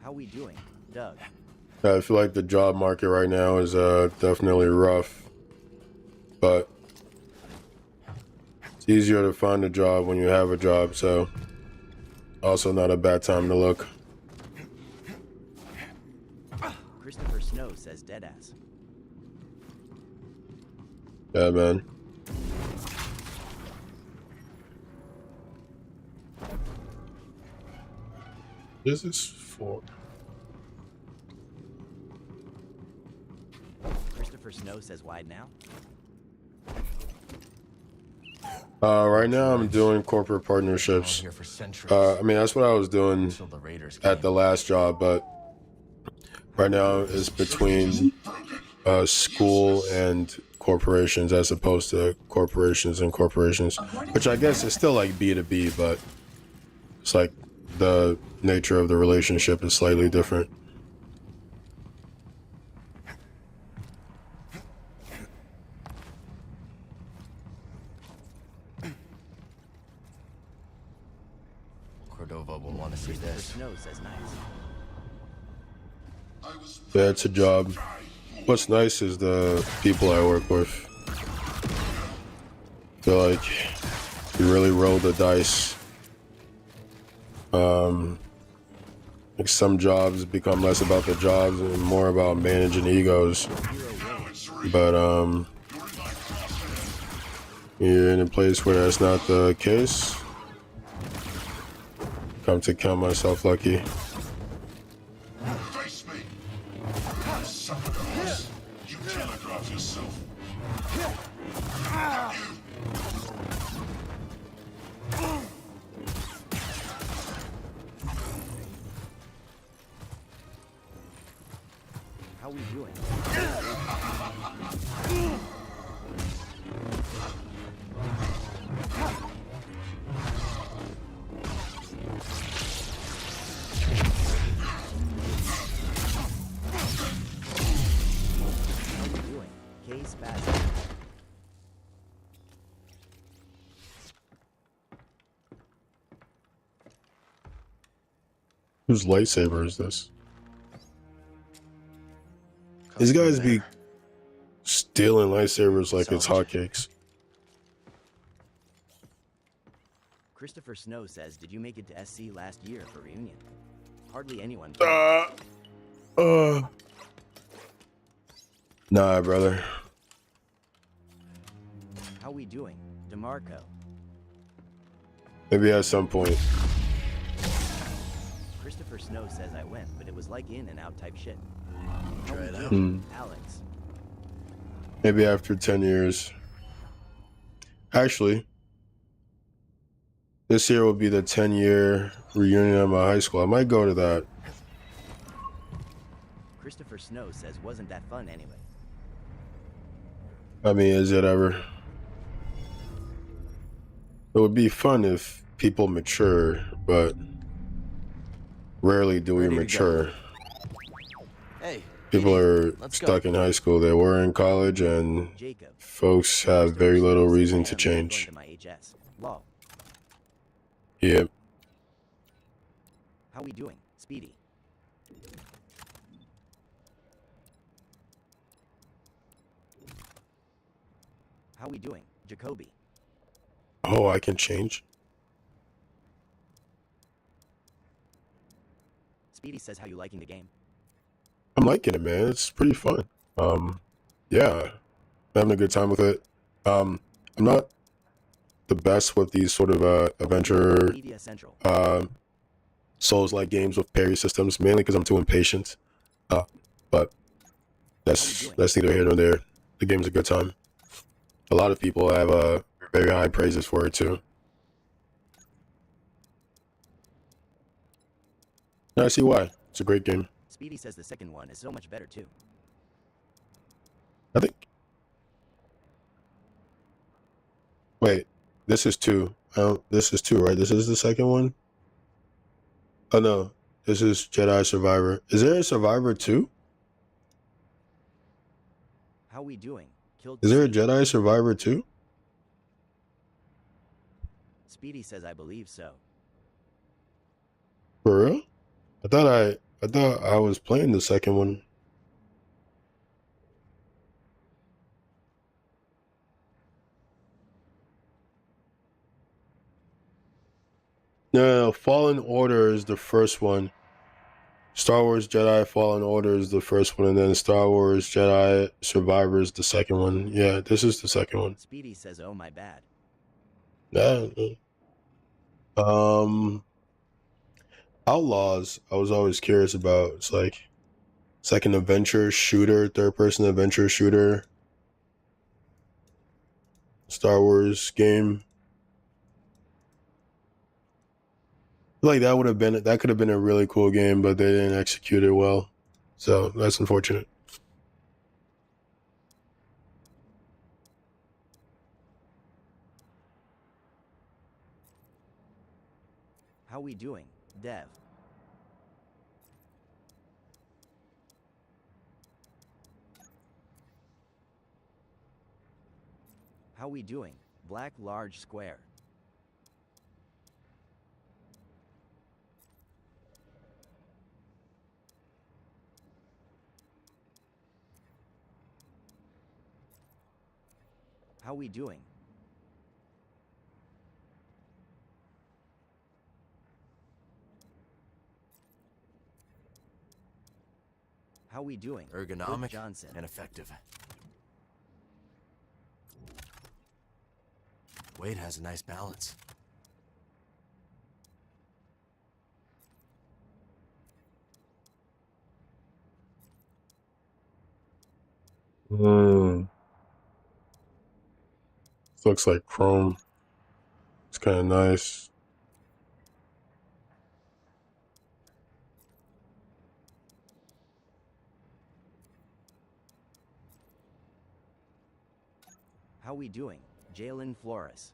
Speaker 8: How we doing, Doug?
Speaker 1: I feel like the job market right now is definitely rough, but it's easier to find a job when you have a job, so also not a bad time to look.
Speaker 8: Christopher Snow says deadass.
Speaker 1: Yeah, man. This is for.
Speaker 8: Christopher Snow says wide now.
Speaker 1: Right now I'm doing corporate partnerships. I mean, that's what I was doing at the last job, but right now it's between school and corporations as opposed to corporations and corporations, which I guess is still like B2B, but it's like the nature of the relationship is slightly different.
Speaker 2: Cordova will want to see this.
Speaker 8: Snow says nice.
Speaker 1: Yeah, it's a job. What's nice is the people I work with. I feel like you really roll the dice. Like some jobs become less about the jobs and more about managing egos. But you're in a place where that's not the case. Come to count myself lucky.
Speaker 16: Face me. Suckers. You telegraph yourself.
Speaker 8: How we doing? How we doing? Case Bass.
Speaker 1: Whose lightsaber is this? These guys be stealing lightsabers like it's hotcakes.
Speaker 8: Christopher Snow says, did you make it to SC last year for reunion? Hardly anyone.
Speaker 1: Nah, brother.
Speaker 8: How we doing, DeMarco?
Speaker 1: Maybe at some point.
Speaker 8: Christopher Snow says I went, but it was like in and out type shit.
Speaker 2: Try it out.
Speaker 8: Alex.
Speaker 1: Maybe after 10 years. Actually, this year will be the 10-year reunion of my high school. I might go to that.
Speaker 8: Christopher Snow says wasn't that fun anyway.
Speaker 1: I mean, is it ever? It would be fun if people mature, but rarely do we
Speaker 2: Ready to go.
Speaker 1: mature.
Speaker 2: Hey,
Speaker 1: People are
Speaker 2: let's go.
Speaker 1: stuck in high school. They were in college, and
Speaker 8: Jacob.
Speaker 1: folks have very little reason to
Speaker 8: Damn, I'm going
Speaker 1: change.
Speaker 8: to my HS. Lol.
Speaker 1: Yep.
Speaker 8: How we doing, Speedy? How we doing, Jacoby?
Speaker 1: Oh, I can change?
Speaker 8: Speedy says, how you liking the game?
Speaker 1: I'm liking it, man. It's pretty fun. Yeah, having a good time with it. I'm not the best with these sort of adventure
Speaker 8: Media Central.
Speaker 1: Souls-like games with parry systems, mainly because I'm too impatient. But that's neither here nor there. The game's a good time. A lot of people have very high praises for it too. And I see why. It's a great game.
Speaker 8: Speedy says the second one is so much better too.
Speaker 1: I think. Wait, this is 2. This is 2, right? This is the second one? Oh no, this is Jedi Survivor. Is there a Survivor 2?
Speaker 8: How we doing? Killed.
Speaker 1: Is there a Jedi Survivor 2?
Speaker 8: Speedy says, I believe so.
Speaker 1: For real? I thought I was playing the second one. No, Fallen Order is the first one. Star Wars Jedi Fallen Order is the first one, and then Star Wars Jedi Survivor is the second one. Yeah, this is the second one.
Speaker 8: Speedy says, oh my bad.
Speaker 1: Yeah. Outlaws, I was always curious about. It's like an adventure shooter, third-person adventure shooter. Star Wars game. Like that could have been a really cool game, but they didn't execute it well. So that's unfortunate.
Speaker 8: How we doing, Dev? How we doing, Black Large Square? How we doing? How we doing?
Speaker 2: Ergonomic
Speaker 8: Johnson.
Speaker 2: and effective. Wade has a nice balance.
Speaker 1: Looks like chrome. It's kind of nice.
Speaker 8: How we doing, Jalen Flores?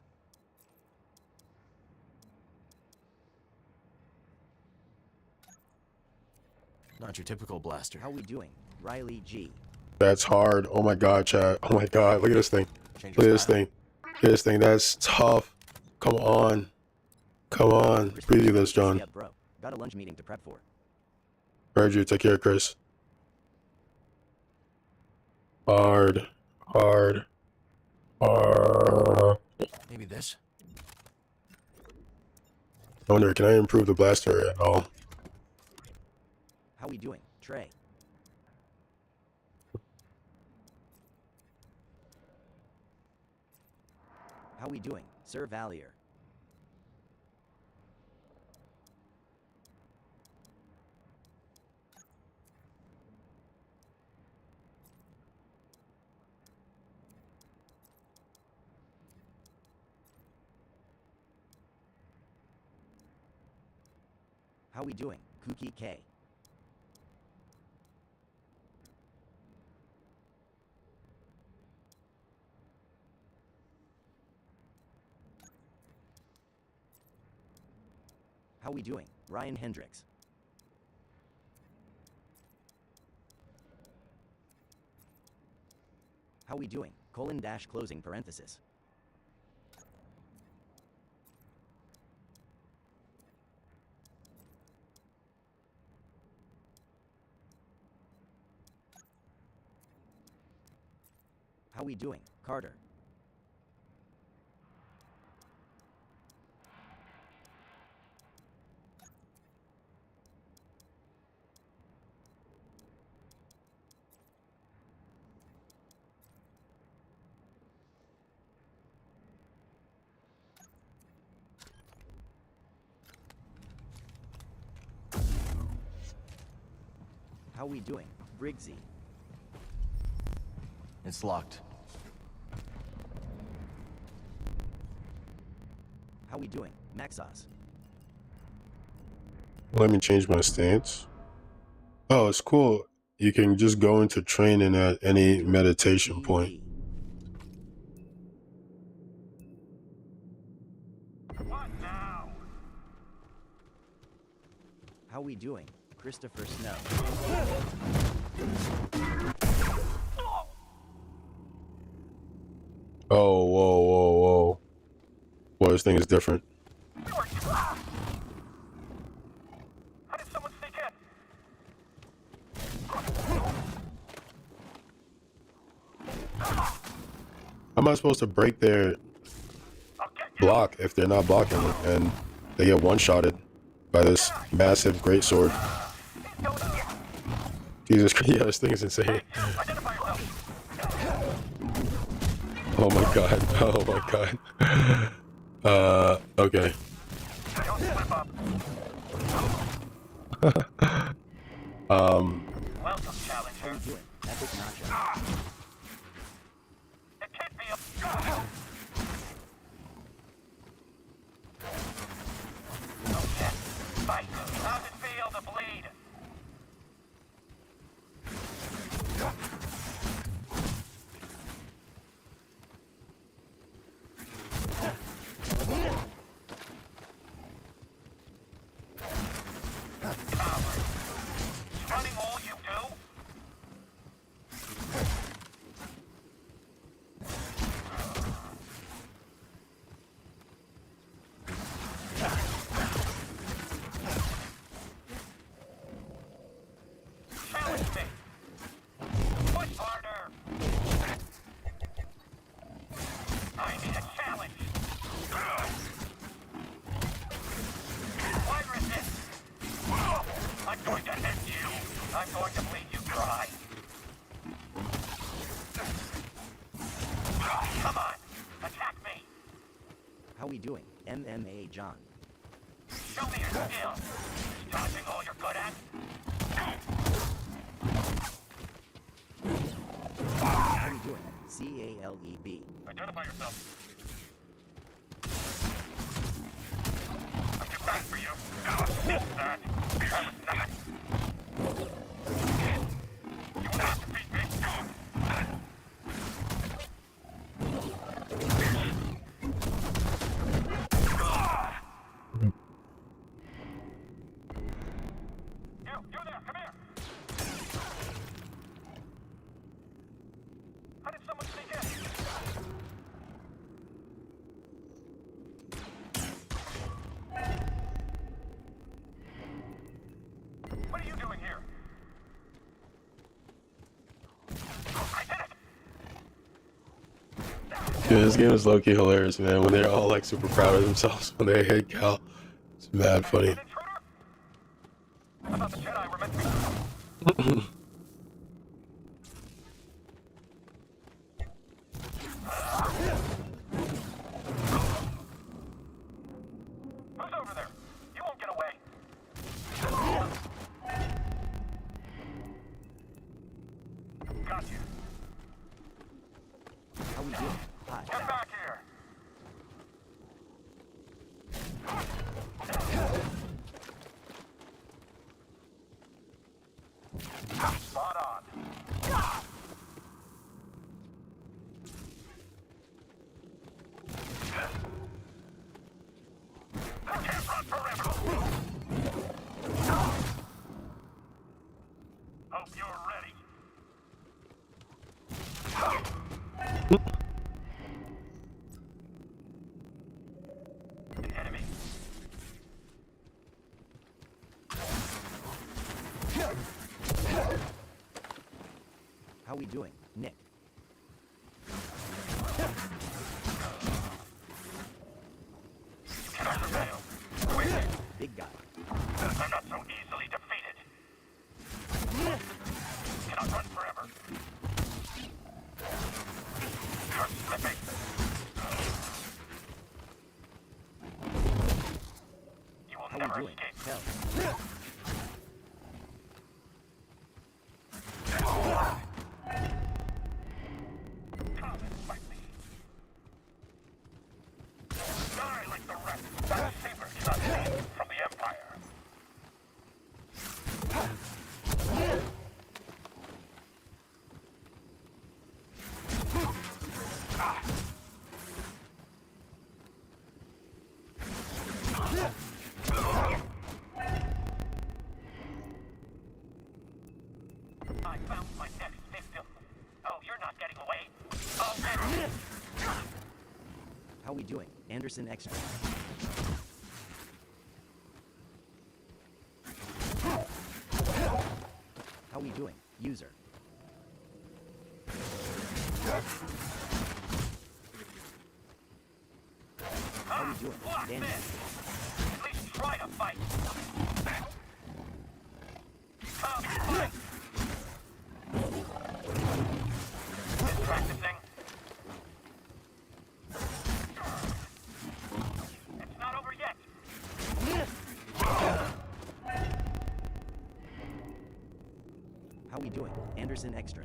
Speaker 2: Not your typical blaster.
Speaker 8: How we doing, Riley G?
Speaker 1: That's hard. Oh my god, chat. Oh my god. Look at this thing.
Speaker 2: Change
Speaker 1: Look at
Speaker 2: your
Speaker 1: this
Speaker 2: style.
Speaker 1: thing. Look at this thing. That's tough. Come on. Come on. Preview this, John.
Speaker 8: Yeah, bro. Got a lunch meeting to prep for.
Speaker 1: Heard you. Take care, Chris. Hard. Hard. Hard.
Speaker 2: Maybe this.
Speaker 1: I wonder, can I improve the blaster at all?
Speaker 8: How we doing, Trey? How we doing, Sir Valier? How we doing, Kookie K? How we doing? Ryan Hendricks. How we doing? :closing parenthesis. How we doing? Carter. How we doing? Briggsy.
Speaker 2: It's locked.
Speaker 8: How we doing? Maxos.
Speaker 1: Let me change my stance. Oh, it's cool. You can just go into training at any meditation point.
Speaker 8: How we doing? Christopher Snow.
Speaker 1: Oh, whoa, whoa, whoa. Well, this thing is different. How am I supposed to break their block if they're not blocking it and they get one-shotted by this massive greatsword? Jesus Christ, yeah, this thing is insane. Oh my god, oh my god. Okay.
Speaker 18: Welcome, challenger.
Speaker 8: Epic nacho.
Speaker 18: It can't be a... Okay, fight. How's it feel to bleed? Running all you do? Challenge me. Push harder. I need a challenge. Why resist? I'm going to end you. I'm going to bleed you dry. Come on, attack me.
Speaker 8: How we doing? MMA John.
Speaker 18: Show me your skill. Dodging all you're good at.
Speaker 8: How we doing? CALEB.
Speaker 18: Identify yourself. I'm too fast for you. Missed that. That was not. You will not defeat me. You there, come here. How did someone sneak in? What are you doing here? I did it!
Speaker 1: Yeah, this game is low-key hilarious, man. When they're all like super proud of themselves when they hit Cal. It's mad funny.
Speaker 18: I thought the Jedi were meant to be... Who's over there? You won't get away. Got you.
Speaker 8: How we doing? Hi.
Speaker 18: Get back here.
Speaker 8: we doing, Nick?
Speaker 18: Cannot prevail.
Speaker 8: Big guy.
Speaker 18: I'm not so easily defeated. Cannot run forever. You're slipping. You will
Speaker 8: How
Speaker 18: never
Speaker 8: we doing?
Speaker 18: escape.
Speaker 8: Tell.
Speaker 18: Come and fight me. Die like the rest. That saber cannot lead from the Empire. I found my next victim. Oh, you're not getting away. Oh, man.
Speaker 8: How we doing, Anderson Extra? How we doing, user? How we doing, Daniel?
Speaker 18: At least try to fight. Come, fight. This practicing. It's not over yet.
Speaker 8: How we doing, Anderson Extra?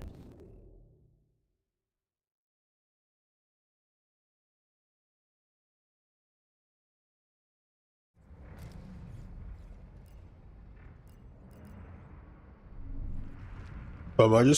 Speaker 1: Am I just